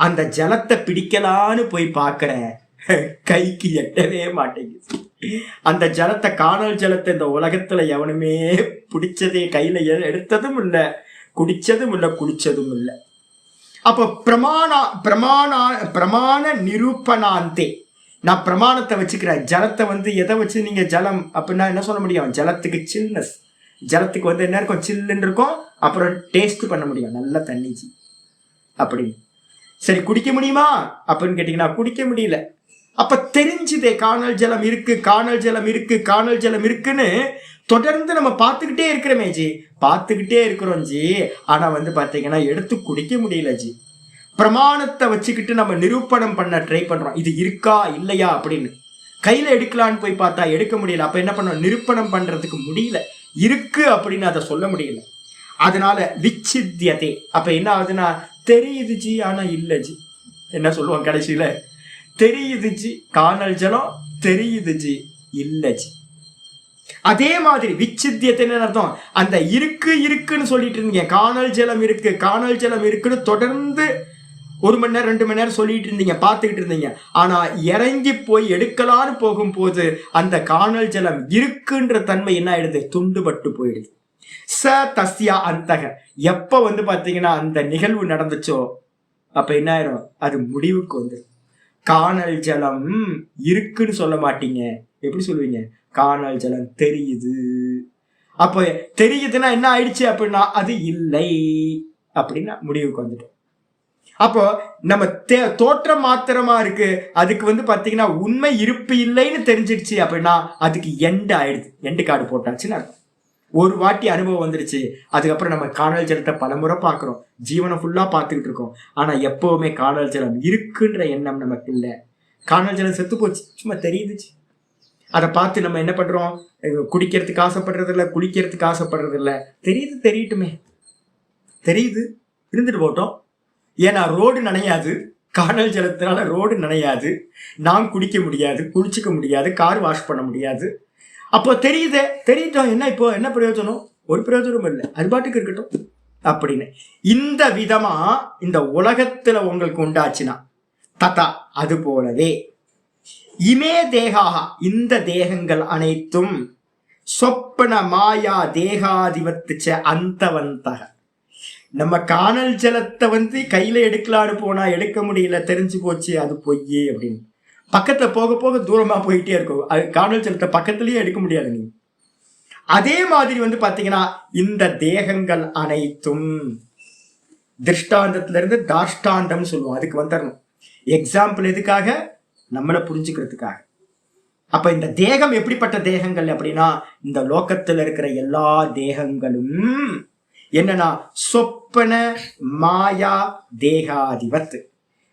அந்த ஜலத்தை பிடிக்கலான்னு போய் பாக்குறேன். கைக்கு எட்டவே மாட்டேங்குது. அந்த ஜலத்தை, காணல் ஜலத்தை இந்த உலகத்துல எவனுமே பிடிச்சதே, கையில எடுத்ததும் இல்லை, குடிச்சதும் இல்லை, குளிச்சதும் இல்லை. அப்போ பிரமாண நிரூபணாந்தே, நான் பிரமாணத்தை வச்சுக்கிறேன். ஜலத்தை எதை வச்சு நீங்க ஜலம் அப்படின்னா என்ன சொல்ல முடியும்? ஜலத்துக்கு சில்னஸ், ஜலத்துக்கு என்ன இருக்கும்? சில்லுன்னு இருக்கும். அப்புறம் டேஸ்ட் பண்ண முடியும், நல்ல தண்ணி அப்படின்னு. சரி, குடிக்க முடியுமா அப்படின்னு கேட்டீங்கன்னா குடிக்க முடியல. அப்ப தெரிஞ்சுதே காணல் ஜலம் இருக்கு, காணல் ஜலம் இருக்கு, காணல் ஜலம் இருக்குன்னு தொடர்ந்து நம்ம பார்த்துக்கிட்டே இருக்கிறோமே ஜி, பார்த்துக்கிட்டே இருக்கிறோம் ஜி. ஆனா பாத்தீங்கன்னா எடுத்து குடிக்க முடியல ஜி. பிரமாணத்தை வச்சுக்கிட்டு நம்ம நிரூபணம் பண்ண ட்ரை பண்றோம், இது இருக்கா இல்லையா அப்படின்னு. கையில எடுக்கலான்னு போய் பார்த்தா எடுக்க முடியல. அப்ப என்ன பண்ணோம்? நிரூபணம் பண்றதுக்கு முடியல, இருக்கு அப்படின்னு அதை சொல்ல முடியல. அதனால விச்சித்தியதே. அப்ப என்ன ஆகுதுன்னா, தெரியுது ஜி ஆனா இல்ல ஜி. என்ன சொல்லுவோம் கடைசியில? தெரியுது ஜி, காணல் ஜலம் தெரியுது ஜி, இல்ல ஜி. அதே மாதிரி விச்சித்தியத்தைன்னு அர்த்தம், அந்த இருக்கு இருக்குன்னு சொல்லிட்டு இருந்தீங்க, காணல் ஜலம் இருக்கு, காணல் ஜலம் இருக்குன்னு தொடர்ந்து 1 மணி நேரம் 2 மணி நேரம் சொல்லிட்டு இருந்தீங்க, பார்த்துக்கிட்டு இருந்தீங்க. ஆனா இறங்கி போய் எடுக்கலான்னு போகும்போது அந்த காணல் ஜலம் இருக்குன்ற தன்மை என்ன ஆயிடுது? துண்டுபட்டு போயிடுது. ச தஸ்யா அந்தக. எப்ப பாத்தீங்கன்னா அந்த நிகழ்வு நடந்துச்சோ அப்ப என்ன ஆயிரும்? அது முடிவுக்கு காணல் ஜலம் இருக்குன்னு சொல்ல மாட்டீங்க. எப்படி சொல்லுவீங்க? காணல் ஜலம் தெரியுது. அப்ப தெரியுதுன்னா என்ன ஆயிடுச்சு அப்படின்னா அது இல்லை அப்படின்னா முடிவுக்கு வந்துட்டோம். அப்போ நம்ம தோற்றம் மாத்திரமா இருக்கு, அதுக்கு பாத்தீங்கன்னா உண்மை இருப்பு இல்லைன்னு தெரிஞ்சிடுச்சு அப்படின்னா அதுக்கு எண்டு ஆயிடுது, எண்டு கார்டு போட்டாச்சுன்னு. ஒரு வாட்டி அனுபவம் வந்துருச்சு, அதுக்கப்புறம் நம்ம காணல் ஜலத்தை பலமுறை பார்க்குறோம், ஜீவனை ஃபுல்லா பார்த்துக்கிட்டு இருக்கோம். ஆனா எப்பவுமே காணல் ஜலம் இருக்குன்ற எண்ணம் நமக்கு இல்லை. காணல் ஜலம் செத்து போச்சு, சும்மா தெரியுதுச்சு. அதை பார்த்து நம்ம என்ன பண்றோம்? குடிக்கிறதுக்கு ஆசைப்படுறது இல்லை, குளிக்கிறதுக்கு ஆசைப்படுறது இல்லை. தெரியுது, தெரியட்டுமே, தெரியுது, இருந்துட்டு போட்டோம். ஏன்னா ரோடு நனையாது, காணல் ஜலத்தினால ரோடு நனையாது, நாம் குடிக்க முடியாது, குளிச்சுக்க முடியாது, கார் வாஷ் பண்ண முடியாது. அப்போ தெரியுதே, தெரியட்டும், என்ன இப்போ என்ன பிரயோஜனம்? ஒரு பிரயோஜனமும் இல்லை, அது பாட்டுக்கு இருக்கட்டும் அப்படின்னு. இந்த விதமா இந்த உலகத்துல உங்களுக்கு உண்டாச்சுன்னா ததா அது போலவே இமே தேகாக, இந்த தேகங்கள் அனைத்தும் சொப்பன மாயா தேகாதிபத்துச்ச அந்தவந்தக. நம்ம காணல் ஜலத்தை கையில எடுக்கலான்னு போனா எடுக்க முடியல, தெரிஞ்சு போச்சு, அது பொய்யே அப்படின்னு. பக்கத்துல போக போக தூரமா போயிட்டே இருக்கும், அது காணல் ஜலத்தை பக்கத்துலயே எடுக்க முடியாது நீ. அதே மாதிரி பாத்தீங்கன்னா இந்த தேகங்கள் அனைத்தும் திருஷ்டாந்தத்துல இருந்து தாஷ்டாந்தம் சொல்லுவோம், அதுக்கு வந்துடணும். எக்ஸாம்பிள் எதுக்காக? நம்மளை புரிஞ்சுக்கிறதுக்காக. அப்ப இந்த தேகம் எப்படிப்பட்ட தேகங்கள் அப்படின்னா, இந்த லோகத்துல இருக்கிற எல்லா தேகங்களும் என்னன்னா சொப்பன மாயா தேகாதிபத்து.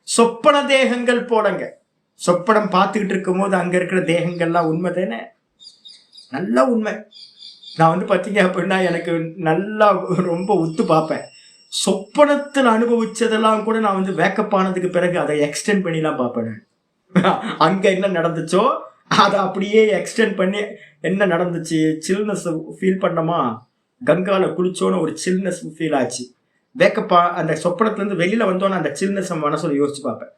சொப்பன தேகங்கள் போலங்க. சொப்பனம் பார்த்துக்கிட்டு இருக்கும் போது அங்க இருக்கிற தேகங்கள்லாம் உண்மை தானே, நல்ல உண்மை. நான் பார்த்தீங்க அப்படின்னா எனக்கு நல்லா ரொம்ப ஒத்து பார்ப்பேன். சொப்பனத்தில் அனுபவிச்சதெல்லாம் கூட நான் வேக்கப் ஆனதுக்கு பிறகு அதை எக்ஸ்டெண்ட் பண்ணிலாம் பார்ப்பேன். அங்க என்ன நடந்துச்சோ அதை அப்படியே எக்ஸ்டெண்ட் பண்ணி என்ன நடந்துச்சு, சில்னஸ் ஃபீல் பண்ணமா, கங்கால குளிச்சோன்னு ஒரு சில்னஸ் ஃபீல் ஆச்சு. வேக்கப்பா அந்த சொப்பனத்துல இருந்து வெளியில வந்தோன்னு அந்த சில்னஸ் மனசுல யோசிச்சு பார்ப்பேன்,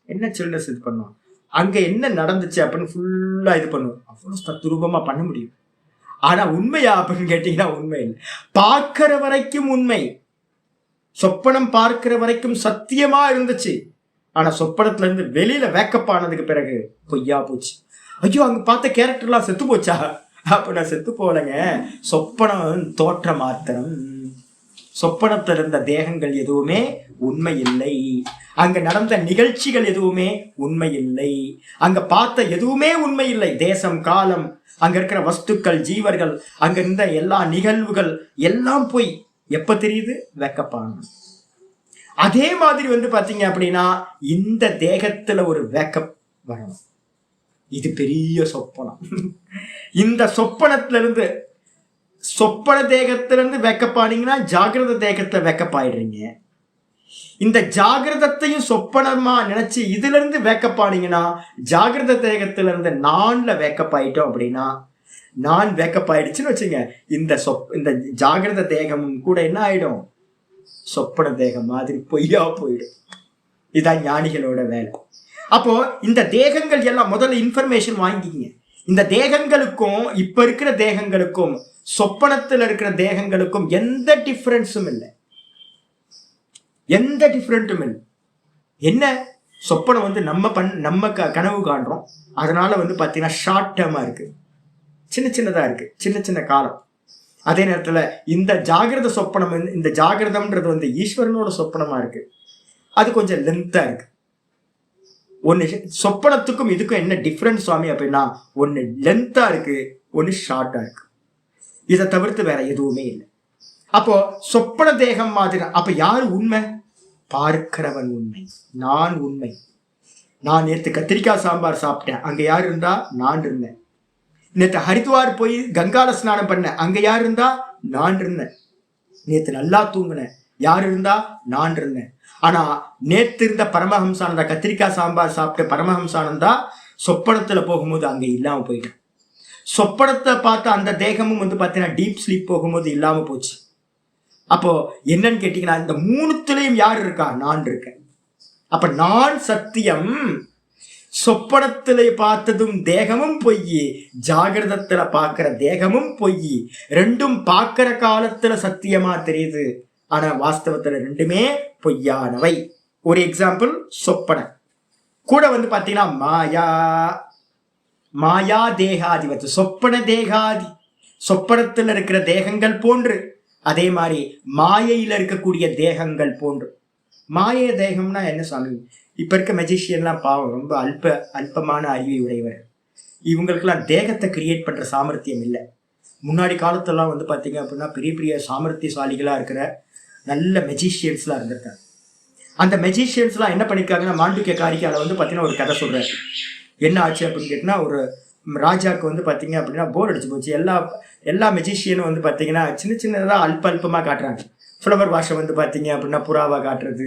என்ன சில்னஸ் இது பண்ணும், அங்க என்ன நடந்துச்சு அப்படின்னு ஃபுல்லா இது பண்ணுவோம். அவ்வளவு தத்ரூபமா பண்ண முடியும். ஆனா உண்மையா அப்படின்னு கேட்டீங்கன்னா உண்மை இல்லை. பார்க்கிற வரைக்கும் உண்மை, சொப்பனம் பார்க்கிற வரைக்கும் சத்தியமா இருந்துச்சு. ஆனா சொப்பனத்துல இருந்து வெளியில வேக்கப் ஆனதுக்கு பிறகு பொய்யா போச்சு. ஐயோ அங்க பார்த்த கேரக்டர்லாம் செத்து போச்சா? அப்ப நான் செத்து போலங்க, சொப்பனம் தோற்ற மாத்திரம். சொப்பனத்தில் இருந்த தேகங்கள் எதுவுமே உண்மை இல்லை, அங்க நடந்த நிகழ்ச்சிகள் எதுவுமே உண்மை இல்லை, அங்க பார்த்த எதுவுமே உண்மை இல்லை. தேசம், காலம், அங்க இருக்கிற வஸ்துக்கள், ஜீவர்கள், அங்க இருந்த எல்லா நிகழ்வுகள் எல்லாம் போய் எப்ப தெரியுது? வேக்கப்பான. அதே மாதிரி பாத்தீங்க அப்படின்னா இந்த தேகத்துல ஒரு வேக்கப் வரணும். இது பெரிய சொப்பனம். இந்த சொப்பனத்துல இருந்து, சொப்பன தேகத்திலிருந்து வேக்கப்பானீங்கன்னா ஜாகிரத தேகத்தை வேக்கப்பாயிடுறீங்க. இந்த ஜாகிரதத்தையும் சொப்பனமா நினைச்சு இதுல இருந்து வேக்கப்பானீங்கன்னா ஜாகிரத தேகத்துல இருந்து நான்ல வேக்கப்பாயிட்டோம் அப்படின்னா நான் வேக்கப் ஆயிடுச்சுன்னு வச்சுங்க, இந்த ஜாகிரத தேகமும் கூட என்ன ஆயிடும், சொப்பன தேகம் மாதிரி பொய்யா போயிடும். இதுதான் ஞானிகளோட வேலை. அப்போ இந்த தேகங்கள் எல்லாம் முதல்ல இன்ஃபர்மேஷன் வாங்கிங்க. இந்த தேகங்களுக்கும் இப்ப இருக்கிற தேகங்களுக்கும் சொப்பனத்தில் இருக்கிற தேகங்களுக்கும் எந்த டிஃபரன்ஸும் இல்லை, எந்த டிஃபரெண்ட்டும் இல்லை. என்ன சொப்பனம் நம்ம கனவு காண்றோம், அதனால பாத்தீங்கன்னா ஷார்ட் டேர்மா இருக்கு, சின்னதா இருக்கு, சின்ன காலம். அதே நேரத்துல இந்த ஜாகிரத சொப்பனம் இந்த ஜாகிரதம்ன்றது ஈஸ்வரனோட சொப்பனமா இருக்கு, அது கொஞ்சம் லென்த்தா இருக்கு. ஒன்னு சொப்பனத்துக்கும் இதுக்கும் என்ன டிஃபரன்ஸ் சுவாமி அப்படின்னா, ஒன்னு லென்த்தா இருக்கு, ஒன்னு ஷார்ட்டா இருக்கு. இதை தவிர்த்து வேற எதுவுமே இல்லை. அப்போ சொப்பன தேகம் மாதிரி. அப்ப யாரு உண்மை? பார்க்கிறவன் உண்மை, நான் உண்மை. நான் நேற்று கத்திரிக்காய் சாம்பார் சாப்பிட்டேன், அங்க யார் இருந்தா? நான் இருந்தேன். நேற்று ஹரித்வார் போய் கங்கால ஸ்நானம் பண்ணேன், அங்க யார் இருந்தா? நான் இருந்தேன். நேற்று நல்லா தூங்கினேன், யார் இருந்தா? நான் இருந்தேன். ஆனா நேற்று இருந்த பரமஹம்சானந்தா, கத்திரிக்காய் சாம்பார் சாப்பிட்ட பரமஹம்சானந்தா சொப்பனத்துல போகும்போது அங்க இல்லாம போயிட்டேன். சொப்பனத்தை பார்த்த அந்த தேகமும் பாத்தீங்கன்னா டீப் ஸ்லீப் போகும்போது இல்லாம போச்சு. அப்போ என்னன்னு கேட்டீங்கன்னா, இந்த மூணுத்துலயும் யார் இருக்கா? நான் இருக்கேன். அப்ப நான் சத்தியம். சொப்பனத்திலே பார்த்ததும் தேகமும் பொய், ஜாகிரதத்துல பார்க்கிற தேகமும் பொய். ரெண்டும் பார்க்கிற காலத்துல சத்தியமா தெரியுது, ஆனா வாஸ்தவத்துல ரெண்டுமே பொய்யானவை. ஒரு எக்ஸாம்பிள், சொப்பன கூட பாத்தீங்கன்னா மாயா தேகாதிபத்து, சொப்பன தேகாதி, சொப்பனத்தில் இருக்கிற தேகங்கள் போன்று, அதே மாதிரி மாயையில இருக்கக்கூடிய தேகங்கள் போன்று. மாய தேகம்னா என்ன சாமி? இப்ப இருக்க மெஜிஷியன்லாம் பாவம், ரொம்ப அல்பமான அறிவை உடையவர். இவங்களுக்கெல்லாம் தேகத்தை கிரியேட் பண்ற சாமர்த்தியம் இல்லை. முன்னாடி காலத்தெல்லாம் பாத்தீங்க அப்படின்னா பெரிய சாமர்த்தியசாலிகளா இருக்கிற நல்ல மெஜிஷியன்ஸ்லாம் இருந்திருக்காங்க. அந்த மெஜிஷியன்ஸ்லாம் என்ன பண்ணிருக்காங்கன்னா, மாண்டூக்கிய காரிக்கால பாத்தீங்கன்னா ஒரு கதை சொல்றாரு. என்ன ஆச்சு அப்படின்னு கேட்டினா, ஒரு ராஜாவுக்கு பார்த்தீங்க அப்படின்னா போர் அடிச்சு போச்சு. எல்லா மெஜிஷியனும் பார்த்தீங்கன்னா சின்னதாக அல்பமாக காட்டுறாங்க. ஃப்ளவர் வாஷை பார்த்தீங்க அப்படின்னா புறாவாக காட்டுறது,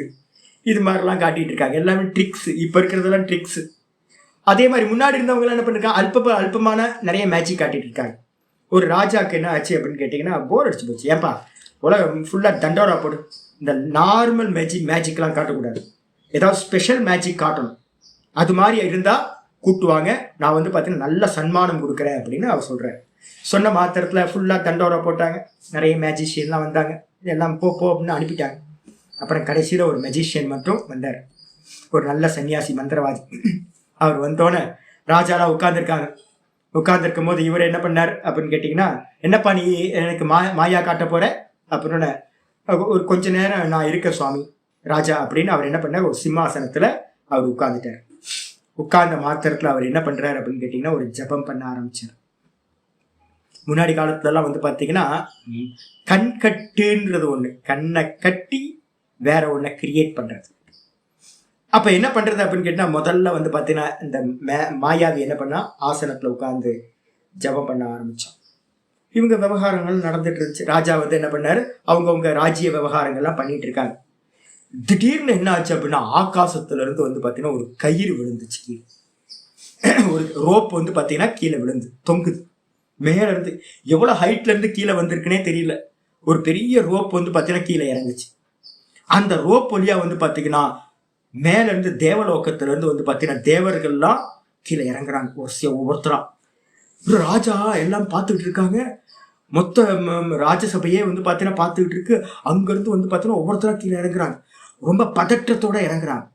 இது மாதிரிலாம் காட்டிகிட்டு இருக்காங்க. எல்லாமே ட்ரிக்ஸ், இப்போ இருக்கிறதெல்லாம் ட்ரிக்ஸ். அதே மாதிரி முன்னாடி இருந்தவங்களாம் என்ன பண்ணிருக்காங்க, அல்பமான நிறைய மேஜிக் காட்டிகிட்டு இருக்காங்க. ஒரு ராஜாவுக்கு என்ன ஆச்சு அப்படின்னு கேட்டிங்கன்னா, போர் அடிச்சு போச்சு. ஏன்பா உலகம் ஃபுல்லாக தண்டோரா போடு, இந்த நார்மல் மேஜிக்லாம் காட்டக்கூடாது, ஏதாவது ஸ்பெஷல் மேஜிக் காட்டணும். அது மாதிரி இருந்தால் கூட்டுவாங்க, நான் பார்த்தீங்கன்னா நல்ல சன்மானம் கொடுக்குறேன் அப்படின்னு அவர் சொல்கிறார். சொன்ன மாத்திரத்தில் ஃபுல்லாக தண்டோரா போட்டாங்க, நிறைய மேஜிஷியன்லாம் வந்தாங்க, எல்லாம் போ அப்படின்னு அனுப்பிட்டாங்க. அப்புறம் கடைசியில் ஒரு மெஜிஷியன் மட்டும் வந்தார், ஒரு நல்ல சன்னியாசி மந்திரவாதி. அவர் வந்தோன்னே ராஜாலாம் உட்கார்ந்துருக்கும் போது இவர் என்ன பண்ணார் அப்படின்னு கேட்டிங்கன்னா, என்னப்பா நீ எனக்கு மாயா காட்ட போகிற அப்படின்னு, ஒரு கொஞ்ச நேரம் நான் இருக்க சுவாமி ராஜா அப்படின்னு அவர் என்ன பண்ணார், ஒரு சிம்மாசனத்தில் அவர் உட்கார்ந்துட்டார். உட்கார்ந்த மாத்திரத்தில் அவர் என்ன பண்றாரு அப்படின்னு கேட்டீங்கன்னா, ஒரு ஜபம் பண்ண ஆரம்பிச்சார். முன்னாடி காலத்துலலாம் பார்த்தீங்கன்னா கண் கட்டுன்றது ஒண்ணு, கண்ணை கட்டி வேற ஒன்றை கிரியேட் பண்றது. அப்ப என்ன பண்றது அப்படின்னு கேட்டா, முதல்ல பார்த்தீங்கன்னா இந்த மாயாவி என்ன பண்ணா, ஆசனத்துல உட்கார்ந்து ஜபம் பண்ண ஆரம்பிச்சான். இவங்க விவகாரங்கள் நடந்துட்டு இருந்துச்சு. ராஜா என்ன பண்ணாரு, அவங்கவுங்க ராஜ்ய விவகாரங்கள்லாம் பண்ணிட்டு இருக்காங்க. திடீர்னு என்ன ஆச்சு அப்படின்னா, ஆகாசத்துல இருந்து பாத்தீங்கன்னா ஒரு கயிறு விழுந்துச்சு கீழே. ஒரு ரோப் பாத்தீங்கன்னா கீழே விழுந்து தொங்குது. மேல இருந்து எவ்வளவு ஹைட்ல இருந்து கீழே வந்திருக்குன்னே தெரியல. ஒரு பெரிய ரோப் பாத்தீங்கன்னா கீழே இறங்குச்சு. அந்த ரோப் வழியா பாத்தீங்கன்னா மேல இருந்து தேவலோகத்துல இருந்து பாத்தீங்கன்னா தேவர்கள்லாம் கீழே இறங்குறாங்க, ஒவ்வொருத்தரா. ராஜா எல்லாம் பார்த்துக்கிட்டு இருக்காங்க. மொத்த ராஜசபையே பாத்தீங்கன்னா பார்த்துக்கிட்டு இருக்கு. அங்கிருந்து பாத்தீங்கன்னா ஒவ்வொருத்தரா கீழே இறங்குறாங்க, ரொம்ப பதற்றத்தோட இறங்குறாங்க.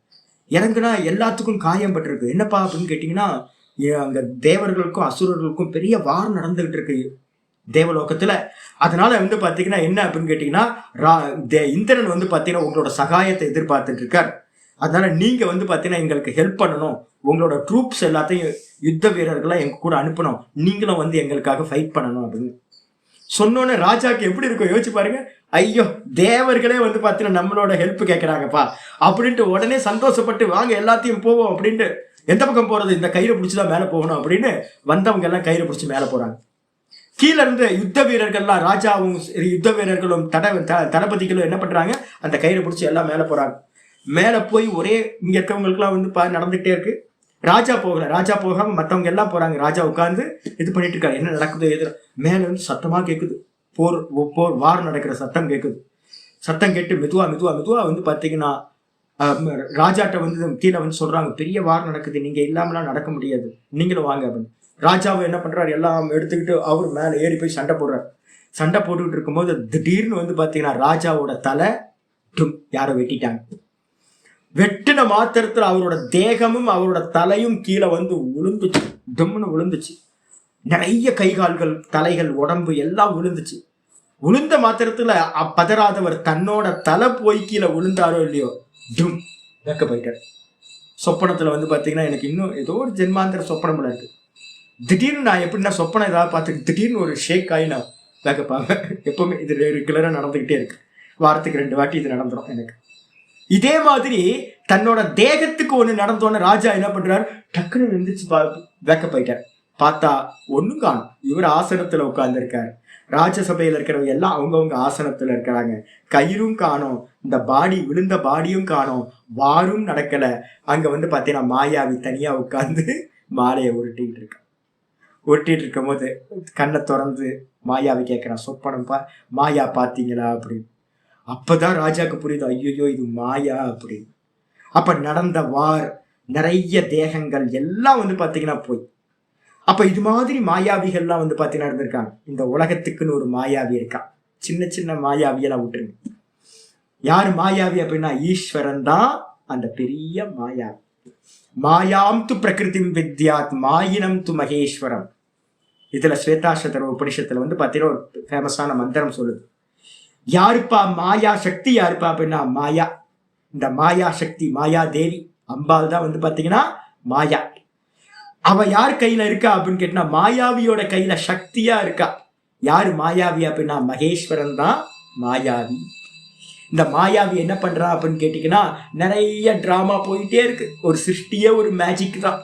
இறங்குனா எல்லாத்துக்கும் காயம் பட்டிருக்கு. என்னப்பா அப்படின்னு கேட்டீங்கன்னா, அங்க தேவர்களுக்கும் அசுரர்களுக்கும் பெரிய வார் நடந்துகிட்டு இருக்கு தேவலோகத்துல. அதனால பாத்தீங்கன்னா என்ன அப்படின்னு கேட்டீங்கன்னா, இந்திரன் பாத்தீங்கன்னா உங்களோட சகாயத்தை எதிர்பார்த்துட்டு இருக்கார். அதனால நீங்க பாத்தீங்கன்னா எங்களுக்கு ஹெல்ப் பண்ணணும், உங்களோட ட்ரூப்ஸ் எல்லாத்தையும் யுத்த வீரர்களா எங்க கூட அனுப்பணும், நீங்களும் எங்களுக்காக ஃபைட் பண்ணணும் அப்படின்னு சொன்னோன்னே ராஜாக்கு எப்படி இருக்கும் யோசிச்சு பாருங்க. ஐயோ, தேவர்களே பாத்தீங்கன்னா நம்மளோட ஹெல்ப் கேட்கறாங்கப்பா அப்படின்ட்டு உடனே சந்தோஷப்பட்டு வாங்க எல்லாத்தையும் போவோம் அப்படின்ட்டு, எந்த பக்கம் போறது, இந்த கயிறை பிடிச்சிதான் மேல போகணும் அப்படின்னு வந்தவங்க எல்லாம் கயிறை பிடிச்சி மேல போறாங்க. கீழே இருந்து யுத்த வீரர்கள்லாம், ராஜாவும் யுத்த வீரர்களும் தளபதிகளும் என்ன பண்றாங்க, அந்த கயிறை பிடிச்சி எல்லாம் மேல போறாங்க. மேல போய் ஒரே இங்க இருக்கவங்களுக்குலாம் நடந்துகிட்டே இருக்கு. ராஜா போகல. ராஜா போகாம மற்றவங்க எல்லாம் போறாங்க. ராஜா உட்கார்ந்து இது பண்ணிட்டு இருக்காரு. என்ன நடக்குதோ எது மேல வந்து சத்தமா கேட்குது. போர் வார் நடக்கிற சத்தம் கேட்குது. சத்தம் கேட்டு மெதுவா மெதுவா மெதுவா வந்து பாத்தீங்கன்னா ராஜாட்ட வந்து கீழே வந்து சொல்றாங்க, பெரிய வார் நடக்குது, நீங்க இல்லாமலாம் நடக்க முடியாது, நீங்களும் வாங்க அப்படின்னு. ராஜாவை என்ன பண்றாரு, எல்லாம் எடுத்துக்கிட்டு அவர் மேல ஏறி போய் சண்டை போடுறாரு. சண்டை போட்டுக்கிட்டு இருக்கும்போது திடீர்னு வந்து பாத்தீங்கன்னா ராஜாவோட தலை யாரை வெட்டிட்டாங்க. வெட்டின மாத்திரத்துல அவரோட தேகமும் அவரோட தலையும் கீழே வந்து விழுந்துச்சு. டம்னு விழுந்துச்சு. நிறைய கைகால்கள் தலைகள் உடம்பு எல்லாம் விழுந்துச்சு. விழுந்த மாத்திரத்துல பதறாதவர் தன்னோட தலை போய் கீழே விழுந்தாரோ இல்லையோ டும் வெக்க போயிட்டார். சொப்பனத்துல வந்து பாத்தீங்கன்னா எனக்கு இன்னும் ஏதோ ஒரு ஜென்மாந்திர சொப்பனம் இருக்கு. திடீர்னு நான் எப்படின்னா சொப்பனம் ஏதாவது பார்த்து திடீர்னு ஒரு ஷேக் ஆகி நான் வேக்கப்பாங்க. எப்பவுமே இது ரெகுலரா நடந்துகிட்டே இருக்கு. வாரத்துக்கு 2 வாட்டி இது நடந்துடும் எனக்கு. இதே மாதிரி தன்னோட தேகத்துக்கு ஒண்ணு நடந்தோன்னு ராஜா என்ன பண்றாரு, டக்குன்னு இருந்துச்சு வேக்கப் ஆயிட்டார். பார்த்தா ஒண்ணும் காணும். இவர் ஆசனத்துல உட்கார்ந்து இருக்காரு. ராஜசபையில இருக்கிறவங்க எல்லாம் அவங்கவுங்க ஆசனத்துல இருக்கிறாங்க. கயிறும் காணும், இந்த பாடி விழுந்த பாடியும் காணும், வாரும் நடக்கல. அங்க வந்து பாத்தீங்கன்னா மாயாவி தனியா உட்கார்ந்து மாலையை உருட்டிட்டு இருக்க. உருட்டிட்டு இருக்கும் போது கண்ணை திறந்து மாயாவி கேட்கிறான், சொப்பனம்பா மாயா பாத்தீங்களா அப்படின்னு. அப்பதான் ராஜாக்கு புரியுது, ஐயோ இது மாயா அப்படின்னு. அப்ப நடந்த வார், நிறைய தேகங்கள் எல்லாம் வந்து பாத்தீங்கன்னா போய். அப்ப இது மாதிரி மாயாவிகள்லாம் வந்து பாத்தீங்கன்னா இருந்திருக்காங்க. இந்த உலகத்துக்குன்னு ஒரு மாயாவி இருக்கான். சின்ன சின்ன மாயாவியெல்லாம் விட்டுருங்க. யாரு மாயாவி அப்படின்னா ஈஸ்வரன் தான் அந்த பெரிய மாயாவி. மாயாம் து பிரகிருதி வித்யாத் மாயினம் து மகேஸ்வரம். இதுல ஸ்வேதாஸ்வதர உபனிஷத்துல வந்து பாத்தீங்கன்னா ஒரு ஃபேமஸான மந்திரம் சொல்லுது. யாருப்பா மாயா சக்தி, யாருப்பா அப்படின்னா மாயா. இந்த மாயா சக்தி மாயா தேவி அம்பாள் தான் வந்து பாத்தீங்கன்னா மாயா. அவ யார் கையில இருக்கா அப்படின்னு கேட்டா மாயாவியோட கையில சக்தியா இருக்கா. யாரு மாயாவி அப்படின்னா மகேஸ்வரன் தான் மாயாவி. இந்த மாயாவி என்ன பண்றா அப்படின்னு கேட்டீங்கன்னா நிறைய டிராமா போயிட்டே இருக்கு. ஒரு சிருஷ்டியே ஒரு மேஜிக் தான்.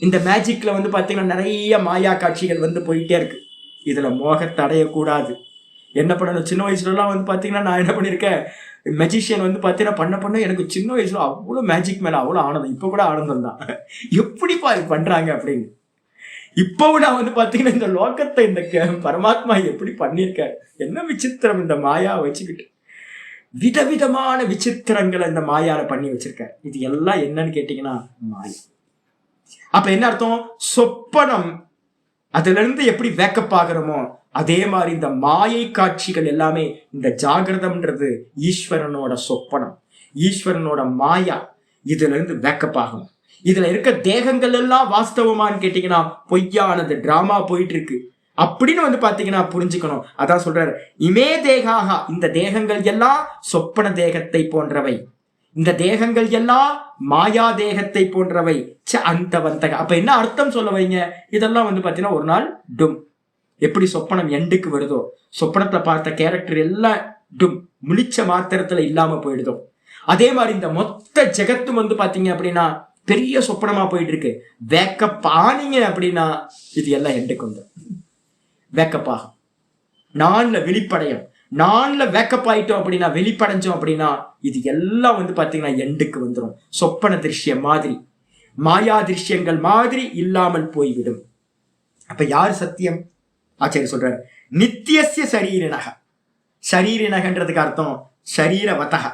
இந்த மேஜிக்ல வந்து பாத்தீங்கன்னா நிறைய மாயா காட்சிகள் வந்து போயிட்டே இருக்கு. இதுல மோகத்தை அடையக்கூடாது. என்ன பண்ணணும், சின்ன வயசுலலாம் வந்து பாத்தீங்கன்னா நான் என்ன பண்ணியிருக்கேன், மெஜிஷியன் வந்து பாத்தீங்கன்னா பண்ண எனக்கு சின்ன வயசுல அவ்வளோ மேஜிக் மேல அவ்வளோ ஆனந்தம். இப்போ கூட ஆனந்தம் தான். எப்படிப்பா இது பண்றாங்க அப்படின்னு. இப்பவும் நான் வந்து பாத்தீங்கன்னா இந்த லோகத்தை இந்த பரமாத்மா எப்படி பண்ணியிருக்காரு, என்ன விசித்திரம் இந்த மாயா வச்சுக்கிட்டு. விதவிதமான விசித்திரங்களை இந்த மாயால பண்ணி வச்சிருக்காரு. இது எல்லாம் என்னன்னு கேட்டீங்கன்னா மாயா. அப்ப என்ன அர்த்தம், சொப்பனம் அதுல இருந்து எப்படி வேக்கப் ஆகிறோமோ அதே மாதிரி இந்த மாயை காட்சிகள் எல்லாமே இந்த ஜாகிரதம்ன்றது ஈஸ்வரனோட சொப்பனம், ஈஸ்வரனோட மாயா. இதுல இருந்து வேக்கப் ஆகணும். இதுல இருக்க தேகங்கள் எல்லாம் வாஸ்தவமானு கேட்டீங்கன்னா பொய்யானது, டிராமா போயிட்டு இருக்கு அப்படின்னு வந்து பாத்தீங்கன்னா புரிஞ்சுக்கணும். அதான் சொல்றாரு, இமே தேகாக, இந்த தேகங்கள் எல்லாம் சொப்பன தேகத்தை போன்றவை, இந்த தேகங்கள் எல்லாம் மாயா தேகத்தை போன்றவை. அந்த வந்தக அப்ப என்ன அர்த்தம் சொல்ல வைங்க. இதெல்லாம் வந்து பாத்தீங்கன்னா ஒரு நாள் டும். எப்படி சொப்பனம் எண்டுக்கு வருதோ, சொப்பனத்துல பார்த்த கேரக்டர் எல்லாம் டும் முழிச்ச மாத்திரத்துல இல்லாம போயிடுதோ, அதே மாதிரி இந்த மொத்த ஜெகத்தும் வந்து பாத்தீங்க அப்படின்னா பெரிய சொப்பனமா போயிட்டு இருக்கு. வேக்கப் ஆனீங்க அப்படின்னா இது எல்லாம் எண்டுக்கு வந்துடும். வேக்கப் ஆகும். நான்ல வெளிப்படையும், நான்ல வேக்கப் ஆயிட்டோம் அப்படின்னா, வெளிப்படைஞ்சோம் அப்படின்னா இது எல்லாம் வந்து பாத்தீங்கன்னா எண்டுக்கு வந்துடும். சொப்பன திருஷ்யம் மாதிரி, மாயா திருஷ்யங்கள் மாதிரி இல்லாமல் போய்விடும். அப்ப யார் சத்தியம்? ஆச்சாரிய சொல்றாரு, நித்தியசிய சரீரினக. சரீரினகன்றதுக்கு அர்த்தம் சரீரவதக,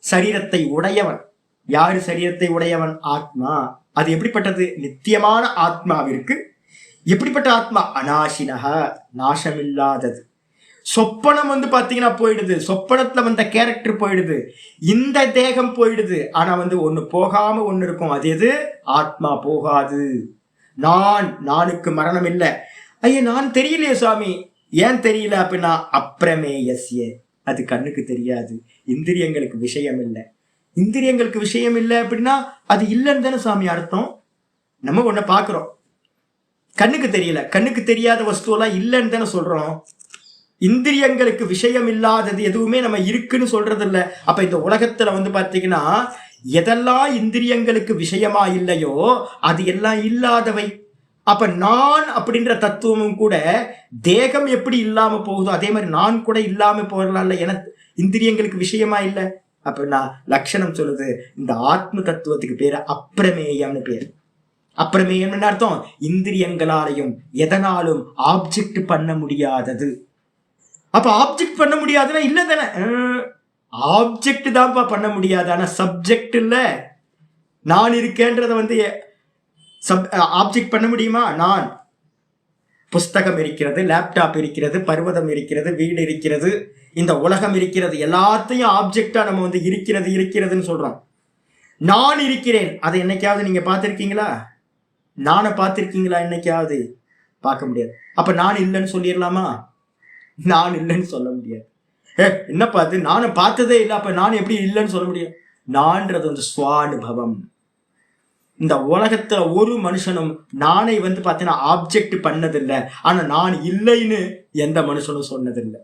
சரீரத்தை உடையவன். யாரு சரீரத்தை உடையவன்? ஆத்மா. அது எப்படிப்பட்டது? நித்தியமான ஆத்மாவிற்கு. எப்படிப்பட்ட ஆத்மா? அநாசினக, நாசமில்லாதது. சொப்பனம் வந்து பாத்தீங்கன்னா போயிடுது, சொப்பனத்துல வந்த கேரக்டர் போயிடுது, இந்த தேகம் போயிடுது. ஆனா வந்து ஒண்ணு போகாம ஒண்ணு இருக்கும். அது எது? ஆத்மா போகாது. நானுக்கு மரணம் இல்லை. ஐயா நான் தெரியலையே சுவாமி. ஏன் தெரியல அப்படின்னா அப்பிரமேயஸ்ய, அது கண்ணுக்கு தெரியாது, இந்திரியங்களுக்கு விஷயம் இல்லை. இந்திரியங்களுக்கு விஷயம் இல்லை அப்படின்னா அது இல்லைன்னு தானே சுவாமி அர்த்தம். நம்ம ஒன்ன பாக்குறோம், கண்ணுக்கு தெரியல, கண்ணுக்கு தெரியாத வஸ்துவெல்லாம் இல்லைன்னு தானே சொல்றோம். இந்திரியங்களுக்கு விஷயம் இல்லாதது எதுவுமே நம்ம இருக்குன்னு சொல்றது இல்லை. அப்ப இந்த உலகத்துல வந்து பாத்தீங்கன்னா எதெல்லாம் இந்திரியங்களுக்கு விஷயமா இல்லையோ அது எல்லாம் இல்லாதவை. அப்ப நான் அப்படின்ற தத்துவமும் கூட தேகம் எப்படி இல்லாம போகுதோ அதே மாதிரி நான் கூட இல்லாம போகலாம்ல, எனக்கு இந்திரியங்களுக்கு விஷயமா இல்லை. அப்ப நான் லட்சணம் சொல்லுது, இந்த ஆத்ம தத்துவத்துக்கு பேரு அப்பிரமேயம்னு பேரு. அப்புறமே என்ன அர்த்தம்? இந்திரியங்களாலையும் எதனாலும் ஆப்ஜெக்ட் பண்ண முடியாதது. அப்ப ஆப்ஜெக்ட் பண்ண முடியாதுன்னா இல்ல தானே, ஆப்ஜெக்ட் தான்ப்பா பண்ண முடியாது, ஆனா சப்ஜெக்ட் இல்ல. நான் இருக்கேன்றத ஆப்ஜெக்ட் பண்ண முடியுமா? நான் புஸ்தகம் இருக்கிறது, லேப்டாப் இருக்கிறது, பர்வதம் இருக்கிறது, வீடு இருக்கிறது, இந்த உலகம் இருக்கிறது, எல்லாத்தையும் ஆப்ஜெக்டா நம்ம இருக்கிறதுன்னு சொல்றோம். நான் இருக்கிறேன், அதை என்னைக்காவது நீங்க பார்த்திருக்கீங்களா? நானை பார்த்திருக்கீங்களா? என்னைக்காவது பார்க்க முடியாது. அப்ப நான் இல்லைன்னு சொல்லிடலாமா? நான் இல்லைன்னு சொல்ல முடியாது. என்னப்பா அது, நானை பார்த்ததே இல்லை, அப்ப நான் எப்படி இல்லைன்னு சொல்ல முடியும்? நான்றது சுவானுபவம். இந்த உலகத்துல ஒரு மனுஷனும் நானை பார்த்தீங்கன்னா ஆப்ஜெக்ட் பண்ணதில்லை, ஆனா நான் இல்லைன்னு எந்த மனுஷனும் சொன்னதில்லை.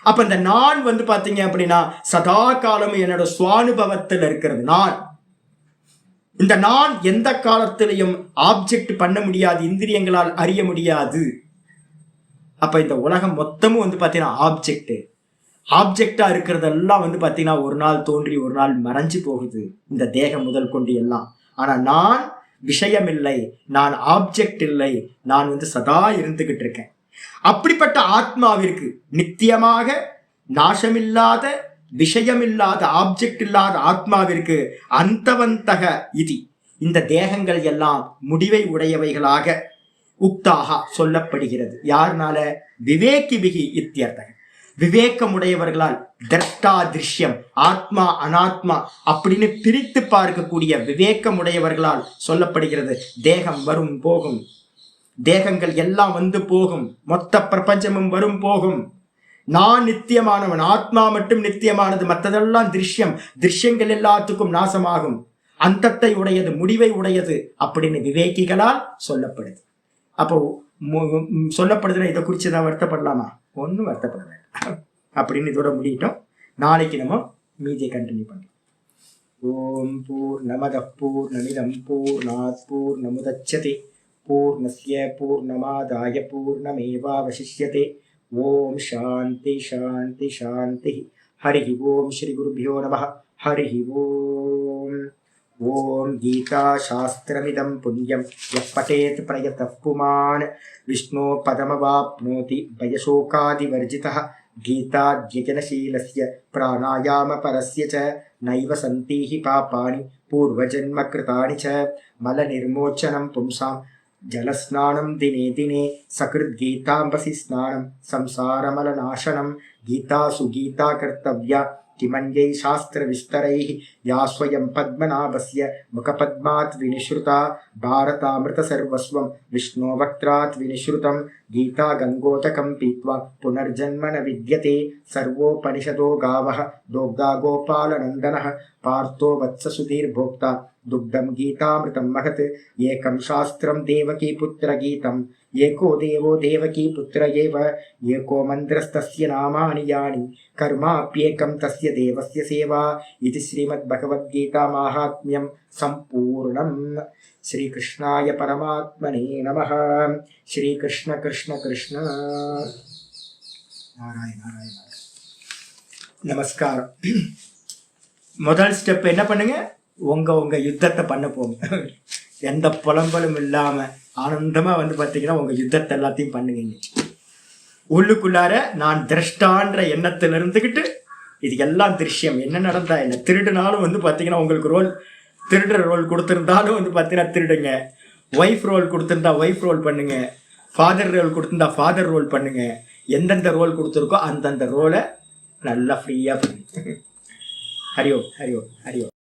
அப்ப இந்த நான் பாத்தீங்க அப்படின்னா சதா காலமும் என்னோட சுவானுபவத்தில் இருக்கிறது. நான், இந்த நான் எந்த காலத்திலையும் ஆப்ஜெக்ட் பண்ண முடியாது, இந்திரியங்களால் அறிய முடியாது. அப்ப இந்த உலகம் மொத்தமும் பாத்தீங்கன்னா ஆப்ஜெக்டா இருக்கிறதெல்லாம் பாத்தீங்கன்னா ஒரு நாள் தோன்றி ஒரு நாள் மறைஞ்சு போகுது, இந்த தேகம் முதல் கொண்டு எல்லாம். ஆனா நான் விஷயம் இல்லை, நான் ஆப்ஜெக்ட் இல்லை, நான் சதா இருந்துகிட்டு இருக்கேன். அப்படிப்பட்ட ஆத்மாவிற்கு, நித்தியமாக நாசமில்லாத விஷயமில்லாத ஆப்ஜெக்ட் இல்லாத ஆத்மாவிற்கு அந்தவந்தக இது, இந்த தேகங்கள் எல்லாம் முடிவை உடையவைகளாக உக்தாக சொல்லப்படுகிறது. யாருனால? விவேகிபிகி இத்தியர்த்தக, விவேகமுடையவர்களால். திரஷ்டா திருஷ்யம், ஆத்மா அனாத்மா அப்படின்னு பிரித்து பார்க்கக்கூடிய விவேகமுடையவர்களால் சொல்லப்படுகிறது. தேகம் வரும் போகும், தேகங்கள் எல்லாம் போகும், மொத்த பிரபஞ்சமும் வரும் போகும். நான் நித்தியமானவன், ஆத்மா மட்டும் நித்தியமானது, மற்றதெல்லாம் திருஷ்யம், திருஷ்யங்கள் எல்லாத்துக்கும் நாசமாகும், அந்தத்தை உடையது, முடிவை உடையது அப்படின்னு விவேகிகளால் சொல்லப்படுது. அப்போ சொல்லப்படுதுன்னா இதை குறித்து தான் வருத்தப்படலாமா? ஒன்றும் வருத்தப்பட வேண்டாம் அப்படின்னு இதோட முடியிட்டோம். நாளைக்கு நம்ம மீதியை கண்டினியூ பண்ணுறோம். ஓம் பூர்ணமத பூர்ணமிதம் பூர்ணாத் பூர்ணமுதச்யதே பூர்ணஸ்ய பூர்ணமாதாய பூர்ணமேவாவசிஷ்யதே. ஓம் சாந்தி சாந்தி சாந்தி. ஹரி ஓம். ஸ்ரீ குருபியோ நமः. ஹரி ஓம். ஓம் கீதா சாஸ்திரமிதம் புண்ணியம் யः படேத் பிரயதः புமான் விஷ்ணோ பதமவாப்னோதி பயசோகாதிவர்ஜிதः. கீதாத்யஜனசீலஸ்ய பிராணாயாம பரஸ்ய ச நைவ சந்தீஹி பாபானி பூர்வஜன்ம கிருதானி ச. மலநிர்மோச்சனம் பும்சாம் ஜலஸ்நானம் தினே தினே சகிருத் கீதாம்பசி ஸ்நானம் சம்சாரமலநாசனம். கீதாசு கீதா கர்த்தவ்யா கிமன்யை சாஸ்திர விஸ்தரைஹி யா ஸ்வயம் பத்மநாபஸ்ய முகபத்மாத் வினிஸ்ருதா. பாரதாமிருத சர்வஸ்வம் விஷ்ணோ வக்த்ராத் வினிஸ்ருதம். கீதா கங்கோதகம் பீத்வா புனர்ஜன்ம ந வித்யதே. சர்வோபனிஷதோ காவः தோக்தா கோபாலநந்தனः. பார்த்தோ வத்ச சுதீர் போக்தா துக்தம் கீதாமிருதம் மகத். ஏகம் சாஸ்திரம் தேவகீ புத்திர கீதம் ஏகோ தேவோ தேவகீ புத்திர ஏவ. ஏகோ மந்திரஸ்தஸ்ய நாமானி யானி கர்மாப்யேகம் தஸ்ய தேவஸ்ய சேவா. இது ஸ்ரீமத் பகவத்கீதா மாஹாத்மியம் சம்பூர்ணம். ஸ்ரீகிருஷ்ணாய பரமாத்மனே நமः. ஸ்ரீகிருஷ்ண கிருஷ்ண கிருஷ்ண. நாராயண நாராயண. நமஸ்காரம். முதல் ஸ்டெப் என்ன பண்ணுங்க? உங்க யுத்தத்தை பண்ண போங்க. எந்த புலம்பலும் இல்லாம ஆனந்தமா பார்த்தீங்கன்னா உங்க யுத்தத்தை எல்லாத்தையும் பண்ணுங்க. உள்ளுக்குள்ளார நான் திரஷ்டான்ற எண்ணத்துல இருந்துகிட்டு இது எல்லாம் திருஷ்யம், என்ன நடந்தா என்ன, திருடுனாலும் பார்த்தீங்கன்னா உங்களுக்கு ரோல், திருடுற ரோல் கொடுத்துருந்தாலும் பார்த்தீங்கன்னா திருடுங்க. ஒய்ஃப் ரோல் கொடுத்துருந்தா ஒய்ஃப் ரோல் பண்ணுங்க. ஃபாதர் ரோல் கொடுத்துருந்தா ஃபாதர் ரோல் பண்ணுங்க. எந்தெந்த ரோல் கொடுத்துருக்கோ அந்தந்த ரோலை நல்லா ஃப்ரீயா பண்ணுங்க. ஹரி ஓம் ஹரி ஓம் ஹரி ஓம்.